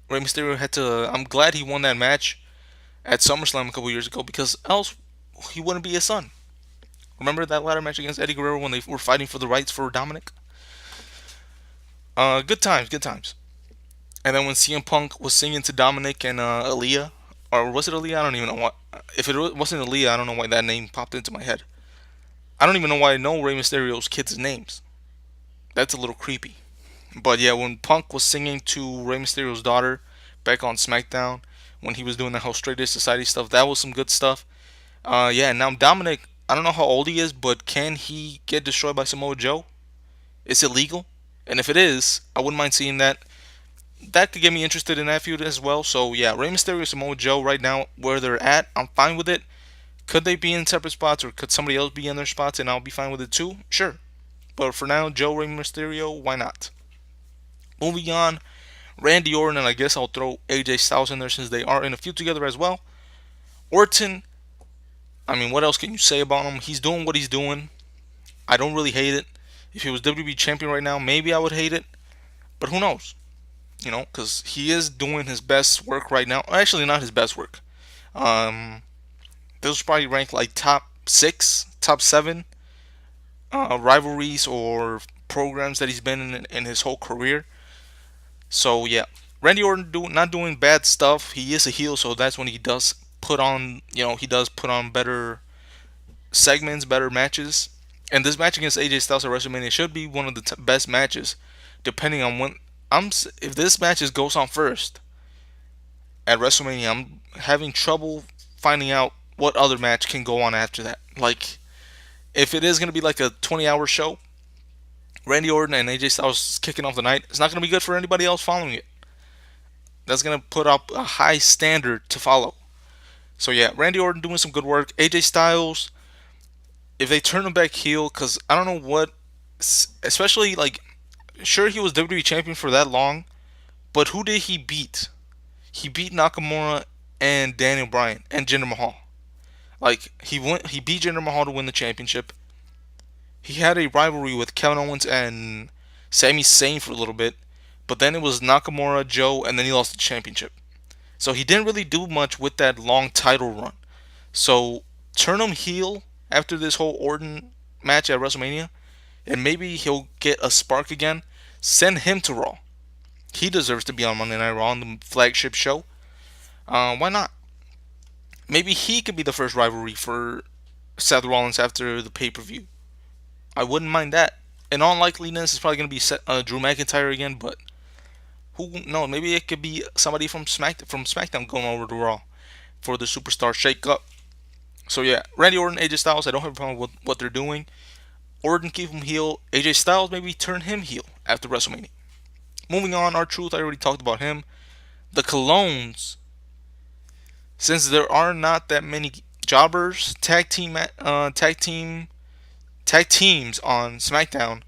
Rey Mysterio had to? I'm glad he won that match at SummerSlam a couple years ago because else he wouldn't be his son. Remember that ladder match against Eddie Guerrero when they were fighting for the rights for Dominic? Good times, good times. And then when CM Punk was singing to Dominic and Aaliyah, or was it Aaliyah? I don't even know what. If it wasn't Aaliyah, I don't know why that name popped into my head. I don't even know why I know Rey Mysterio's kids' names. That's a little creepy. But yeah, when Punk was singing to Rey Mysterio's daughter back on SmackDown, when he was doing the whole Straight Edge Society stuff, that was some good stuff. Yeah, now Dominic, I don't know how old he is, but can he get destroyed by Samoa Joe? Is it legal? And if it is, I wouldn't mind seeing that. That could get me interested in that feud as well. So yeah, Rey Mysterio, Samoa Joe, right now where they're at, I'm fine with it. Could they be in separate spots, or could somebody else be in their spots, and I'll be fine with it too? Sure. But for now, Joe, Rey Mysterio, why not? Moving on, Randy Orton, and I guess I'll throw AJ Styles in there since they are in a feud together as well. Orton, I mean, what else can you say about him? He's doing what he's doing. I don't really hate it. If he was WWE champion right now, maybe I would hate it. But who knows? Because he is doing his best work right now. Actually, not his best work. Um, this was probably ranked like top six, top seven rivalries or programs that he's been in his whole career. So yeah, Randy Orton not doing bad stuff. He is a heel, so that's when he does put on, he does put on better segments, better matches. And this match against AJ Styles at WrestleMania should be one of the best matches, depending on when. If this match goes on first at WrestleMania, I'm having trouble finding out what other match can go on after that. Like, if it is going to be like a 20-hour show, Randy Orton and AJ Styles kicking off the night, it's not going to be good for anybody else following it. That's going to put up a high standard to follow. So yeah, Randy Orton doing some good work. AJ Styles, if they turn him back heel, because I don't know what, especially like, sure he was WWE champion for that long, but who did he beat? He beat Nakamura and Daniel Bryan and Jinder Mahal. Like he beat Jinder Mahal to win the championship. He had a rivalry with Kevin Owens and Sami Zayn for a little bit, but then it was Nakamura, Joe, and then he lost the championship. So he didn't really do much with that long title run. So turn him heel after this whole Orton match at WrestleMania, and maybe he'll get a spark again. Send him to Raw. He deserves to be on Monday Night Raw on the flagship show. Why not? Maybe he could be the first rivalry for Seth Rollins after the pay per view. I wouldn't mind that. In all likeliness, it's probably going to be Drew McIntyre again, but who knows? Maybe it could be somebody from SmackDown going over to Raw for the Superstar Shake-Up. So yeah, Randy Orton, AJ Styles, I don't have a problem with what they're doing. Orton keep him heel. AJ Styles maybe turn him heel after WrestleMania. Moving on, R-Truth, I already talked about him. The Colognes, since there are not that many jobbers, tag teams on SmackDown,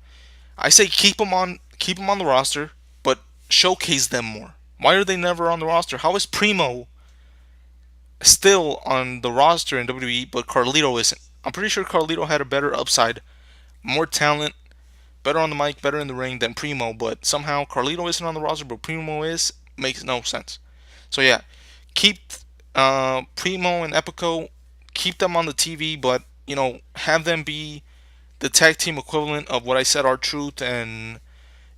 I say keep them on the roster, but showcase them more. Why are they never on the roster? How is Primo still on the roster in WWE, but Carlito isn't? I'm pretty sure Carlito had a better upside, more talent, better on the mic, better in the ring than Primo, but somehow Carlito isn't on the roster, but Primo is. Makes no sense. So yeah, keep Primo and Epico, keep them on the TV, but have them be the tag team equivalent of what I said. R-Truth and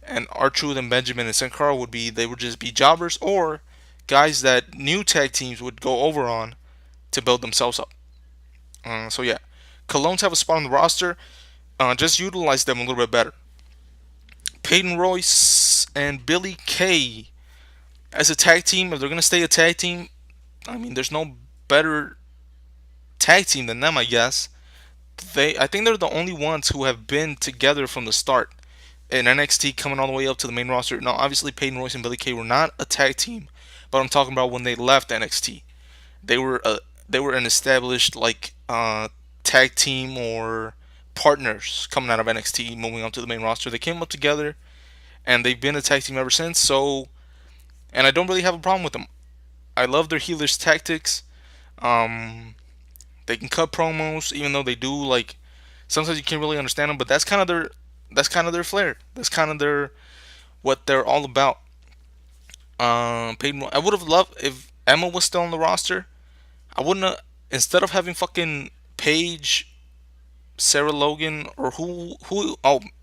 Benjamin and Sin Cara would be. They would just be jobbers or guys that new tag teams would go over on to build themselves up. So yeah, Colognes have a spot on the roster. Just utilize them a little bit better. Peyton Royce and Billy Kay as a tag team. If they're gonna stay a tag team, I mean, there's no better tag team than them, I guess. I think they're the only ones who have been together from the start in NXT, coming all the way up to the main roster. Now, obviously, Peyton Royce and Billy Kay were not a tag team, but I'm talking about when they left NXT. They were an established tag team or partners coming out of NXT, moving up to the main roster. They came up together, and they've been a tag team ever since. So, and I don't really have a problem with them. I love their healers tactics. Um, they can cut promos, even though they do sometimes you can't really understand them. But that's kind of their flair. That's kind of their what they're all about. Peyton, I would have loved if Emma was still on the roster. I wouldn't have, instead of having fucking Paige, Sarah Logan, or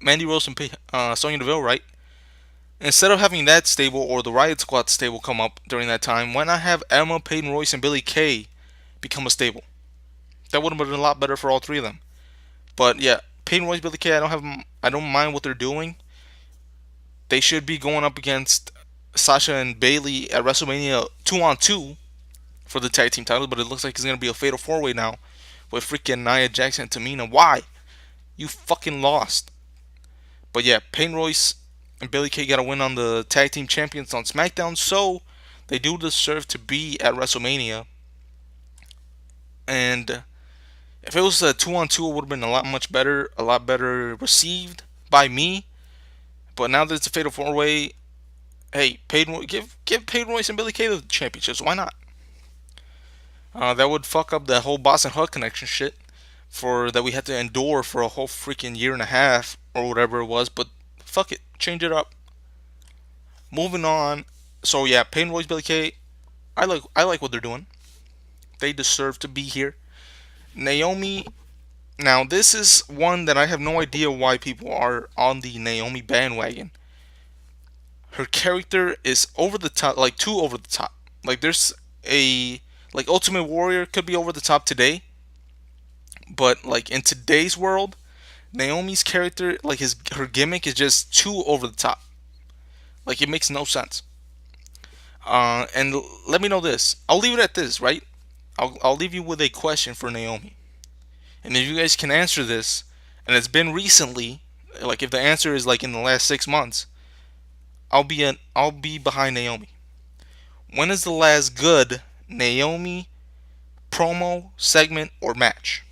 Mandy Rose and Sonya Deville, right? Instead of having that stable or the Riot Squad stable come up during that time, why not have Emma, Peyton Royce, and Billy Kay become a stable? That would have been a lot better for all three of them. But yeah, Peyton Royce, Billy Kay, I don't mind what they're doing. They should be going up against Sasha and Bailey at WrestleMania 2-on-2 for the tag team title, but it looks like it's gonna be a fatal four way now with freaking Nia Jackson and Tamina. Why? You fucking lost. But yeah, Peyton Royce and Billy Kay got to win on the tag team champions on SmackDown, so they do deserve to be at WrestleMania. And if it was a 2-on-2, it would have been a lot better received by me. But now that it's a fatal four way, hey, give Peyton Royce and Billy Kay the championships. Why not? That would fuck up the whole Boss and Hug connection shit for that we had to endure for a whole freaking year and a half or whatever it was. But fuck it, change it up. Moving on. So yeah, Peyton Royce, Billy Kay, I like what they're doing. They deserve to be here. Naomi. Now this is one that I have no idea why people are on the Naomi bandwagon. Her character is over the top, like too over the top. Like there's a Ultimate Warrior could be over the top today, but like in today's world, Naomi's character, her gimmick is just too over the top. Like it makes no sense. And let me know this. I'll leave it at this, right? I'll leave you with a question for Naomi, and if you guys can answer this, and it's been recently, like if the answer is like in the last 6 months, I'll be behind Naomi. When is the last good Naomi promo, segment, or match?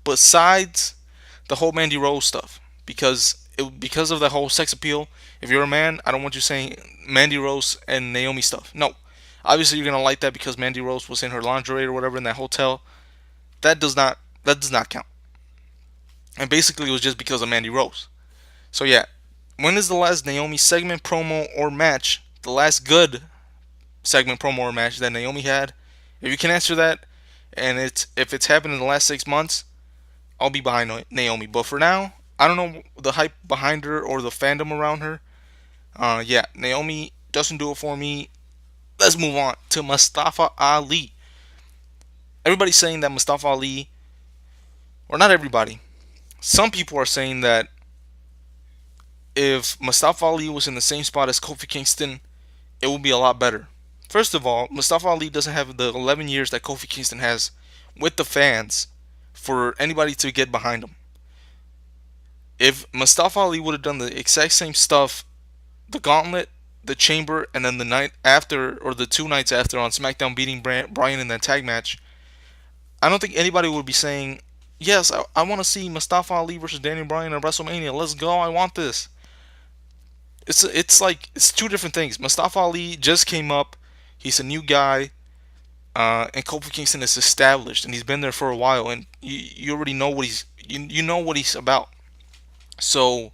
Besides the whole Mandy Rose stuff. Because of the whole sex appeal, if you're a man, I don't want you saying Mandy Rose and Naomi stuff. No. Obviously you're gonna like that because Mandy Rose was in her lingerie or whatever in that hotel. That does not count. And basically it was just because of Mandy Rose. So yeah. When is the last Naomi segment, promo, or match? The last good segment, promo, or match that Naomi had? If you can answer that, and if it's happened in the last 6 months, I'll be behind Naomi. But for now, I don't know the hype behind her or the fandom around her. Yeah, Naomi doesn't do it for me. Let's move on to Mustafa Ali. Everybody's saying that Mustafa Ali, or not everybody, some people are saying that if Mustafa Ali was in the same spot as Kofi Kingston, it would be a lot better. First of all, Mustafa Ali doesn't have the 11 years that Kofi Kingston has with the fans for anybody to get behind him. If Mustafa Ali would have done the exact same stuff, the gauntlet, the chamber, and then the night after, or the 2 nights after on SmackDown beating Bryan in that tag match, I don't think anybody would be saying, yes, I want to see Mustafa Ali versus Daniel Bryan at WrestleMania. Let's go. I want this. It's two different things. Mustafa Ali just came up. He's a new guy, and Kofi Kingston is established, and he's been there for a while, and you already know what you know what he's about. So,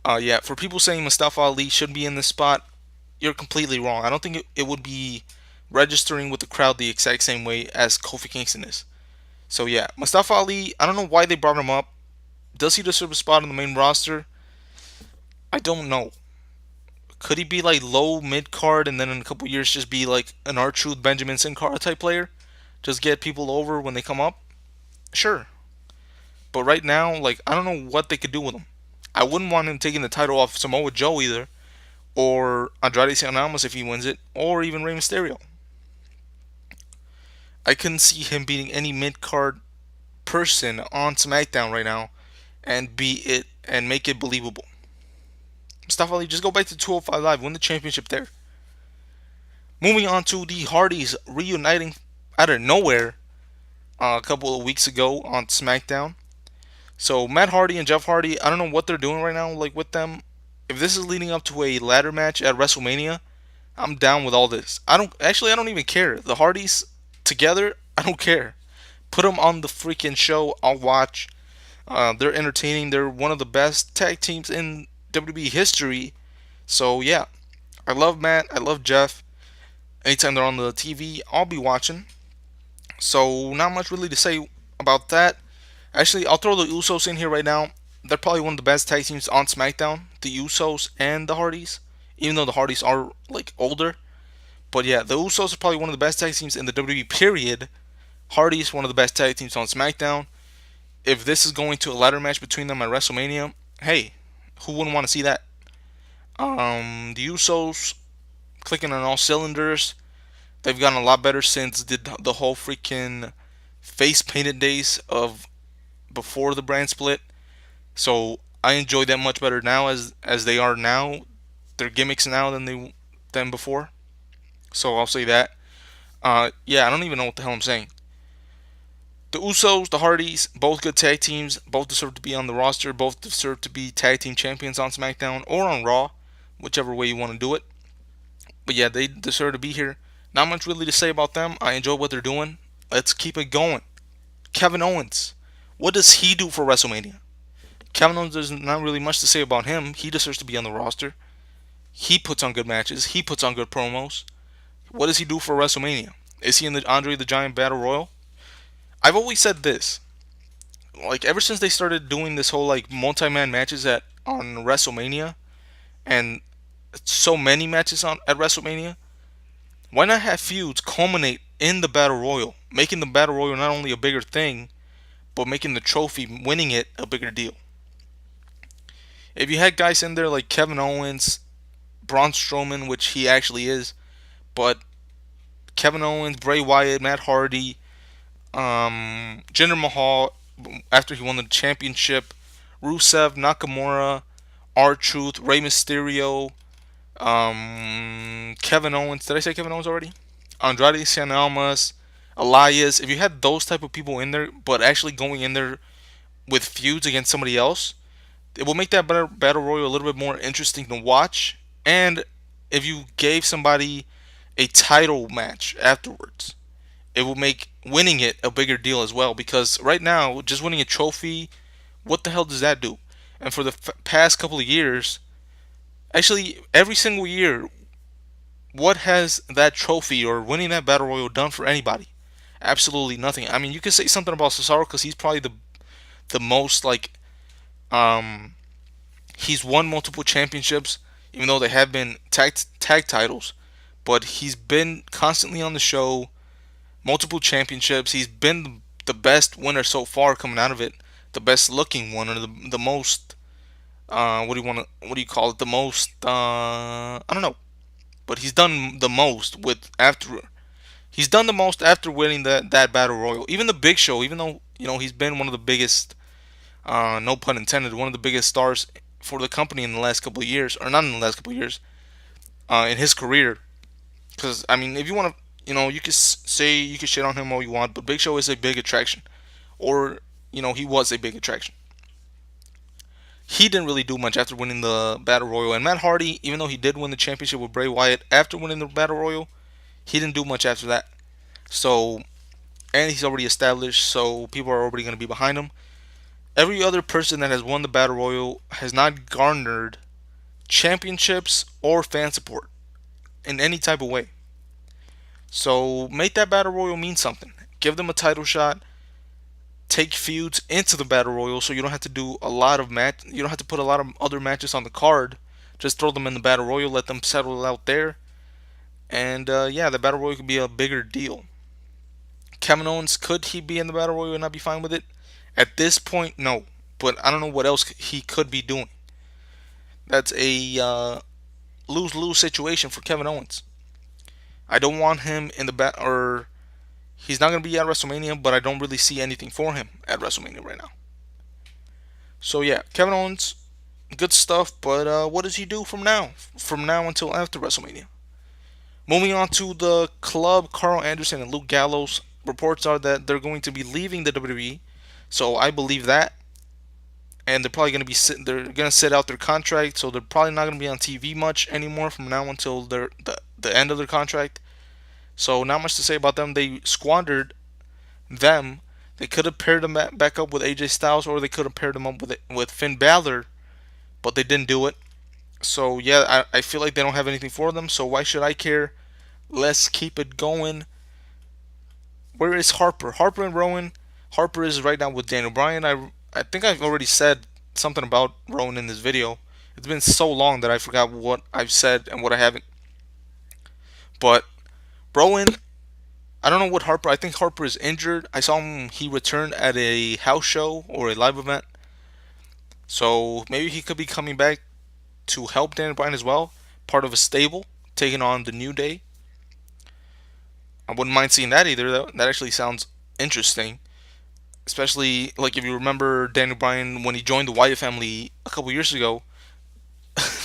yeah, for people saying Mustafa Ali should be in this spot, you're completely wrong. I don't think it would be registering with the crowd the exact same way as Kofi Kingston is. So yeah, Mustafa Ali, I don't know why they brought him up. Does he deserve a spot on the main roster? I don't know. Could he be like low mid card and then in a couple years just be like an R-Truth Benjamin Sin Cara type player? Just get people over when they come up? Sure. But right now, like I don't know what they could do with him. I wouldn't want him taking the title off Samoa Joe either, or Andrade Cien Almas if he wins it, or even Rey Mysterio. I couldn't see him beating any mid card person on SmackDown right now and be it and make it believable. Mustafa Ali, just go back to 205 Live, win the championship there. Moving on to the Hardys reuniting out of nowhere a couple of weeks ago on SmackDown. So Matt Hardy and Jeff Hardy, I don't know what they're doing right now, like with them. If this is leading up to a ladder match at WrestleMania, I'm down with all this. I don't even care. The Hardys together, I don't care. Put them on the freaking show. I'll watch. They're entertaining. They're one of the best tag teams in WWE history. So yeah, I love Matt. I love Jeff. Anytime they're on the TV, I'll be watching. So not much really to say about that. Actually, I'll throw the Usos in here right now. They're probably one of the best tag teams on SmackDown. The Usos and the Hardys, even though the Hardys are like older. But yeah, the Usos are probably one of the best tag teams in the WWE period. Hardys one of the best tag teams on SmackDown. If this is going to a ladder match between them at WrestleMania, hey, who wouldn't want to see that? The Usos clicking on all cylinders. They've gotten a lot better since the whole freaking face painted days of before the brand split. So I enjoy them much better now as they are now. Their gimmicks now than before. So I'll say that. Yeah, I don't even know what the hell I'm saying. The Usos, the Hardys, both good tag teams. Both deserve to be on the roster. Both deserve to be tag team champions on SmackDown or on Raw, whichever way you want to do it. But yeah, they deserve to be here. Not much really to say about them. I enjoy what they're doing. Let's keep it going. Kevin Owens. What does he do for WrestleMania? Kevin Owens, there's not really much to say about him. He deserves to be on the roster. He puts on good matches. He puts on good promos. What does he do for WrestleMania? Is he in the Andre the Giant Battle Royal? I've always said this. Like ever since they started doing this whole like multi-man matches on WrestleMania and so many matches on at WrestleMania, why not have feuds culminate in the Battle Royal, making the Battle Royal not only a bigger thing, but making the trophy, winning it, a bigger deal. If you had guys in there like Kevin Owens, Braun Strowman, which he actually is, but Kevin Owens, Bray Wyatt, Matt Hardy, Jinder Mahal after he won the championship, Rusev, Nakamura, R-Truth, Rey Mysterio, Kevin Owens. Did I say Kevin Owens already? Andrade Cien Almas, Elias. If you had those type of people in there, but actually going in there with feuds against somebody else, it will make that battle royal a little bit more interesting to watch. And if you gave somebody a title match afterwards, it will make winning it a bigger deal as well. Because right now, just winning a trophy, what the hell does that do? And for the past couple of years, actually every single year, what has that trophy or winning that battle royal done for anybody? Absolutely nothing. I mean, you could say something about Cesaro because he's probably the most like um he's won multiple championships. even though they have been tag titles. But he's been constantly on the show, multiple championships. He's been the best winner so far coming out of it, the best looking one, or the most. What do you want to? What do you call it? The most. I don't know, but he's done the most with after. He's done the most after winning that battle royal. Even the Big Show, even though he's been one of the biggest, no pun intended, one of the biggest stars for the company in the last couple of years, or not in the last couple of years, in his career. Because I mean, if you want to, you could say you could shit on him all you want, but Big Show is a big attraction, or he was a big attraction. He didn't really do much after winning the battle royal, and Matt Hardy, even though he did win the championship with Bray Wyatt after winning the battle royal, he didn't do much after that. So, and he's already established, so people are already going to be behind him. Every other person that has won the battle royal has not garnered championships or fan support in any type of way. So make that battle royal mean something. Give them a title shot. Take feuds into the battle royal, so you don't have to do a lot of match. You don't have to put a lot of other matches on the card. Just throw them in the battle royal. Let them settle out there, and yeah, the battle royal could be a bigger deal. Kevin Owens, could he be in the battle royal and not be fine with it? At this point, no. But I don't know what else he could be doing. That's a lose-lose situation for Kevin Owens. I don't want him in the or he's not going to be at WrestleMania, but I don't really see anything for him at WrestleMania right now. So yeah, Kevin Owens, good stuff, but what does he do from now? From now until after WrestleMania? Moving on to the club, Carl Anderson and Luke Gallows. Reports are that they're going to be leaving the WWE, so I believe that. And they're probably going to be they're going to sit out their contract, so they're probably not going to be on TV much anymore from now until the end of their contract. So not much to say about them. They squandered them. They could have paired them back up with AJ Styles, or they could have paired them up with Finn Balor, but they didn't do it. So yeah, I feel like they don't have anything for them. So why should I care? Let's keep it going. Where is Harper? Harper and Rowan. Harper is right now with Daniel Bryan. I think I've already said something about Rowan in this video. It's been so long that I forgot what I've said and what I haven't. But Rowan, I don't know what Harper. I think Harper is injured. I saw him. He returned at a house show or a live event. So maybe he could be coming back to help Daniel Bryan as well. Part of a stable, taking on the New Day. I wouldn't mind seeing that either. That actually sounds interesting. Especially like if you remember Daniel Bryan when he joined the Wyatt family a couple years ago.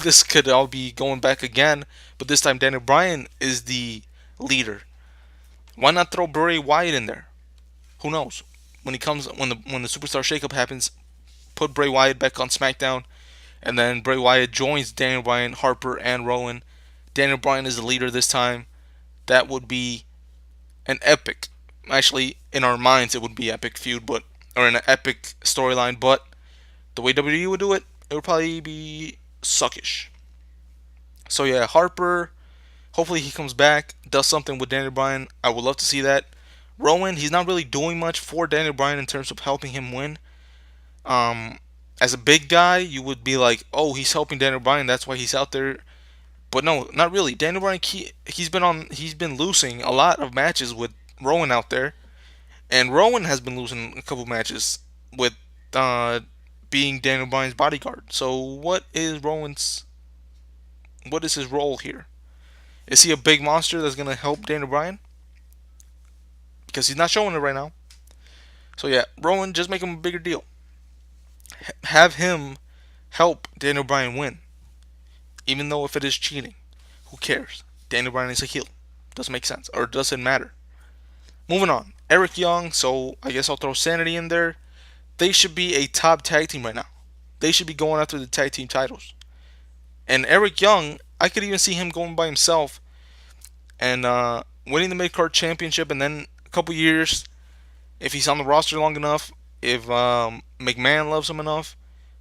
This could all be going back again, but this time Daniel Bryan is the leader. Why not throw Bray Wyatt in there? Who knows? When he comes, when the Superstar Shakeup happens, put Bray Wyatt back on SmackDown, and then Bray Wyatt joins Daniel Bryan, Harper, and Rowan. Daniel Bryan is the leader this time. That would be an epic. Actually, in our minds, it would be epic feud, but or an epic storyline. But the way WWE would do it, it would probably be suckish. So yeah, Harper. Hopefully he comes back, does something with Daniel Bryan. I would love to see that. Rowan, he's not really doing much for Daniel Bryan in terms of helping him win. As a big guy, you would be like, oh, he's helping Daniel Bryan, that's why he's out there. But no, not really. Daniel Bryan, he's been losing a lot of matches with Rowan out there, and Rowan has been losing a couple matches with uh, being Daniel Bryan's bodyguard. So what is his role here? Is he a big monster that's gonna help Daniel Bryan? Because he's not showing it right now. So yeah, Rowan, just make him a bigger deal. Have him help Daniel Bryan win, even though if it is cheating. Who cares? Daniel Bryan is a heel. Doesn't make sense, or doesn't matter. Moving on, Eric Young. So I guess I'll throw Sanity in there. They should be a top tag team right now. They should be going after the tag team titles. And Eric Young, I could even see him going by himself and winning the mid card championship, and then a couple years, if he's on the roster long enough, if McMahon loves him enough,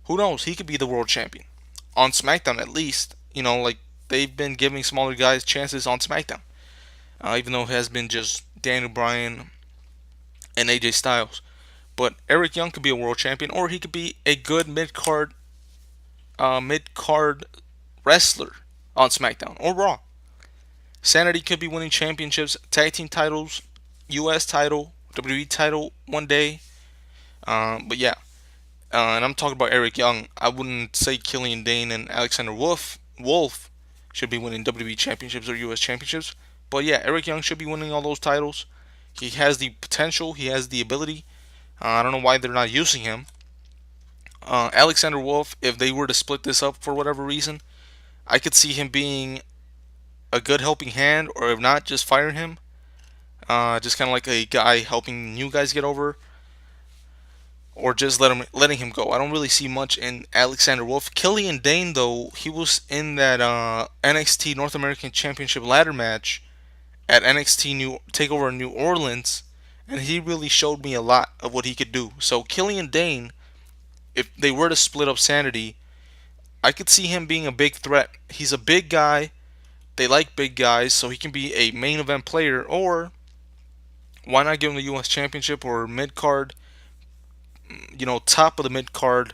who knows? He could be the world champion on SmackDown at least. Like they've been giving smaller guys chances on SmackDown, even though it has been just Daniel Bryan and AJ Styles. But Eric Young could be a world champion, or he could be a good mid card wrestler on SmackDown or Raw. Sanity could be winning championships, tag team titles, U.S. title, WWE title one day. But yeah, and I'm talking about Eric Young. I wouldn't say Killian Dane and Alexander Wolf should be winning WWE championships or U.S. championships. But yeah, Eric Young should be winning all those titles. He has the potential. He has the ability. I don't know why they're not using him. Alexander Wolf, if they were to split this up for whatever reason, I could see him being a good helping hand, or if not, just fire him. Just kind of like a guy helping new guys get over, or just letting him go. I don't really see much in Alexander Wolf. Killian Dane, though, he was in that NXT North American Championship ladder match at NXT New Takeover New Orleans, and he really showed me a lot of what he could do. So Killian Dane, if they were to split up Sanity, I could see him being a big threat. He's a big guy. They like big guys, so he can be a main event player, or why not give him the U.S. Championship or mid card, top of the mid card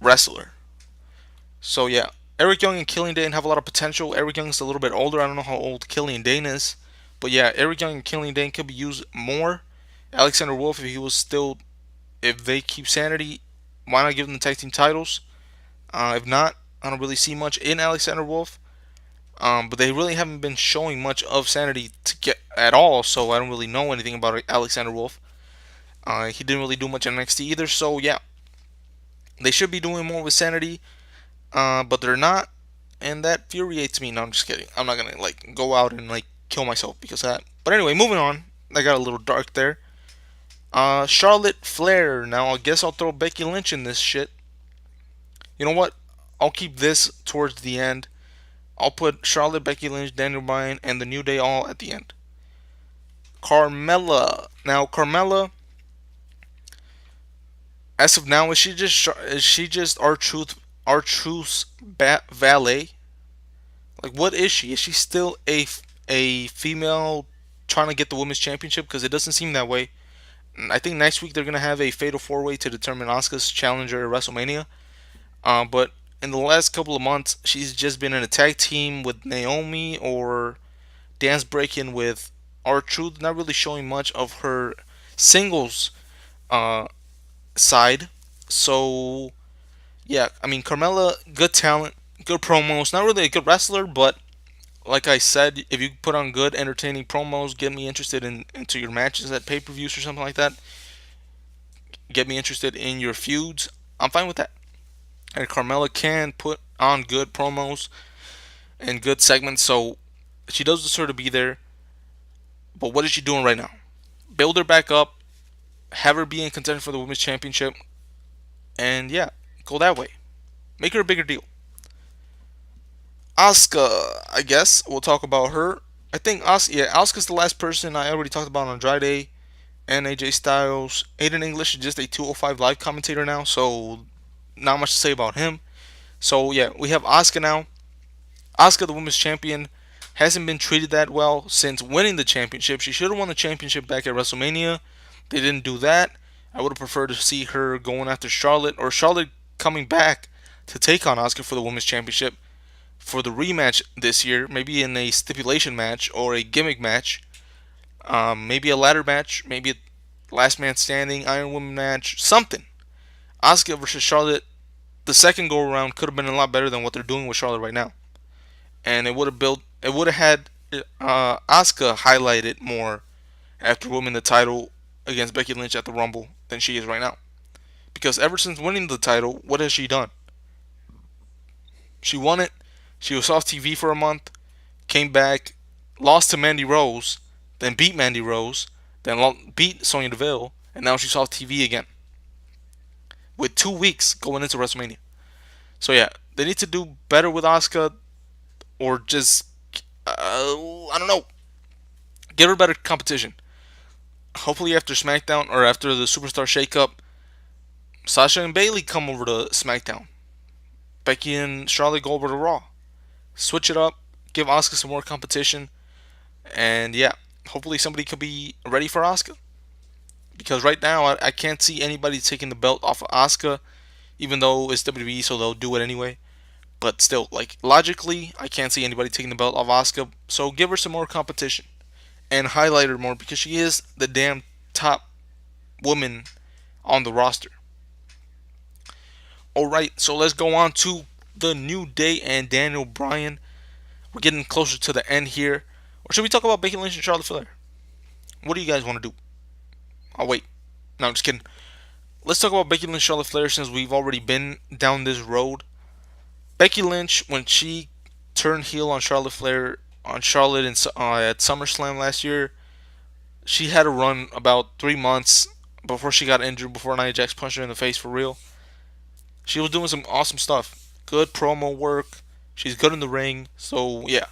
wrestler. So yeah, Eric Young and Killian Dane have a lot of potential. Eric Young's a little bit older. I don't know how old Killian Dane is, but yeah, Eric Young and Killian Dane could be used more. Alexander Wolf, if they keep sanity, why not give them the tag team titles? If not, I don't really see much in Alexander Wolf. But they really haven't been showing much of sanity to get at all, so I don't really know anything about Alexander Wolf. He didn't really do much in NXT either, so yeah, they should be doing more with sanity, but they're not, and that infuriates me. No, I'm just kidding. I'm not gonna go out and kill myself because of that. But anyway, moving on. I got a little dark there. Charlotte Flair. Now I guess I'll throw Becky Lynch in this shit. You know what? I'll keep this towards the end. I'll put Charlotte, Becky Lynch, Daniel Bryan, and the New Day all at the end. Carmella. Now Carmella, as of now, is she just R-Truth's valet? Like, what is she? Is she still a female trying to get the women's championship? Because it doesn't seem that way. I think next week they're gonna have a fatal four way to determine Asuka's challenger at WrestleMania. But in the last couple of months, she's just been in a tag team with Naomi or dance breaking with R-Truth, not really showing much of her singles uh, side. So yeah, I mean Carmella, good talent, good promos. Not really a good wrestler, but like I said, if you put on good, entertaining promos, get me interested into your matches at pay-per-views or something like that, get me interested in your feuds, I'm fine with that. And Carmella can put on good promos and good segments, so she does deserve to be there. But what is she doing right now? Build her back up, have her be in contention for the women's championship, and yeah, go that way. Make her a bigger deal. Asuka, I guess we'll talk about her. I think Asuka's the last person. I already talked about Andrade and AJ Styles. Aiden English is just a 205 live commentator now, so not much to say about him. So yeah, we have Asuka now. Asuka, the women's champion, hasn't been treated that well since winning the championship. She should have won the championship back at WrestleMania. They didn't do that. I would have preferred to see her going after Charlotte, or Charlotte coming back to take on Asuka for the women's championship for the rematch this year. Maybe in a stipulation match or a gimmick match. Maybe a ladder match. Maybe a last man standing Iron Woman match. Something. Asuka versus Charlotte, the second go around could have been a lot better than what they're doing with Charlotte right now, and it would have had Asuka highlighted more after winning the title against Becky Lynch at the Rumble than she is right now. Because ever since winning the title, what has she done? She won it. She was off TV for a month, came back, lost to Mandy Rose, then beat Mandy Rose, then beat Sonya Deville, and now she's off TV again with 2 weeks going into WrestleMania. So yeah, they need to do better with Asuka, or just I don't know, give her better competition. Hopefully after SmackDown or after the Superstar Shakeup, Sasha and Bayley come over to SmackDown. Becky and Charlotte go over to Raw. Switch it up, give Asuka some more competition, and yeah, hopefully somebody could be ready for Asuka. Because right now I can't see anybody taking the belt off of Asuka, even though it's WWE, so they'll do it anyway. But still, like logically, I can't see anybody taking the belt off Asuka. So give her some more competition and highlight her more because she is the damn top woman on the roster. All right, so let's go on to the New Day and Daniel Bryan. We're getting closer to the end here. Or should we talk about Becky Lynch and Charlotte Flair? What do you guys want to do? I'll wait. No, I'm just kidding. Let's talk about Becky Lynch and Charlotte Flair since we've already been down this road. Becky Lynch, when she turned heel on Charlotte Flair, on Charlotte at SummerSlam last year, she had a run about 3 months before she got injured, before Nia Jax punched her in the face for real. She was doing some awesome stuff. Good promo work. She's good in the ring. So, yeah.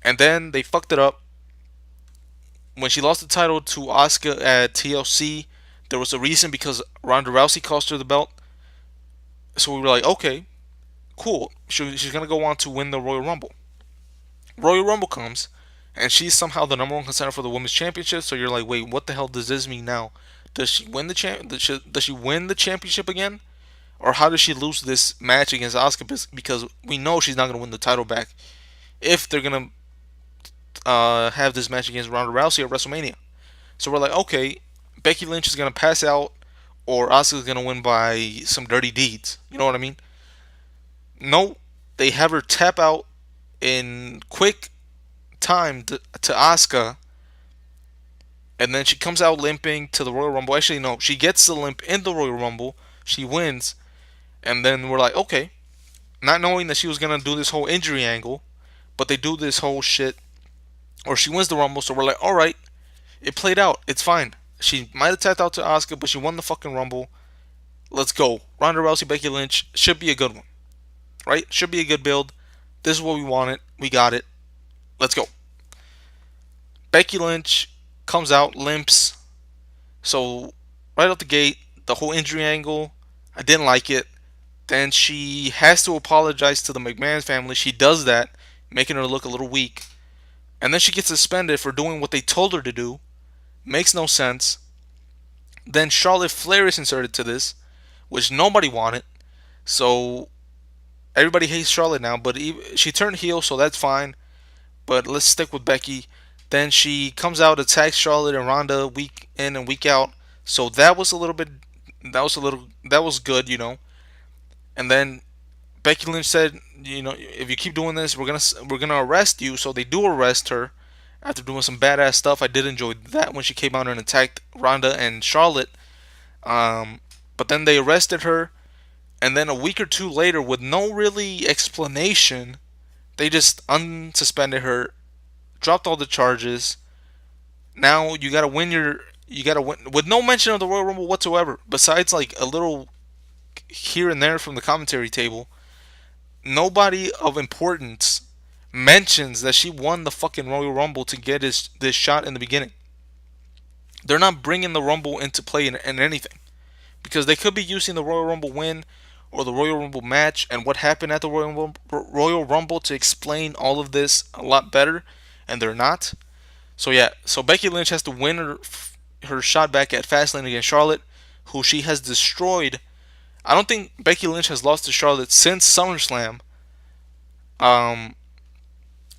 And then they fucked it up. When she lost the title to Asuka at TLC, there was a reason because Ronda Rousey cost her the belt. So we were like, okay, cool. She's going to go on to win the Royal Rumble. Royal Rumble comes, and she's somehow the number one contender for the women's championship. So you're like, wait, what the hell does this mean now? Does she win the Does she win the championship again, or how does she lose this match against Asuka? Because we know she's not going to win the title back if they're going to have this match against Ronda Rousey at WrestleMania. So we're like, okay, Becky Lynch is going to pass out, or Asuka's going to win by some dirty deeds. You know what I mean? No, they have her tap out in quick time to Asuka, and then she comes out limping to the Royal Rumble. Actually, no, she gets the limp in the Royal Rumble. She wins, and then we're like, okay, not knowing that she was gonna do this whole injury angle, but they do this whole shit, or she wins the Rumble. So we're like, all right, it played out. It's fine. She might have tapped out to Asuka, but she won the fucking Rumble. Let's go. Ronda Rousey, Becky Lynch should be a good one, right? Should be a good build. This is what we wanted. We got it. Let's go. Becky Lynch comes out, limps. So, right out the gate, the whole injury angle, I didn't like it. Then she has to apologize to the McMahon family. She does that, making her look a little weak. And then she gets suspended for doing what they told her to do. Makes no sense. Then Charlotte Flair is inserted to this, which nobody wanted. So, everybody hates Charlotte now, but she turned heel, so that's fine. But let's stick with Becky. Then she comes out, attacks Charlotte and Ronda week in and week out. So that was a little bit, that was good, you know. And then Becky Lynch said, you know, if you keep doing this, we're gonna arrest you. So they do arrest her after doing some badass stuff. I did enjoy that when she came out and attacked Ronda and Charlotte. But then they arrested her, and then a week or two later, with no really explanation, they just unsuspended her, dropped all the charges. Now you gotta win with no mention of the Royal Rumble whatsoever. Besides like a little here and there from the commentary table, nobody of importance mentions that she won the fucking Royal Rumble to get this shot in the beginning. They're not bringing the Rumble into play in anything because they could be using the Royal Rumble win or the Royal Rumble match and what happened at the Royal Rumble to explain all of this a lot better, and they're not. So yeah, so Becky Lynch has to win her shot back at Fastlane against Charlotte, who she has destroyed. I don't think Becky Lynch has lost to Charlotte since SummerSlam. Um,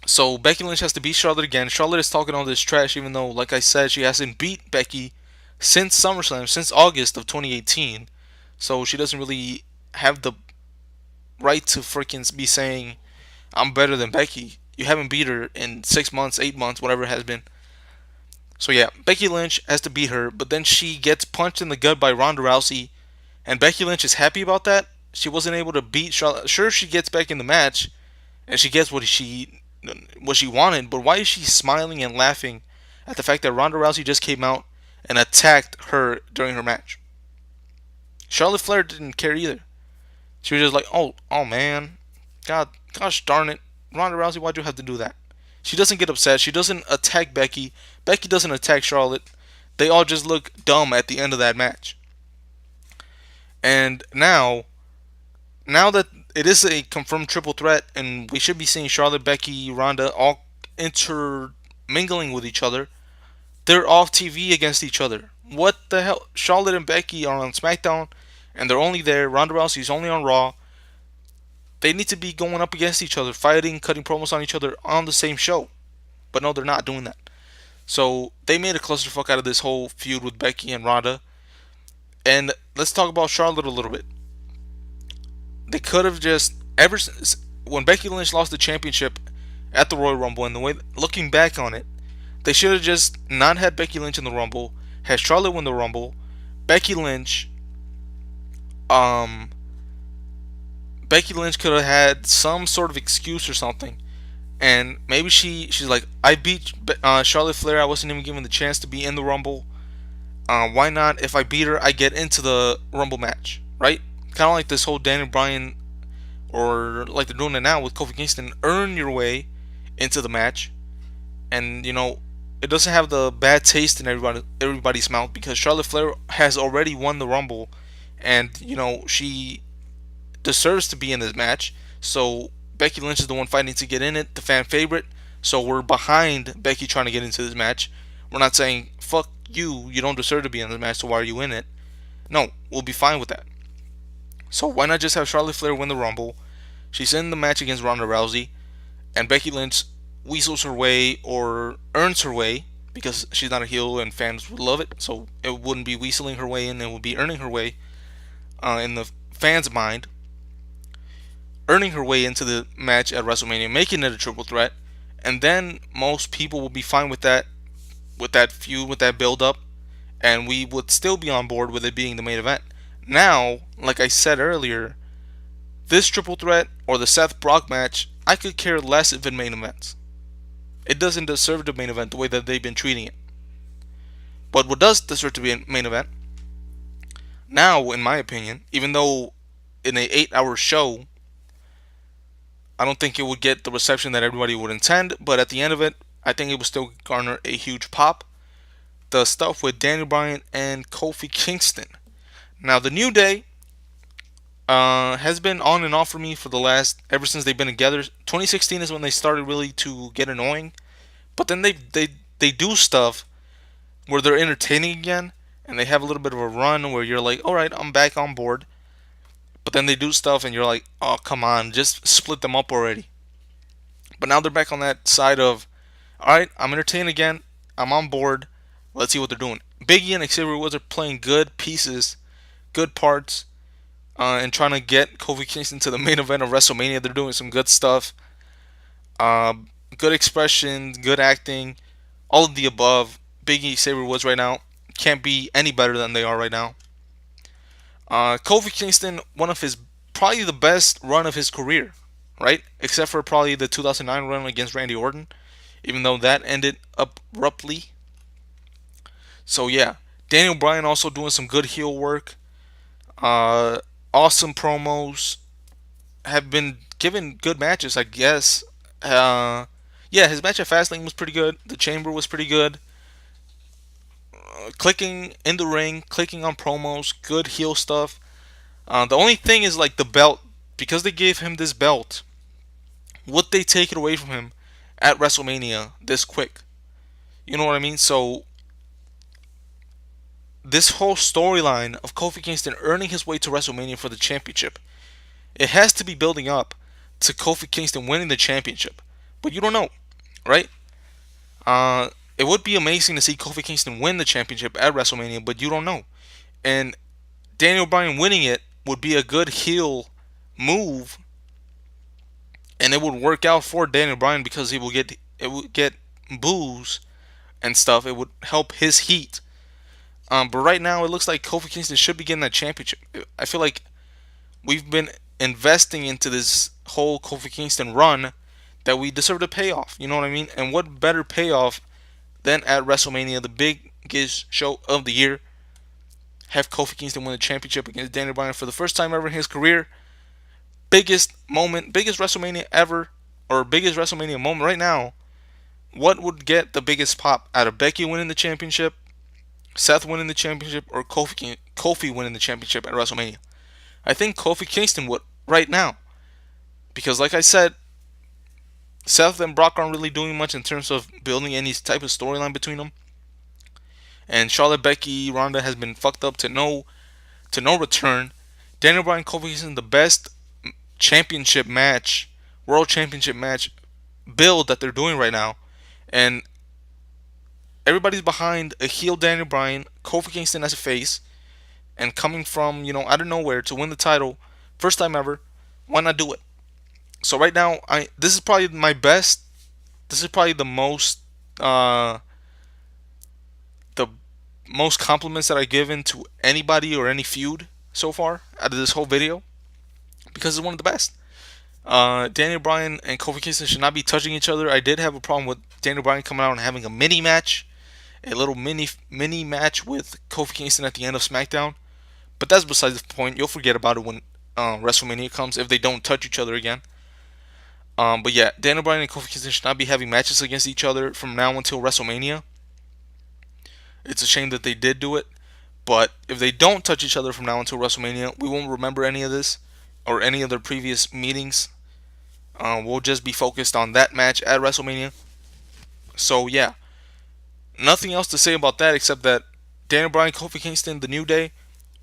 so Becky Lynch has to beat Charlotte again. Charlotte is talking all this trash, even though, like I said, she hasn't beat Becky since SummerSlam, since August of 2018. So she doesn't really have the right to freaking be saying, I'm better than Becky. You haven't beat her in 6 months, 8 months, whatever it has been. So yeah, Becky Lynch has to beat her, but then she gets punched in the gut by Ronda Rousey, and Becky Lynch is happy about that. She wasn't able to beat Charlotte. Sure, she gets back in the match, and she gets what she wanted, but why is she smiling and laughing at the fact that Ronda Rousey just came out and attacked her during her match? Charlotte Flair didn't care either. She was just like, oh man, gosh darn it, Ronda Rousey, why'd you have to do that? She doesn't get upset. She doesn't attack Becky. Becky doesn't attack Charlotte. They all just look dumb at the end of that match. And now that it is a confirmed triple threat, and we should be seeing Charlotte, Becky, Ronda all intermingling with each other, they're off TV against each other. What the hell? Charlotte and Becky are on SmackDown, and they're only there. Ronda Rousey's only on Raw. They need to be going up against each other, fighting, cutting promos on each other on the same show. But no, they're not doing that. So they made a clusterfuck out of this whole feud with Becky and Ronda. And let's talk about Charlotte a little bit. They could have just ever since when Becky Lynch lost the championship at the Royal Rumble, and the way looking back on it, they should have just not had Becky Lynch in the Rumble, had Charlotte win the Rumble, Becky Lynch, um, Becky Lynch could have had some sort of excuse or something, and maybe she's like, I beat Charlotte Flair, I wasn't even given the chance to be in the Rumble. Why not? If I beat her, I get into the Rumble match, right? Kind of like this whole Daniel Bryan, or like they're doing it now with Kofi Kingston. Earn your way into the match, and it doesn't have the bad taste in everybody's mouth because Charlotte Flair has already won the Rumble, and she deserves to be in this match. So Becky Lynch is the one fighting to get in it, the fan favorite. So we're behind Becky trying to get into this match. We're not saying fuck you, you don't deserve to be in this match, so why are you in it? No, we'll be fine with that. So why not just have Charlotte Flair win the Rumble? She's in the match against Ronda Rousey, and Becky Lynch weasels her way or earns her way because she's not a heel and fans would love it. So it wouldn't be weaseling her way in; it would be earning her way in the fans' mind, earning her way into the match at WrestleMania, making it a triple threat, and then most people will be fine with that feud, with that build up, and we would still be on board with it being the main event. Now, like I said earlier, this triple threat or the Seth Brock match, I could care less if it main events. It doesn't deserve the main event the way that they've been treating it. But what does deserve to be a main event, now, in my opinion, even though in an 8-hour show, I don't think it would get the reception that everybody would intend, but at the end of it, I think it would still garner a huge pop. The stuff with Daniel Bryan and Kofi Kingston. Now, the New Day has been on and off for me for the last ever since they've been together. 2016 is when they started really to get annoying, but then they do stuff where they're entertaining again, and they have a little bit of a run where you're like, all right, I'm back on board. But then they do stuff, and you're like, oh come on, just split them up already. But now they're back on that side of, all right, I'm entertained again. I'm on board. Let's see what they're doing. Big E and Xavier Woods are playing good pieces, good parts, and trying to get Kofi Kingston to the main event of WrestleMania. They're doing some good stuff. Uh, Good expression, good acting, all of the above. Big E, Xavier Woods right now can't be any better than they are right now. Kofi Kingston, one of his probably the best run of his career, right? Except for probably the 2009 run against Randy Orton, even though that ended abruptly. So yeah, Daniel Bryan also doing some good heel work. Uh, awesome promos. Have been given good matches, I guess. Yeah, his match at Fastlane was pretty good. The Chamber was pretty good. Clicking in the ring, clicking on promos, good heel stuff. The only thing is like the belt, because they gave him this belt. Would they take it away from him at WrestleMania this quick? You know what I mean? So this whole storyline of Kofi Kingston earning his way to WrestleMania for the championship, it has to be building up to Kofi Kingston winning the championship. But you don't know, right? It would be amazing to see Kofi Kingston win the championship at WrestleMania, but you don't know. And Daniel Bryan winning it would be a good heel move, and it would work out for Daniel Bryan because it would get boos and stuff. It would help his heat. But right now, it looks like Kofi Kingston should be getting that championship. I feel like we've been investing into this whole Kofi Kingston run that we deserve a payoff. You know what I mean? And what better payoff than at WrestleMania, the biggest show of the year? Have Kofi Kingston win the championship against Daniel Bryan for the first time ever in his career. Biggest moment, biggest WrestleMania ever, or biggest WrestleMania moment right now. What would get the biggest pop out of Becky winning the championship, Seth winning the championship, or Kofi winning the championship at WrestleMania? I think Kofi Kingston would right now. Because like I said, Seth and Brock aren't really doing much in terms of building any type of storyline between them. And Charlotte, Becky, Ronda has been fucked up to no return. Daniel Bryan, Kofi Kingston, the best championship match, world championship match build that they're doing right now, and everybody's behind a heel Daniel Bryan, Kofi Kingston as a face, and coming from out of nowhere to win the title, first time ever. Why not do it? So right now, I this is probably my best. This is probably uh, the most compliments that I've given to anybody or any feud so far out of this whole video because it's one of the best. Daniel Bryan and Kofi Kingston should not be touching each other. I did have a problem with Daniel Bryan coming out and having a mini match, a little mini match with Kofi Kingston at the end of SmackDown. But that's besides the point. You'll forget about it when WrestleMania comes if they don't touch each other again. But yeah, Daniel Bryan and Kofi Kingston should not be having matches against each other from now until WrestleMania. It's a shame that they did do it. But if they don't touch each other from now until WrestleMania, we won't remember any of this or any of their previous meetings. We'll just be focused on that match at WrestleMania. So yeah, nothing else to say about that except that Daniel Bryan, Kofi Kingston, The New Day,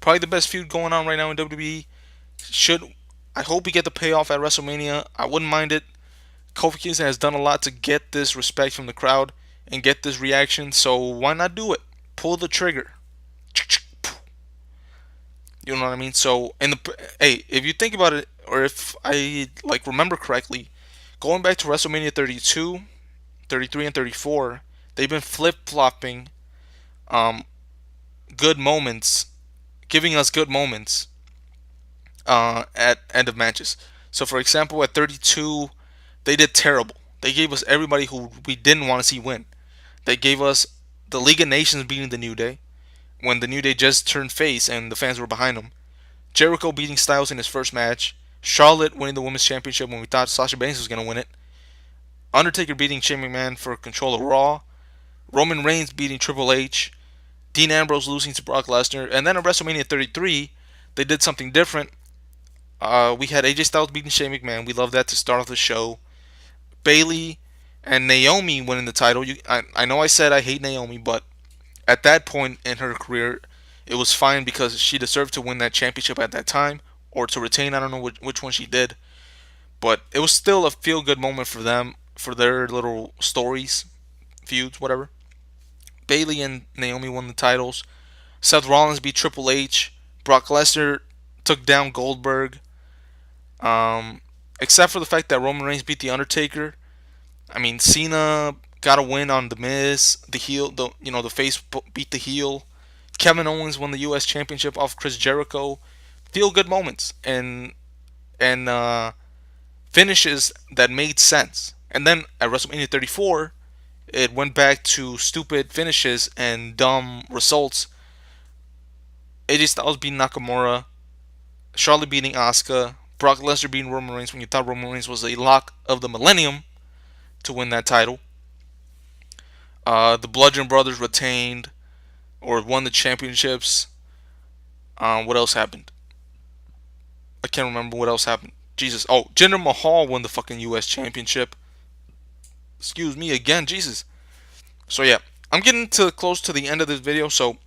probably the best feud going on right now in WWE. Should I hope we get the payoff at WrestleMania? I wouldn't mind it. Kofi Kingston has done a lot to get this respect from the crowd and get this reaction, so why not do it? Pull the trigger. You know what I mean? So, hey, if you think about it, or if I remember correctly, going back to WrestleMania 32, 33, and 34, they've been flip flopping um, good moments, giving us good moments at end of matches. So, for example, at 32, they did terrible. They gave us everybody who we didn't want to see win. They gave us the League of Nations beating the New Day when the New Day just turned face and the fans were behind them. Jericho beating Styles in his first match. Charlotte winning the Women's Championship when we thought Sasha Banks was going to win it. Undertaker beating Shane McMahon for control of Raw. Roman Reigns beating Triple H. Dean Ambrose losing to Brock Lesnar. And then at WrestleMania 33, they did something different. We had AJ Styles beating Shane McMahon. We love that to start off the show. Bayley and Naomi winning the title. I know I said I hate Naomi, but at that point in her career, it was fine because she deserved to win that championship at that time or to retain. I don't know which one she did, but it was still a feel good moment for them for their little stories, feuds, whatever. Bayley and Naomi won the titles. Seth Rollins beat Triple H. Brock Lesnar took down Goldberg. Except for the fact that Roman Reigns beat The Undertaker. I mean, Cena got a win on The Miz. The heel, the face beat the heel. Kevin Owens won the U.S. Championship off Chris Jericho. Feel good moments and finishes that made sense. And then at WrestleMania 34, it went back to stupid finishes and dumb results. AJ Styles beating Nakamura, Charlotte beating Asuka, Brock Lesnar beating Roman Reigns when you thought Roman Reigns was a lock of the millennium to win that title. The Bludgeon Brothers retained or won the championships. What else happened? I can't remember what else happened. Jesus. Oh, Jinder Mahal won the fucking U.S. Championship. Excuse me again, Jesus. So yeah, I'm getting close to the end of this video. So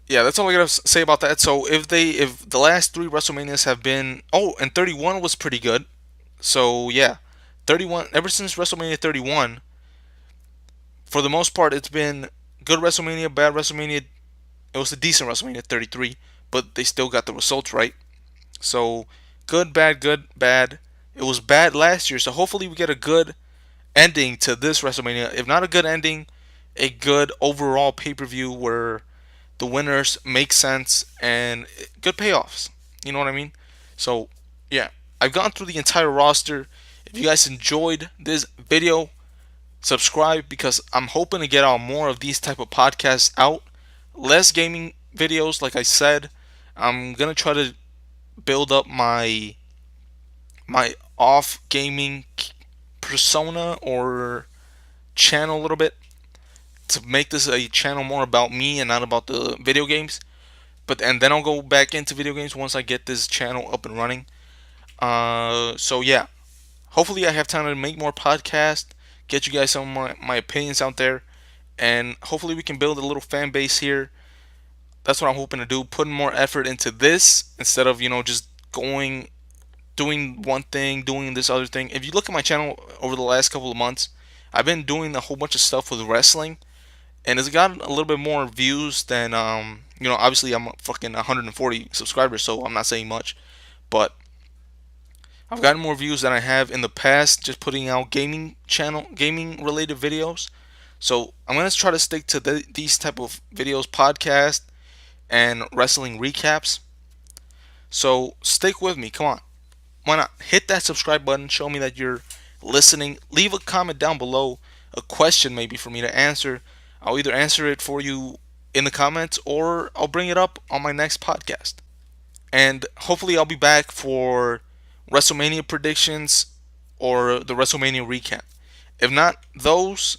yeah, that's all I gotta say about that. So if the last three WrestleManias have been, and 31 was pretty good. So yeah, 31 ever since WrestleMania 31, for the most part, it's been good WrestleMania, bad WrestleMania. It was a decent WrestleMania 33, but they still got the results right. So good, bad. It was bad last year, so hopefully we get a good ending to this WrestleMania. If not a good ending, a good overall pay-per-view where the winners make sense and good payoffs. You know what I mean? So yeah, I've gone through the entire roster. If you guys enjoyed this video, subscribe because I'm hoping to get out more of these type of podcasts out. Less gaming videos, like I said. I'm gonna try to build up my off gaming persona or channel a little bit to make this a channel more about me and not about the video games. And then I'll go back into video games once I get this channel up and running. So yeah, hopefully I have time to make more podcasts, get you guys some of my opinions out there, and hopefully we can build a little fan base here. That's what I'm hoping to do. Putting more effort into this instead of just going doing one thing, doing this other thing. If you look at my channel over the last couple of months, I've been doing a whole bunch of stuff with wrestling, and it's gotten a little bit more views than obviously I'm fucking 140 subscribers, so I'm not saying much, but I've gotten more views than I have in the past just putting out gaming related videos. So I'm gonna try to stick to these type of videos, podcast and wrestling recaps. So stick with me. Come on, why not hit that subscribe button? Show me that you're listening. Leave a comment down below, a question maybe for me to answer. I'll either answer it for you in the comments or I'll bring it up on my next podcast. And hopefully I'll be back for WrestleMania predictions or the WrestleMania recap. If not those,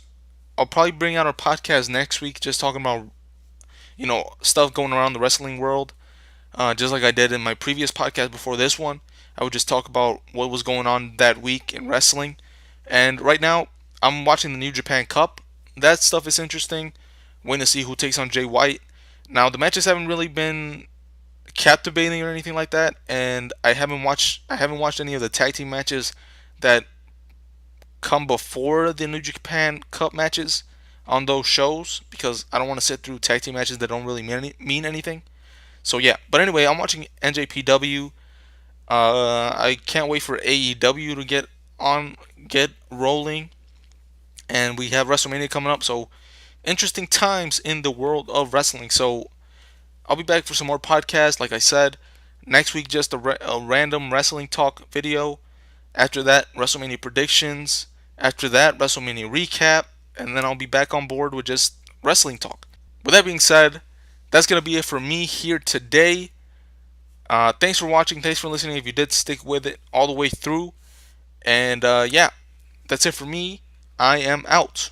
I'll probably bring out a podcast next week just talking about stuff going around the wrestling world. Just like I did in my previous podcast before this one, I would just talk about what was going on that week in wrestling. And right now, I'm watching the New Japan Cup. That stuff is interesting. Waiting to see who takes on Jay White. Now the matches haven't really been captivating or anything like that, and I haven't watched any of the tag team matches that come before the New Japan Cup matches on those shows because I don't want to sit through tag team matches that don't really mean anything. So yeah, but anyway, I'm watching NJPW. I can't wait for AEW to get rolling, and we have WrestleMania coming up. So interesting times in the world of wrestling. So I'll be back for some more podcasts. Like I said, next week just a random wrestling talk video. After that, WrestleMania predictions. After that, WrestleMania recap, and then I'll be back on board with just wrestling talk. With that being said, that's gonna be it for me here today. Thanks for watching. Thanks for listening. If you did stick with it all the way through, and yeah, that's it for me. I am out.